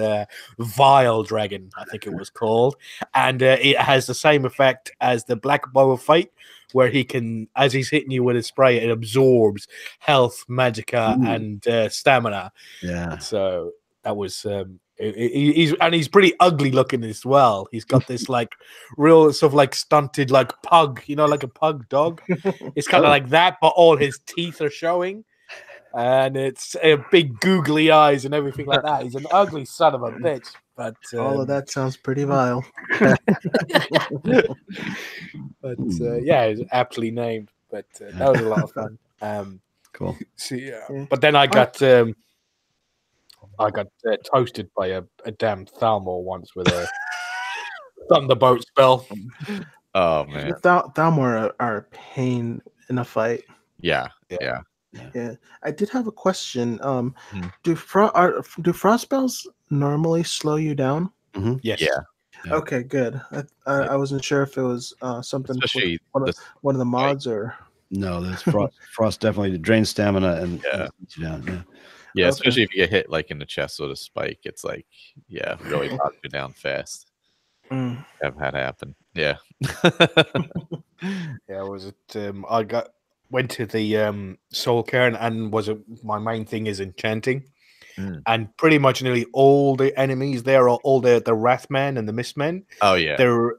Vile Dragon, I think it was called, and it has the same effect as the Black Bow of Fate, where he can, as he's hitting you with a spray, it absorbs health, magicka, and stamina. Yeah. So that was he's pretty ugly looking as well. He's got this like real sort of like stunted like pug, like a pug dog. It's kind of like that, but all his teeth are showing. And it's big googly eyes and everything like that. He's an ugly son of a bitch. But all of that sounds pretty vile. But yeah, it's aptly named. But that was a lot of fun. Cool. So, yeah. But then I got toasted by a damn Thalmor once with a thunderbolt spell. Oh man, Thalmor are a pain in a fight. Yeah. Yeah, I did have a question. Do frost spells normally slow you down? Mm-hmm. Yes. Yeah. Okay, good. I wasn't sure if it was something Especially with one of the mods or. No, there's frost definitely drains stamina and keeps you down. Yeah, Okay. especially if you get hit like in the chest with a spike, it's like really knocks you down fast. I've had happen. Yeah. Yeah, was it? I went to the Soul Cairn, and my main thing is enchanting, and pretty much nearly all the enemies there are all the Wrathmen and the Mistmen. Oh yeah, they're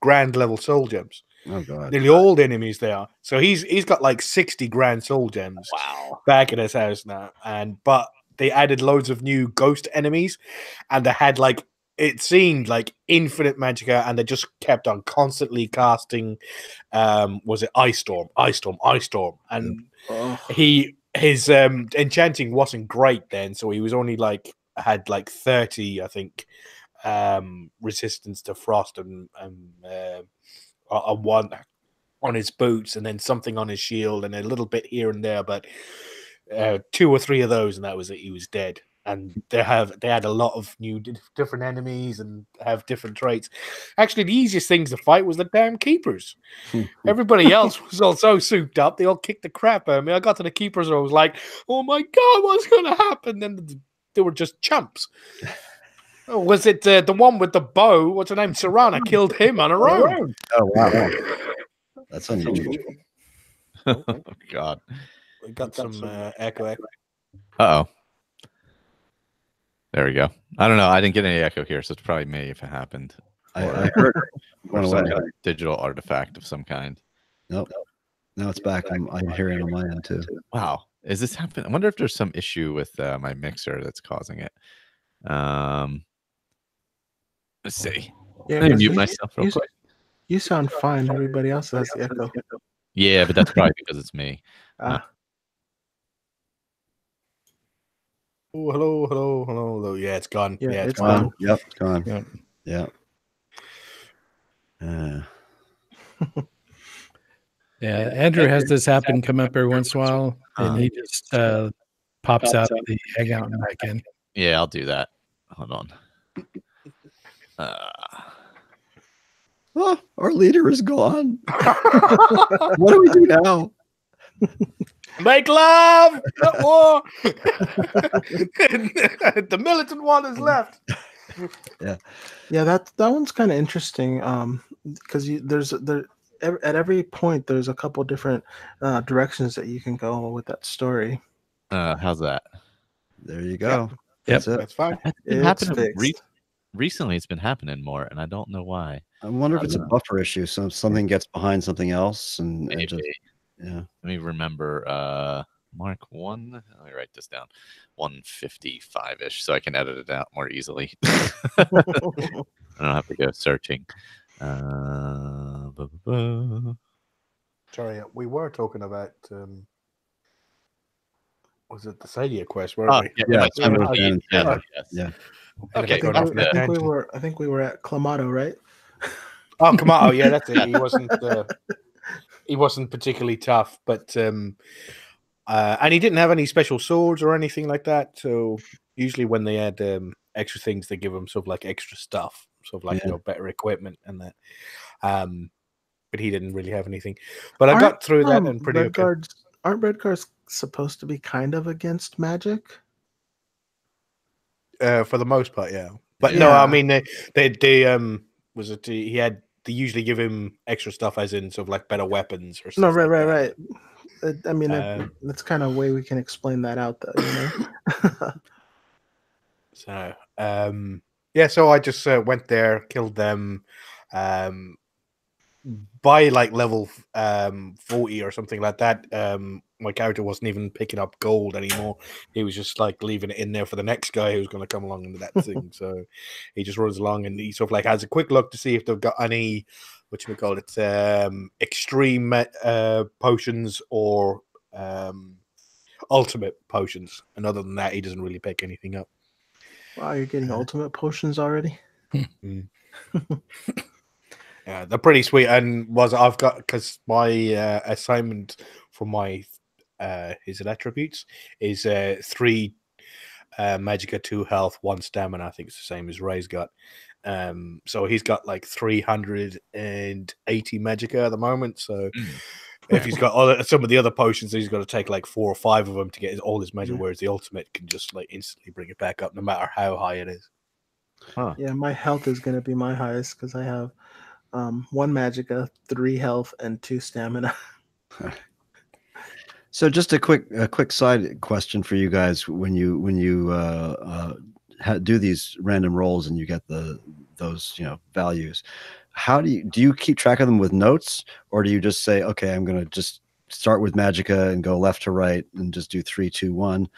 grand level soul gems. Oh god, Nearly all the enemies there. So he's got like 60 grand soul gems. Wow. Back in his house now, but they added loads of new ghost enemies, and they had like. It seemed like infinite magicka, and they just kept on constantly casting. Was it Ice Storm, and his enchanting wasn't great then, so he was only had 30, I think, resistance to frost and one on his boots, and then something on his shield, and a little bit here and there, but 2 or 3 of those, and that was it. He was dead. And they had a lot of new different enemies and have different traits. Actually, the easiest things to fight was the damn keepers. Everybody else was all so souped up. They all kicked the crap out of me. I got to the keepers and I was like, oh my God, what's going to happen? Then they were just chumps. Oh, was it the one with the bow? What's her name? Serana killed him on her own. Oh wow, that's unusual. Oh god, We got some echo. Uh-oh. There we go. I don't know. I didn't get any echo here, so it's probably me if it happened. I heard it. Or some kind of digital artifact of some kind. Nope. Now it's back. I'm hearing on my end too. Wow. Is this happening? I wonder if there's some issue with my mixer that's causing it. Let's see. Yeah, Let me mute myself real quick. You sound fine. Everybody else has the echo. Yeah, but that's probably because it's me. Oh, hello. Yeah, it's gone. Yeah, it's it's gone. gone. Yep, it's gone. Yeah. Yeah. Andrew has this happen come up every once in a while, and he just pops out the egg out and back in. Yeah, I'll do that. Hold on. Oh, our leader is gone. What do we do now? Make love, not war. The militant one is left. Yeah, that one's kind of interesting. Because at every point there's a couple different directions that you can go with that story. How's that? There you go. Yep. That's fine. It's been happening recently. It's been happening more, and I don't know why. I wonder if it's a buffer issue. So something gets behind something else, and just Let me remember. Mark 1. Let me write this down. 155-ish, so I can edit it out more easily. I don't have to go searching. Sorry, we were talking about Was it the Sadia quest? Where Oh, we? yeah. Yes. Yes. I Okay. think we were at Clamato, right? Oh, come on! Oh, yeah, that's it. He wasn't particularly tough, but and he didn't have any special swords or anything like that. So usually when they add extra things, they give him sort of like extra stuff, sort of like better equipment and that. But he didn't really have anything. But I got through that and pretty okay. Aren't red guards supposed to be kind of against magic? For the most part, yeah. But no, I mean they they usually give him extra stuff, as in sort of like better weapons or something. No, right. I mean, that's kind of a way we can explain that out, though. You know. So so I just went there, killed them. By like level 40 or something like that, my character wasn't even picking up gold anymore. He was just like leaving it in there for the next guy who's going to come along into that thing. So he just runs along and he sort of like has a quick look to see if they've got any extreme potions or ultimate potions. And other than that, he doesn't really pick anything up. Wow, you're getting ultimate potions already? Yeah, they're pretty sweet. And I've got, because my assignment for my his attributes is 3 magicka, 2 health, 1 stamina. I think it's the same as Ray's got. So he's got like 380 magicka at the moment. So if he's got some of the other potions, he's got to take like 4 or 5 of them to get all his magic. Whereas the ultimate can just like instantly bring it back up, no matter how high it is. Huh. Yeah, my health is going to be my highest because I have 1 magicka, 3 health, and 2 stamina. So just a quick side question for you guys: when you do these random rolls and you get those values, how do you keep track of them with notes, or do you just say, okay, I'm going to just start with magicka and go left to right and just do 3, 2, 1?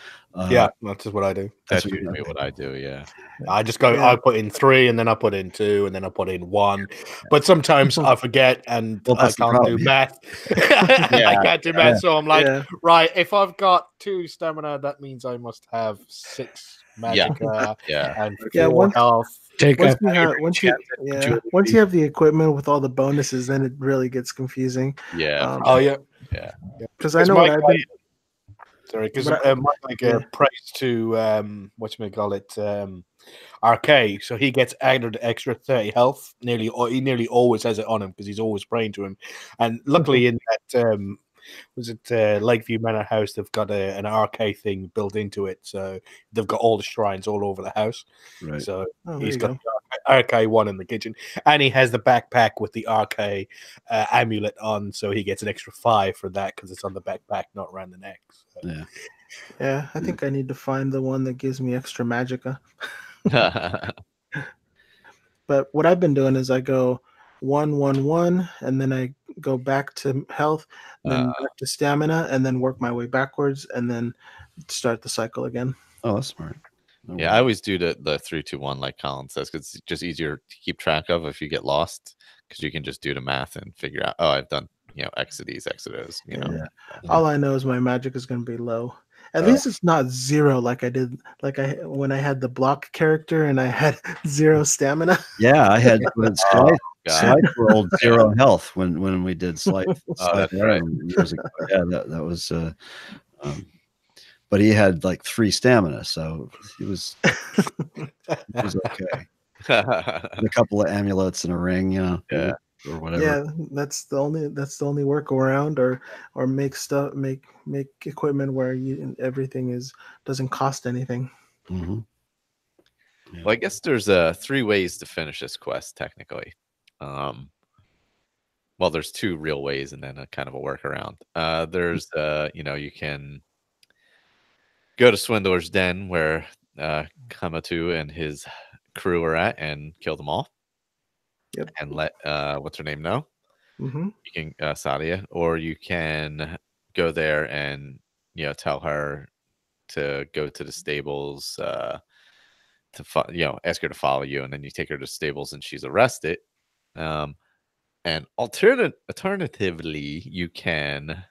Yeah, that's just what I do. That's usually what I do. Yeah. I just go. I put in 3, and then I put in 2, and then I put in 1. But sometimes I forget, and I can't do math. I can't do math, so I'm like, right. If I've got 2 stamina, that means I must have 6 magicka and 4 health. Once you have the equipment with all the bonuses, then it really gets confusing. Yeah. Because I know what I've been. Sorry, because praise to RK, so he gets added extra 30 health. He nearly always has it on him because he's always praying to him. And luckily, in that Lakeview Manor house, they've got an RK thing built into it, so they've got all the shrines all over the house. Right. So he's got the RK one in the kitchen, and he has the backpack with the RK amulet on, so he gets an extra 5 for that because it's on the backpack, not around the neck. So. Yeah, I think I need to find the one that gives me extra magicka. But what I've been doing is I go 1, 1, 1, and then I go back to health, then back to stamina, and then work my way backwards, and then start the cycle again. Oh, that's smart. Yeah, I always do the 3, 2, 1, like Colin says, because it's just easier to keep track of if you get lost, because you can just do the math and figure out, oh, I've done X of these, X of those. All I know is my magic is going to be low. At least it's not 0 like I did, when I had the block character and I had 0 stamina. Yeah, I had Slight rolled 0 health when we did Slight years ago. Yeah, that was. But he had like 3 stamina, so he was okay. And a couple of amulets and a ring, or whatever. Yeah, that's the only workaround, or make equipment where everything doesn't cost anything. Mm-hmm. Yeah. Well, I guess there's 3 ways to finish this quest technically. Well, there's 2 real ways and then a kind of a workaround. There's you can go to Swindler's Den where Kamatu and his crew are at and kill them all. Yep. And let what's her name know. Mm-hmm. You can Sadia, or you can go there and tell her to go to the stables to ask her to follow you, and then you take her to stables and she's arrested. And alternatively, you can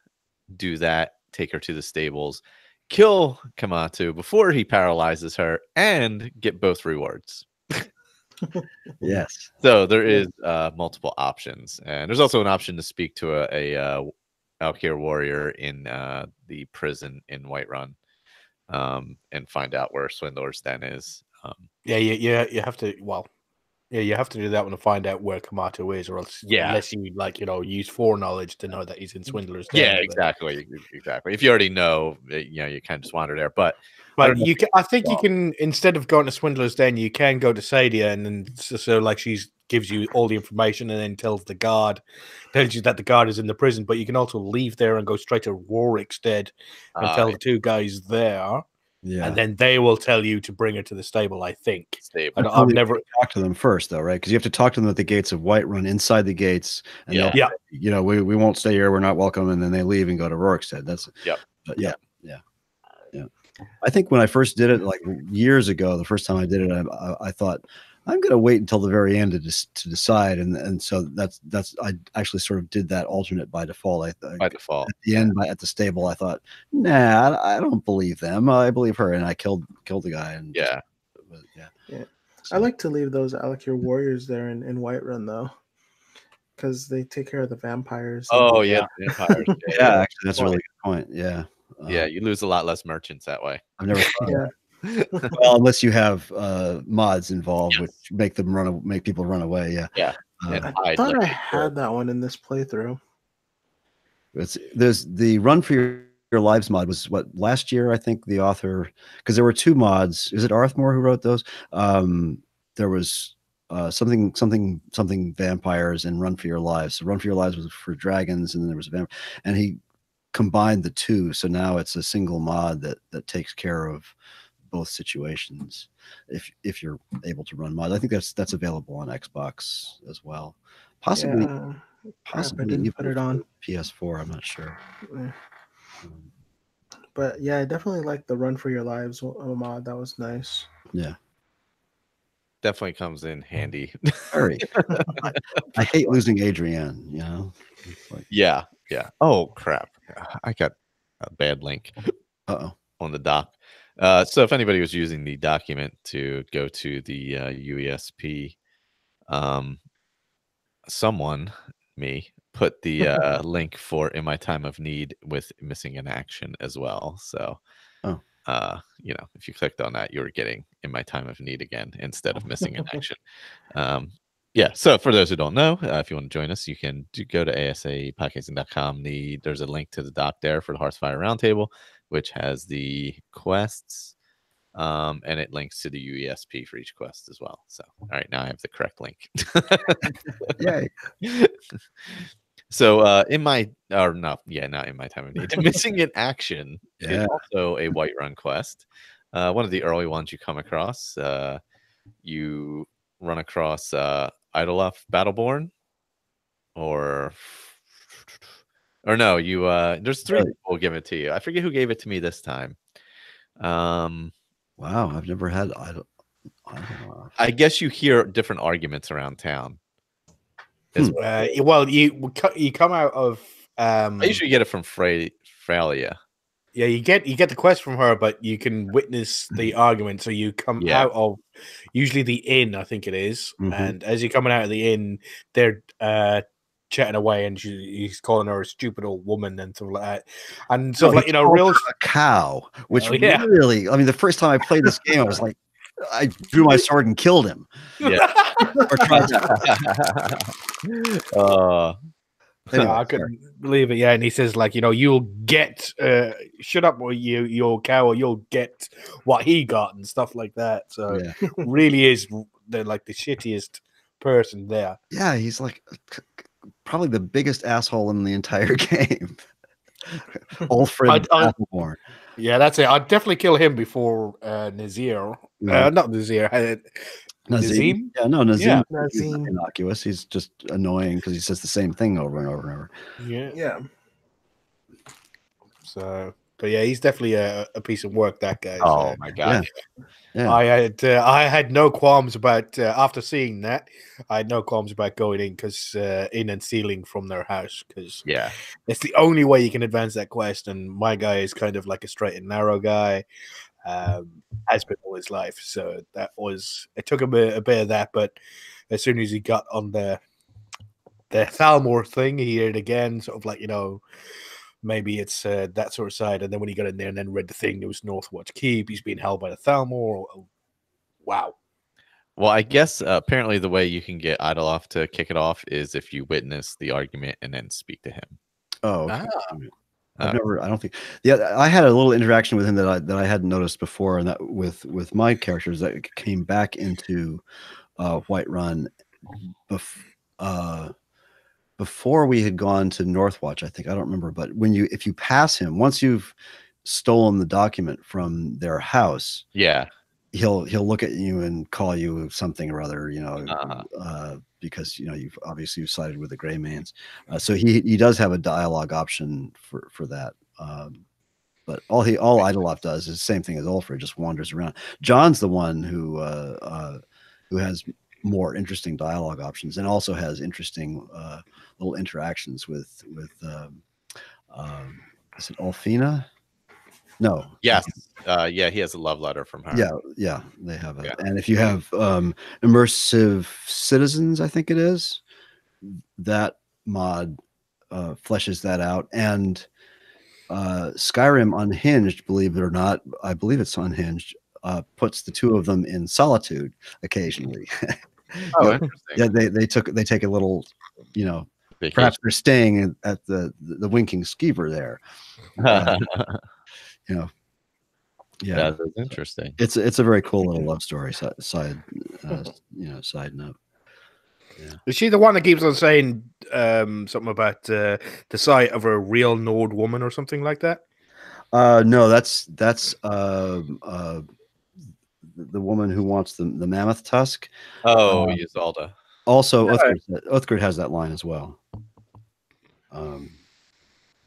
do that, take her to the stables, kill Kamatu before he paralyzes her and get both rewards. Yes. So there is multiple options, and there's also an option to speak to a Valkyr warrior in the prison in Whiterun, and find out where Swindler's Den is. You have to. Well, yeah, you have to do that one to find out where Kamatu is, or else, unless you use foreknowledge to know that he's in Swindler's Den. Yeah, exactly. If you already know, you kind of just wander there. But I think you can, instead of going to Swindler's Den, you can go to Sadia, and then she gives you all the information, and then tells you that the guard is in the prison. But you can also leave there and go straight to Rorikstead and tell the two guys there. Yeah, and then they will tell you to bring her to the stable. I think. I've never talked to them first, though, right? Because you have to talk to them at the gates of Whiterun, inside the gates. And we won't stay here. We're not welcome. And then they leave and go to Rorikstead. That's But yeah. I think when I first did it, like years ago, the first time I did it, I thought I'm going to wait until the very end to decide, and so that's I actually sort of did that alternate by default. By default, at the end, at the stable, I thought, nah, I don't believe them. I believe her, and I killed the guy. And yeah. So. I like to leave those Alakir warriors there in Whiterun though, because they take care of the vampires. Vampires. Yeah, actually, that's a really good point. Yeah. You lose a lot less merchants that way. I've never thought of that. Well, unless you have mods involved, which make people run away. Yeah. I thought I had that one in this playthrough. There's the Run for Your Lives mod was what last year, I think the author, because there were two mods. Is it Arthmore who wrote those? There was something vampires and Run for Your Lives. So Run for Your Lives was for dragons, and then there was a vampire, and he combined the two. So now it's a single mod that takes care of both situations if you're able to run mods. I think that's available on Xbox as well. Possibly I didn't put it on PS4. I'm not sure. But yeah, I definitely like the Run for Your Lives mod. That was nice. Yeah. Definitely comes in handy. Very. I hate losing Adrienne, Yeah. Oh crap. I got a bad link on the doc. So if anybody was using the document to go to the UESP, me, put the link for In My Time of Need with missing in action as well. So, if you clicked on that, you were getting In My Time of Need again instead of missing in action. So for those who don't know, if you want to join us, you can go to asapodcasting.com. There's a link to the doc there for the Hearthfire Roundtable, which has the quests, and it links to the UESP for each quest as well. So, all right, now I have the correct link. Yay. So, not In My Time of Need. Missing in Action is also a Whiterun quest. One of the early ones you come across. You run across Idolaf Battleborn, or no, you there's three people give it to you. I forget who gave it to me this time. Wow, I've never had I guess you hear different arguments around town. Well, you come out of I usually get it from Fralia. Yeah, you get the quest from her, but you can witness the argument. So you come out of usually the inn, I think it is, and as you're coming out of the inn, they're chatting away, and he's calling her a stupid old woman and stuff like that, and stuff real a cow. Which really, I mean, the first time I played this game, I was like, I drew my sword and killed him. Yeah. Or tried to. I couldn't believe it. Yeah, and he says you'll get shut up, or you'll cow, or you'll get what he got and stuff like that. So really is the shittiest person there. Yeah, he's probably the biggest asshole in the entire game. Old friend Battleborn. Yeah, that's it. I'd definitely kill him before Nazir. Not Nazir. Nazim? Yeah, no, Nazim. Yeah. He's not innocuous. He's just annoying because he says the same thing over and over and over. Yeah. Yeah. So, But yeah, he's definitely a piece of work. That guy. Oh my god! Yeah. I had no qualms about after seeing that. I had no qualms about going in and stealing from their house because it's the only way you can advance that quest. And my guy is kind of like a straight and narrow guy, has been all his life. So it took a bit of that, but as soon as he got on the Thalmor thing, he heard again, sort of like, maybe it's that sort of side. And then when he got in there and then read the thing, it was Northwatch Keep. He's being held by the Thalmor. Wow. Well, I guess apparently the way you can get Idoloff to kick it off is if you witness the argument and then speak to him. Oh, okay. I don't think. Yeah, I had a little interaction with him that I hadn't noticed before, and that with my characters that came back into Whiterun before we had gone to Northwatch. I think, I don't remember, but if you pass him, once you've stolen the document from their house, he'll look at you and call you something or other, because you've sided with the Greymanes. So he does have a dialogue option for that. But all Idoloff does is the same thing as Ulfrid, just wanders around. John's the one who has more interesting dialogue options and also has interesting little interactions with is it Alfina? No. Yes. He has a love letter from her. Yeah, they have it. Yeah. And if you have immersive citizens, I think it is, that mod fleshes that out. And Skyrim Unhinged, believe it or not, I believe it's Unhinged, puts the two of them in solitude occasionally. Interesting. Yeah, they take a little, vacation. Perhaps they're staying at the Winking Skeever there. Yeah, that's interesting. It's a very cool little love story. Side note. Yeah. Is she the one that keeps on saying something about the sight of a real Nord woman or something like that? No, that's the woman who wants the mammoth tusk. Oh, Ysolda. Also, Uthgard has that line as well.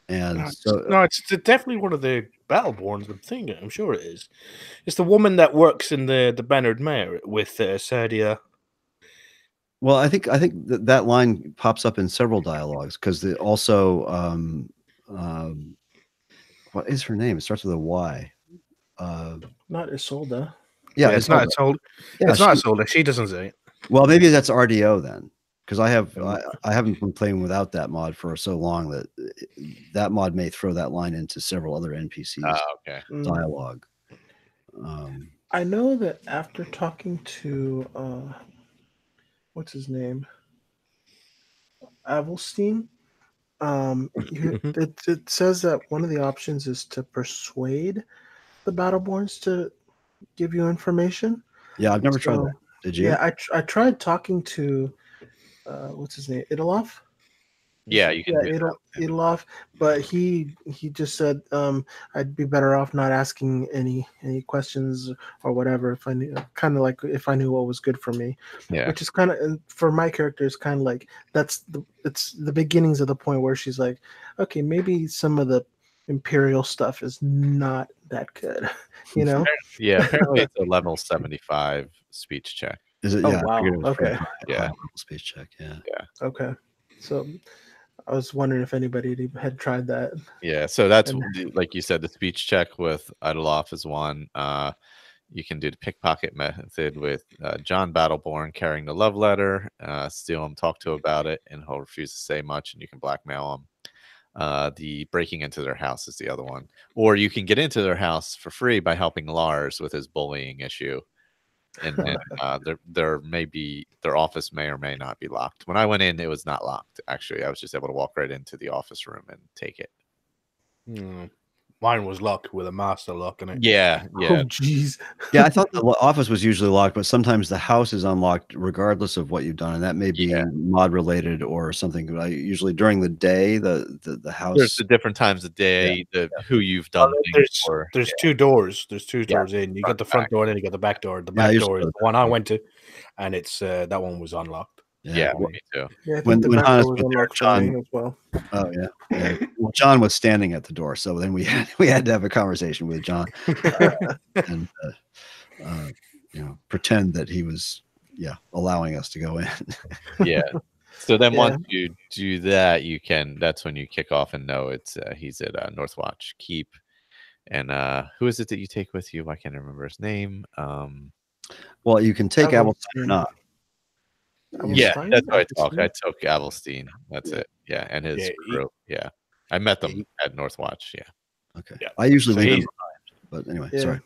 It's definitely one of the Battleborns. I'm sure it is. It's the woman that works in the Bannerd Mare with Serdia. Well, I think that line pops up in several dialogues because also what is her name? It starts with a Y. Not Isolda. Yeah, it's not Isolda. Yeah, it's not Isolda. She doesn't say it. Well, maybe that's RDO then, because I haven't been playing without that mod for so long that mod may throw that line into several other NPCs dialogue. I know that after talking to what's his name, Avelstein, it says that one of the options is to persuade the Battleborns to give you information. Yeah, I've never tried that. Did you? Yeah, I tried talking to what's his name, Idoloff. Yeah, you can do Idoloff, but he just said I'd be better off not asking any questions or whatever if I knew, kind of like if I knew what was good for me. Yeah, which is kind of, for my character, is kind of like it's the beginnings of the point where she's like, okay, maybe some of the Imperial stuff is not that good, Yeah, apparently it's a level 75 speech check. Is it? Oh, yeah. wow. Okay. Yeah. Speech check. Yeah. Okay. So I was wondering if anybody had tried that. Yeah. So that's like you said, the speech check with Idoloff is one. You can do the pickpocket method with John Battleborn carrying the love letter, steal him, talk to him about it, and he'll refuse to say much, and you can blackmail him. The breaking into their house is the other one. Or you can get into their house for free by helping Lars with his bullying issue. And then their office may or may not be locked. When I went in, it was not locked. Actually, I was just able to walk right into the office room and take it. Mine was locked with a master lock in it. Yeah. Oh, jeez. Yeah, I thought the office was usually locked, but sometimes the house is unlocked regardless of what you've done, and that may be mod related or something. Usually during the day, the house. There's the different times of day, who you've done. There's two doors. There's two doors in. You got the front door, and then you got the back door. The back door is the one I went to, and it's that one was unlocked. Yeah, me too. Yeah, I think When the Hannes macro was was there, unlocked for John. me as well. Oh yeah. Well, John was standing at the door, so then we had to have a conversation with John, and pretend that he was allowing us to go in. Yeah. So then Yeah. once you do that, that's when you kick off and know it's he's at Northwatch Keep. And who is it that you take with you? I can't remember his name. Well, you can take Avelstein or not. Yeah, Avelstein? that's what I talk. I took Avelstein. That's it. Yeah, and his crew. Yeah, I met them at Northwatch. Yeah. Okay. Yeah. I usually leave him behind, but anyway, sorry.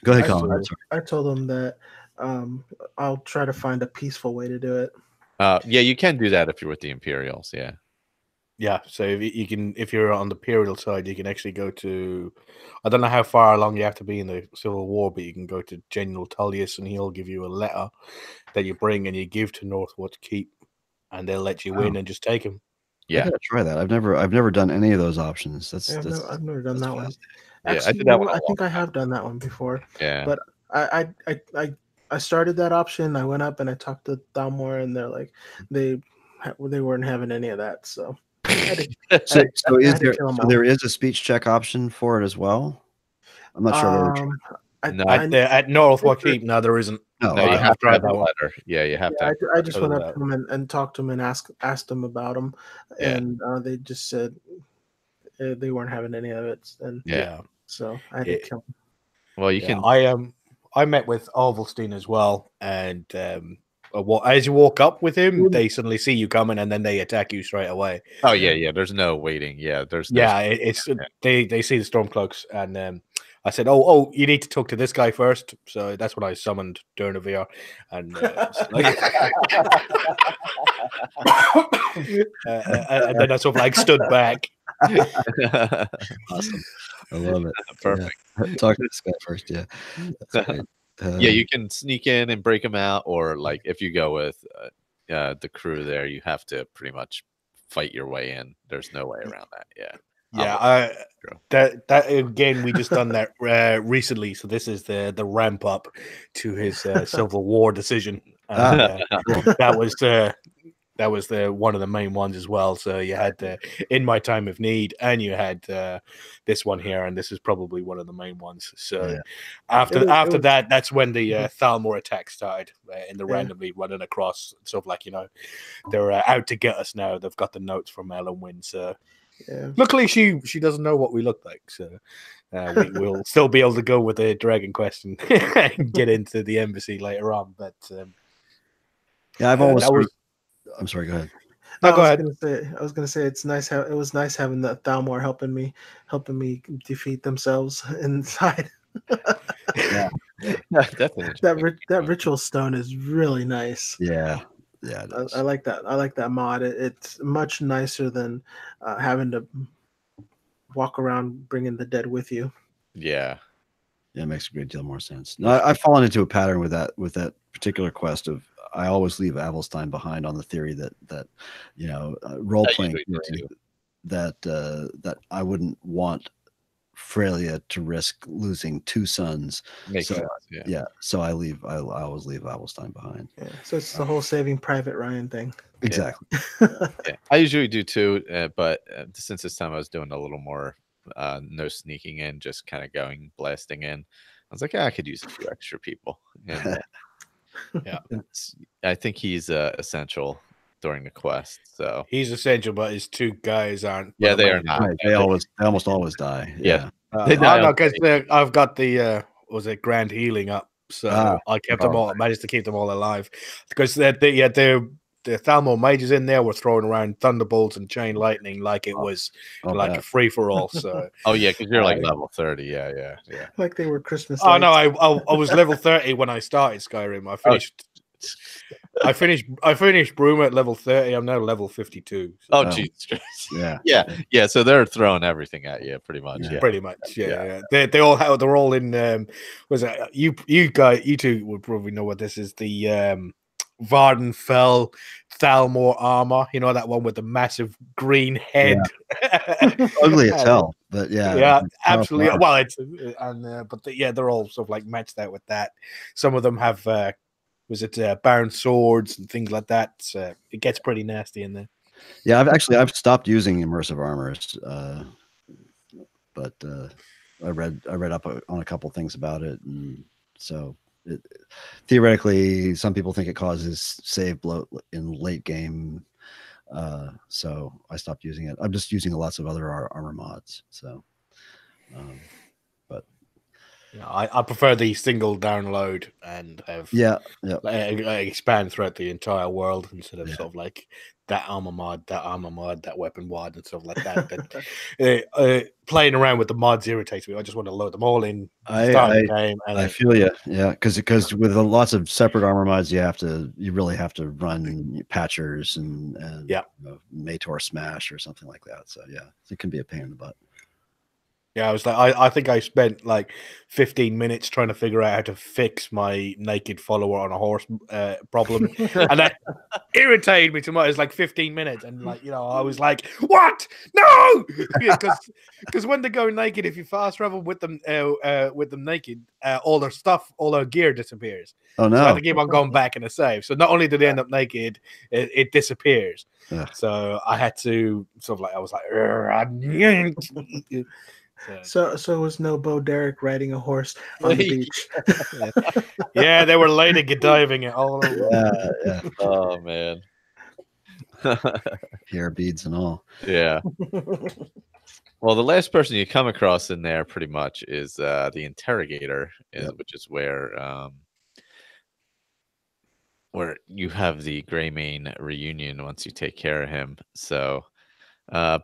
Go ahead, Colin. I told him that I'll try to find a peaceful way to do it. Yeah, you can do that if you're with the Imperials. Yeah. Yeah, so if you're on the Imperial side, you can actually go to, I don't know how far along you have to be in the Civil War, but you can go to General Tullius and he'll give you a letter that you bring and you give to Northwatch Keep, and they'll let you in and just take him. Yeah, I gotta try that. I've never done any of those options. I've never done that one. Yeah, Actually, I did that one. I think I have done that one before. Yeah, but I started that option. I went up and I talked to Dalmor, and they're like they weren't having any of that. So. So there is a speech check option for it as well? I'm not sure. At Northwatch Keep, no, there isn't. No, you have to have that letter. Yeah, you have to. I just went up to them and talked to them and asked them about them, and they just said they weren't having any of it. And so I had to kill them. Well, you can. I met with Avelstein as well, and as you walk up with him, they suddenly see you coming, and then they attack you straight away. Oh yeah. There's no waiting. Yeah, they see the Stormcloaks, and I said, "Oh, you need to talk to this guy first." So that's when I summoned Durnavir, and and then I sort of like stood back. Awesome, I love it. Perfect. Yeah. Talk to this guy first. Yeah. Yeah, you can sneak in and break them out, or like if you go with the crew there, you have to pretty much fight your way in. There's no way around that. Yeah. That again, we just done that recently. So this is the ramp up to his Civil War decision. That was the one of the main ones as well. So you had In My Time of Need, and you had this one here, and this is probably one of the main ones. So after that, that's when the Thalmor attack started, and they're randomly running across, sort of like they're out to get us now. They've got the notes from Ellen Wynn. So luckily she doesn't know what we look like, so we'll still be able to go with the Dragon Quest and get into the embassy later on. But I've always. I'm sorry. Go ahead. No, go ahead. I was gonna say it's nice. It was nice having the Thalmor helping me defeat themselves inside. Definitely. That ritual stone is really nice. Yeah. I like that. I like that mod. It's much nicer than having to walk around bringing the dead with you. Yeah. It makes a great deal more sense. No, I've fallen into a pattern with that particular quest of. I always leave Avelstein behind on the theory that role playing that I wouldn't want Freya to risk losing two sons. Makes sense. Yeah. So I always leave Avelstein behind. Yeah. So it's the whole Saving Private Ryan thing. Exactly. Yeah. I usually do too, but since this time I was doing a little more no sneaking in, just kind of going blasting in. I was like, I could use a few extra people. And, I think he's essential during the quest. So he's essential, but his two guys aren't. Yeah, they are not. Right. They almost always die. Yeah, they die because I've got the Grand Healing up, so I kept them all. I managed to keep them all alive because the Thalmor mages in there were throwing around thunderbolts and chain lightning like it was a free for all. So because you're like level 30. Yeah. Like they were Christmas. Oh no, I was level 30 when I started Skyrim. I finished Broom at level 30. I'm now level 52. So. Oh Jesus! Yeah. So they're throwing everything at you, pretty much. Yeah. Pretty much. Yeah. They're all in. Was that you two would probably know what this is? The Vardenfell Thalmor armor, that one with the massive green head. Ugly as hell, but absolutely. Well, they're all sort of like matched out with that. Some of them have was it bound swords and things like that. It gets pretty nasty in there. Yeah, I've stopped using immersive armors, but I read up on a couple things about it, and so theoretically, some people think it causes save bloat in late game. So I stopped using it. I'm just using lots of other armor mods. So, but yeah, I prefer the single download and have expand throughout the entire world instead of sort of like that armor mod, that weapon mod, and stuff like that. But playing around with the mods irritates me. I just want to load them all in. The game. And I feel you, yeah, because with lots of separate armor mods, you really have to run patchers and Mator Smash or something like that. So yeah, it can be a pain in the butt. Yeah, I was like, I think I spent like 15 minutes trying to figure out how to fix my naked follower on a horse problem, and that irritated me too much. It was like 15 minutes, and like I was like, "What? No!" Because when they go naked, if you fast travel with them naked, all their stuff, all their gear disappears. Oh no! So I had to keep on going back in a save. So not only did they end up naked, it disappears. Yeah. So I had to sort of like I was like. So it was no Bo Derek riding a horse on the beach. Yeah, they were lady diving it all over. Yeah. Oh man. Hair beads and all. Yeah. Well, the last person you come across in there pretty much is the interrogator, which is where you have the Greymane reunion once you take care of him. So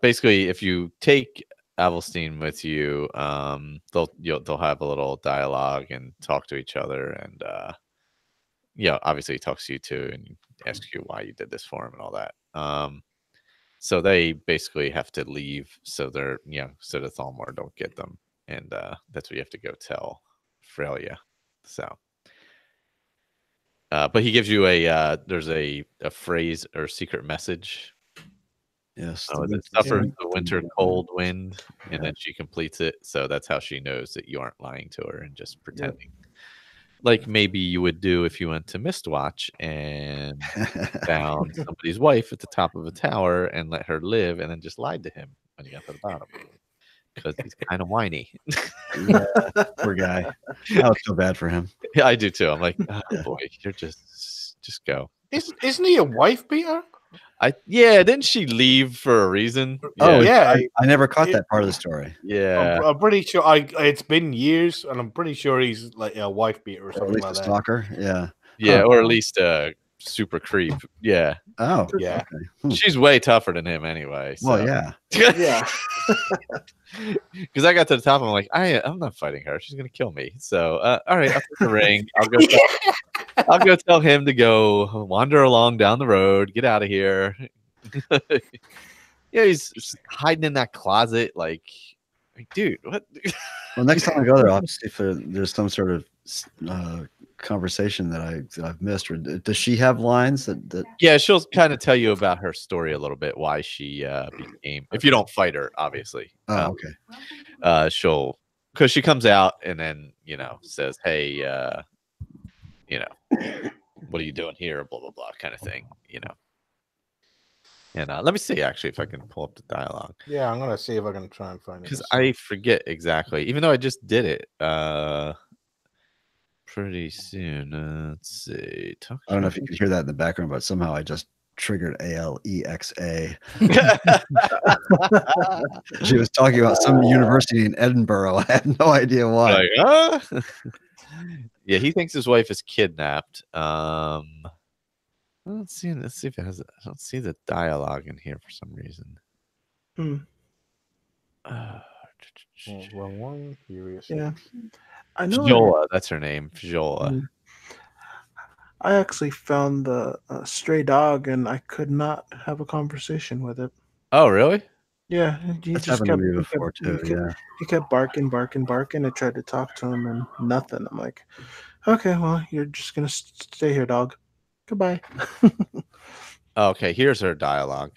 basically, if you take Avelstein with you, they'll have a little dialogue and talk to each other, and obviously he talks to you too and asks you why you did this for him and all that. So they basically have to leave, so they're so the Thalmor don't get them, and that's what you have to go tell Freya. So but he gives you there's a phrase or secret message. Yes. It suffers the winter cold wind, and then she completes it. So that's how she knows that you aren't lying to her and just pretending. Like maybe you would do if you went to Mistwatch and found somebody's wife at the top of a tower and let her live, and then just lied to him when you got to the bottom. Because he's kind of whiny. Yeah, poor guy. I was so bad for him. Yeah, I do too. I'm like, oh boy, you're just go. Isn't he a wife beater? Didn't she leave for a reason? Oh yeah, I never caught that part of the story. Yeah, I'm pretty sure. It's been years, and I'm pretty sure he's like a wife beater or something, or at least like a that. stalker. Yeah, or at least a super creep. Yeah. Oh yeah. Okay. She's way tougher than him anyway. So. Well, yeah. Yeah. Because I got to the top, I'm like, I'm not fighting her. She's gonna kill me. So, all right, I'll take the ring. I'll go tell him to go wander along down the road. Get out of here. Yeah, he's hiding in that closet. Like dude, what? Well, next time I go there, I'll see if there's some sort of conversation that I've missed. Or does she have lines that? Yeah, she'll kind of tell you about her story a little bit, why she became. If you don't fight her, obviously. Oh, okay. She'll, because she comes out and then says, "Hey, what are you doing here?" Blah blah blah, kind of thing. And let me see actually if I can pull up the dialogue. Yeah, I'm gonna see if I can try and find it. Because I forget exactly, even though I just did it. Pretty soon. Let's see. I don't know if you can hear that in the background, but somehow I just triggered Alexa. She was talking about some university in Edinburgh. I had no idea why. Like, yeah, he thinks his wife is kidnapped. Let's see if it has. I don't see the dialogue in here for some reason. One curious. Yeah. I know. Fjola, that's her name. Fjola. I actually found the stray dog, and I could not have a conversation with it. Oh, really? Yeah, he That's just happened kept, to me before too. Yeah, he kept barking. I tried to talk to him, and nothing. I'm like, okay, well, you're just gonna stay here, dog. Goodbye. Okay, here's her dialogue.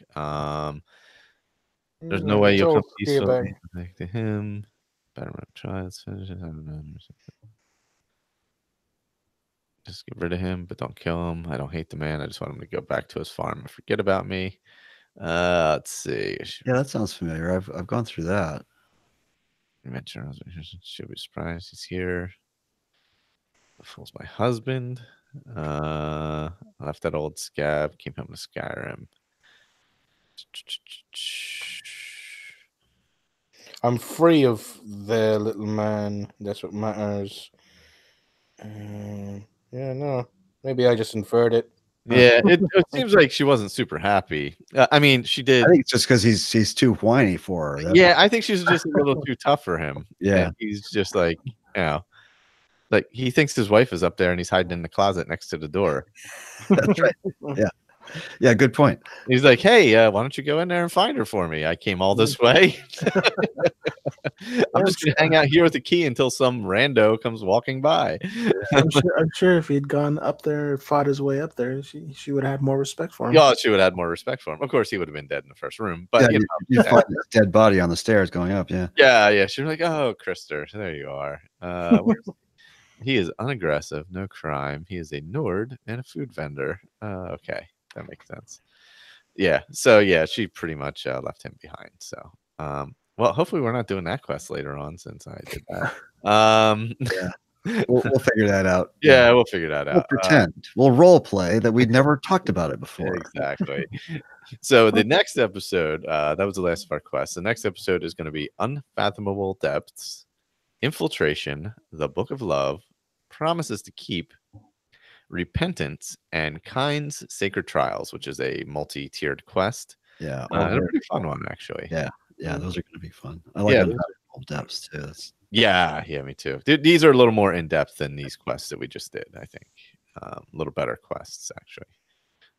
There's no way you'll come peacefully to him. Better try. Let's finish it. I don't know. Just get rid of him, but don't kill him. I don't hate the man. I just want him to go back to his farm and forget about me. Let's see. Yeah, that sounds familiar. I've gone through that. She'll be surprised he's here. The fool's my husband. I left that old scab. Came home to Skyrim. I'm free of the little man. That's what matters. Yeah, no. Maybe I just inferred it. Yeah, it seems like she wasn't super happy. I mean, she did. I think it's just because he's too whiny for her. Yeah, I think she's just a little too tough for him. Yeah. And he's just like, like he thinks his wife is up there and he's hiding in the closet next to the door. That's right. Yeah, good point. He's like, hey, why don't you go in there and find her for me? I came all this way. I'm just gonna hang out here with the key until some rando comes walking by. I'm sure if he'd gone up there, fought his way up there, she would have had more respect for him. Yeah, she would have had more respect for him. Of course, he would have been dead in the first room. But you find his dead body on the stairs going up. Yeah. Yeah. She was like, oh, Krister, there you are. He is unaggressive, no crime. He is a Nord and a food vendor. Okay, that makes sense. Yeah. So yeah, she pretty much left him behind. So well, hopefully we're not doing that quest later on since I did that. Yeah. We'll figure that out. Yeah, we'll figure that out. We'll pretend. We'll role play that we'd never talked about it before. Exactly. So the next episode, that was the last of our quests. The next episode is going to be Unfathomable Depths, Infiltration, The Book of Love, Promises to Keep, Repentance, and Kind's Sacred Trials, which is a multi-tiered quest. Yeah. And a pretty fun one, actually. Yeah, those are going to be fun. I like Unfathomable Depths too. Yeah, me too. These are a little more in depth than these quests that we just did. I think a little better quests actually.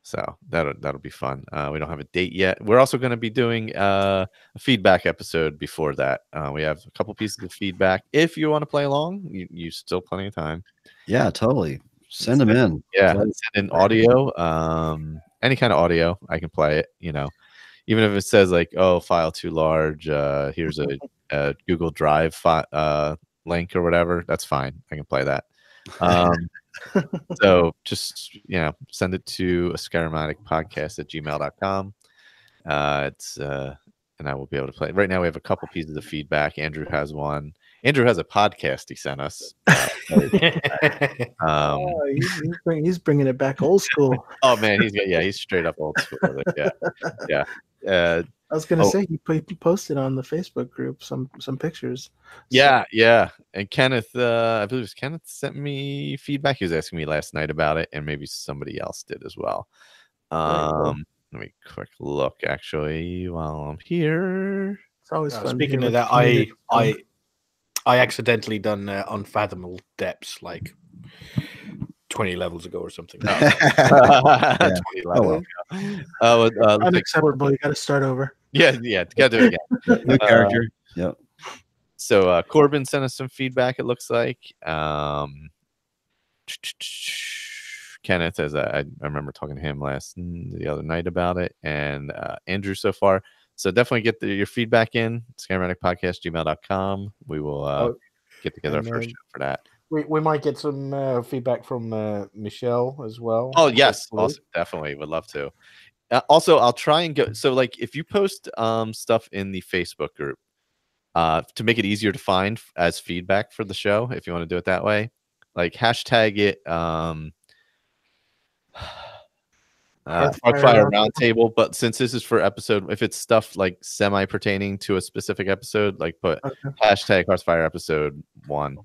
So that'll be fun. We don't have a date yet. We're also going to be doing a feedback episode before that. We have a couple pieces of feedback. If you want to play along, you still plenty of time. Yeah, totally. Send them in. Yeah, send in audio. Any kind of audio, I can play it. Even if it says like, "Oh, file too large." Here's a Google Drive link or whatever. That's fine. I can play that. So just send it to askyrimaddictpodcast@gmail.com. It's and I will be able to play it. Right now we have a couple pieces of feedback. Andrew has one. Andrew has a podcast he sent us. He's bringing it back old school. Oh man, he's straight up old school with it. Yeah. I was gonna say he posted on the Facebook group some pictures. Yeah. And Kenneth, I believe it was Kenneth, sent me feedback. He was asking me last night about it, and maybe somebody else did as well. Let me quick look actually while I'm here. It's always fun. Speaking of that, I accidentally done Unfathomable Depths like 20 levels ago or something. 20 levels ago. Unacceptable. You got to start over. Yeah. Got to do it again. New character. Yep. So Corbin sent us some feedback. It looks like Kenneth, as I remember talking to him the other night about it, and Andrew so far. So definitely get your feedback in. askyrimaddictpodcast@gmail.com. We will get together first for that. We might get some feedback from Michelle as well. Oh yes, also, definitely would love to. Also, I'll try and go. So like, if you post stuff in the Facebook group, to make it easier to find as feedback for the show, if you want to do it that way, like hashtag it. Hearthfire Roundtable, but since this is for episode, if it's stuff like semi-pertaining to a specific episode, like put hashtag Hearthfire episode 1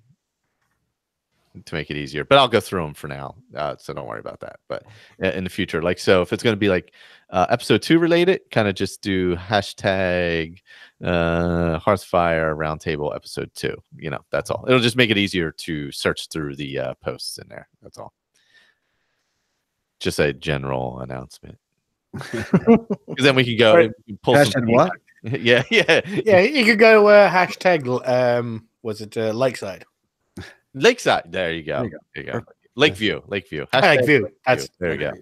to make it easier. But I'll go through them for now, so don't worry about that. But in the future, like, so if it's going to be like episode 2 related, kind of just do hashtag Hearthfire Roundtable episode 2. That's all. It'll just make it easier to search through the posts in there. That's all. Just a general announcement. Because then we can go and pull some what? Yeah. You could go hashtag was it Lakeside? Lakeside. There you go. Lakeview. Lakeview. There you go.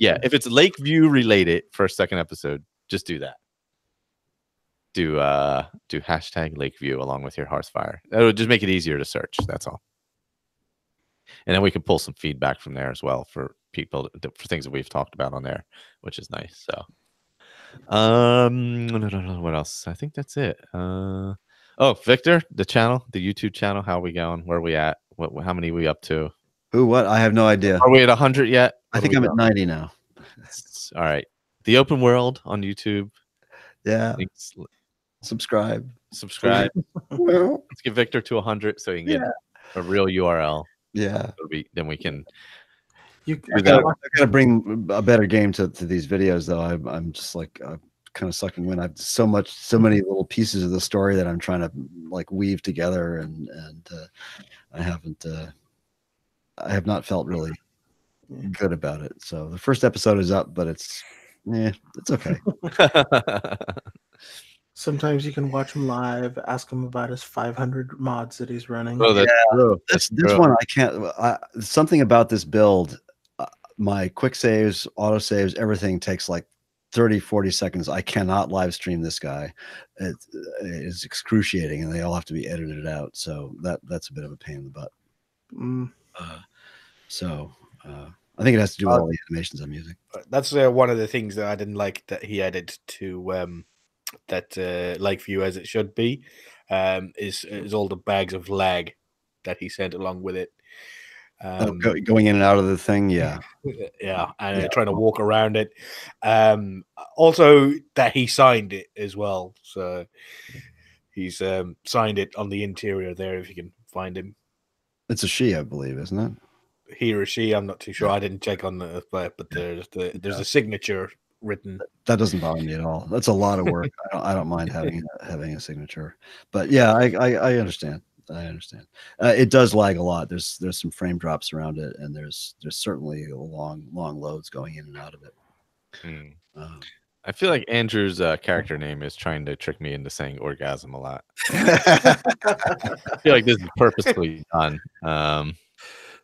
Yeah, if it's Lakeview related for a second episode, just do that. Do hashtag Lakeview along with your Hearthfire. That would just make it easier to search. That's all. And then we can pull some feedback from there as well for people for things that we've talked about on there, which is nice. So, what else? I think that's it. Oh, Victor, the channel, the YouTube channel. How are we going? Where are we at? How many are we up to? Who? What? I have no idea. Are we at 100 yet? I think I'm at 90 now. All right. The Open World on YouTube. Yeah. Subscribe. Well, let's get Victor to 100 so he can get a real URL. Yeah. Then we can. I gotta bring a better game to these videos, though. I'm just like kind of sucking in. I've so many little pieces of the story that I'm trying to like weave together, and I have not felt really good about it. So the first episode is up, but it's okay. Sometimes you can watch him live, ask him about his 500 mods that he's running. Oh, that's true. This one I can't. Something about this build, my quick saves, auto saves, everything takes like 30-40 seconds. I cannot live stream this guy. It is excruciating, and they all have to be edited out. So that's a bit of a pain in the butt. I think it has to do with all the animations I'm using. That's one of the things that I didn't like that he added to that like view as it should be, is all the bags of lag that he sent along with it. Going in and out of the thing, yeah, and trying to walk around it. Also, that he signed it as well, so he's signed it on the interior there. If you can find him, it's a she, I believe, isn't it? He or she, I'm not too sure. I didn't check on but there's a signature written. That doesn't bother me at all. That's a lot of work. I don't mind having a signature, but yeah, I understand. It does lag a lot. There's some frame drops around it, and there's certainly long loads going in and out of it. I feel like Andrew's character name is trying to trick me into saying orgasm a lot. I feel like this is purposely done.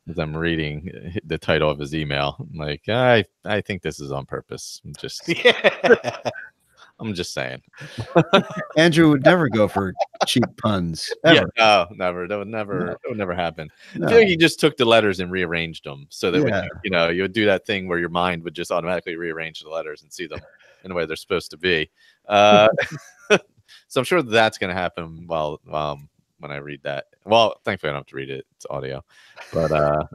As I'm reading the title of his email, I'm like, I think this is on purpose. I'm just saying. Andrew would never go for cheap puns. Ever. Yeah, no, never. That would never happen. No. I feel like he just took the letters and rearranged them so that when you would do that thing where your mind would just automatically rearrange the letters and see them in the way they're supposed to be. So I'm sure that's going to happen when I read that. Well, thankfully I don't have to read it. It's audio. But I'm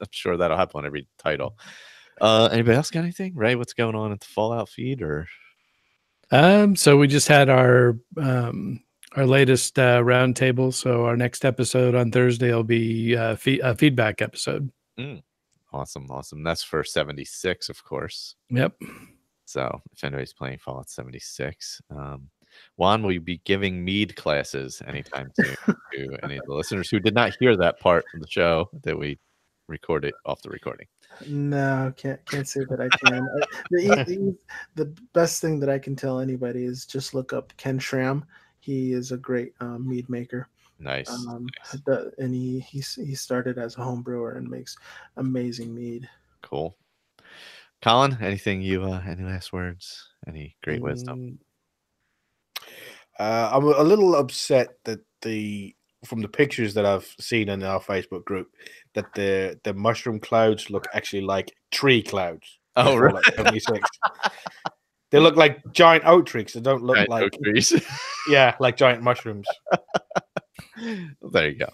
sure that'll happen when I read the title. Anybody else got anything? Ray, what's going on at the Fallout feed? Or so we just had our latest roundtable. So our next episode on Thursday will be a feedback episode. Awesome. That's for 76, of course. Yep. So if anybody's playing Fallout 76, Juan will be giving mead classes anytime soon to any of the listeners who did not hear that part of the show that we recorded off the recording. No, can't say that I can. The best thing that I can tell anybody is just look up Ken Schramm. He is a great mead maker. Nice. And he started as a home brewer and makes amazing mead. Cool. Colin, anything any last words? Any great wisdom? I'm a little upset that from the pictures that I've seen in our Facebook group, that the mushroom clouds look actually like tree clouds. Oh, right. Like they look like giant oak trees. They don't look giant like oak trees. Yeah, like giant mushrooms. Well, there you go.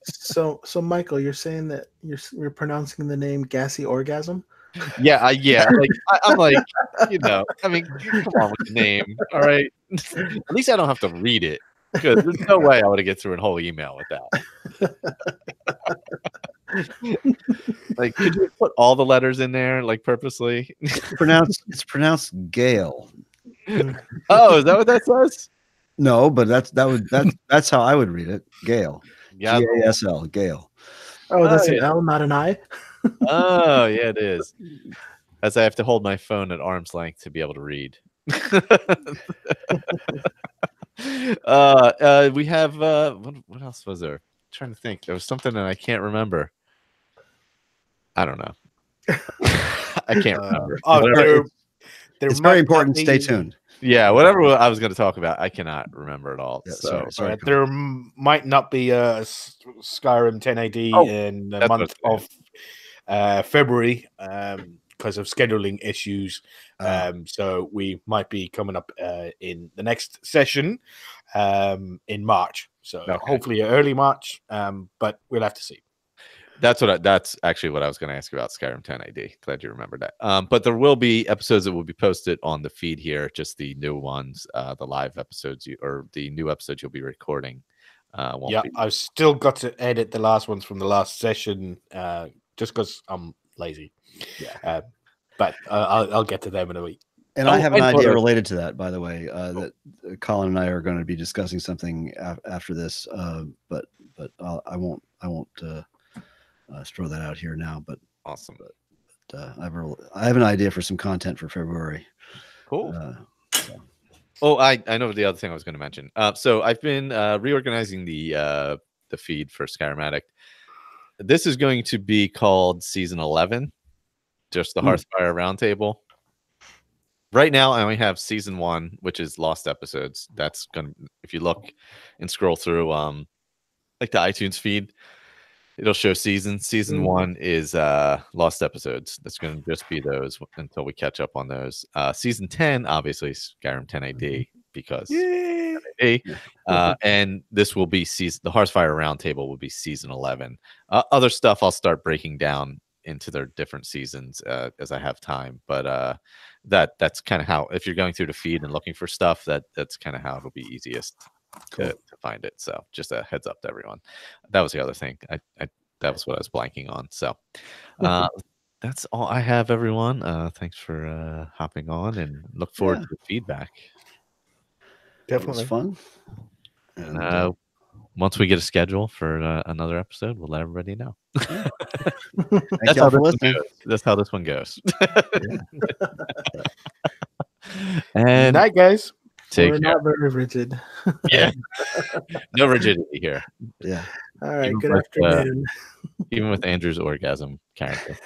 So Michael, you're saying that you're pronouncing the name Gassy Orgasm? Yeah. I'm like, I mean, come on with the name. All right. At least I don't have to read it. Because there's no way I would have get through a whole email with that. Like, could you put all the letters in there, like purposely? It's pronounced Gale. Oh, is that what that says? No, but that's how I would read it. Gale. G-A-S-L. Gale. Oh, that's an L, not an I. Oh, yeah, it is. As I have to hold my phone at arm's length to be able to read. We have what else was there? I'm trying to think. There was something that I can't remember. I don't know. I can't remember. It's very important. Stay tuned. Yeah, whatever I was going to talk about, I cannot remember it all. Yeah, so sorry. There might not be a Skyrim 1080 in the month of February because of scheduling issues. So we might be coming up in the next session in March. So hopefully early March, but we'll have to see. That's actually what I was going to ask about Skyrim 1080. Glad you remembered that. But there will be episodes that will be posted on the feed here, just the new ones, the live episodes or the new episodes you'll be recording. I've still got to edit the last ones from the last session just because I'm lazy. Yeah. But I'll get to them in a week. And I have an idea related to that, by the way, that Colin and I are going to be discussing something after this, but I won't throw that out here now. But awesome. But I have an idea for some content for February. Cool. Oh, I know the other thing I was going to mention. So I've been reorganizing the feed for Skyrim Addict. This is going to be called Season 11, just the Hearthfire Roundtable. Right now, I only have Season 1, which is lost episodes. That's going to, if you look and scroll through like the iTunes feed, it'll show seasons. Season 1 is lost episodes. That's going to just be those until we catch up on those. Season 10, obviously, Skyrim 10AD because 10AD. And this will be the Hearthfire Roundtable will be Season 11. Other stuff I'll start breaking down into their different seasons as I have time. But that's kind of how, if you're going through the feed and looking for stuff, that's kind of how it'll be easiest to find it. So just a heads up to everyone. That was the other thing. That was what I was blanking on. So that's all I have, everyone. Thanks for hopping on, and look forward to the feedback. Definitely fun. And once we get a schedule for another episode, we'll let everybody know. That's how this one goes. And night, guys. We're not very rigid. Yeah. No rigidity here. Yeah. All right. Good afternoon. Even with Andrew's orgasm character.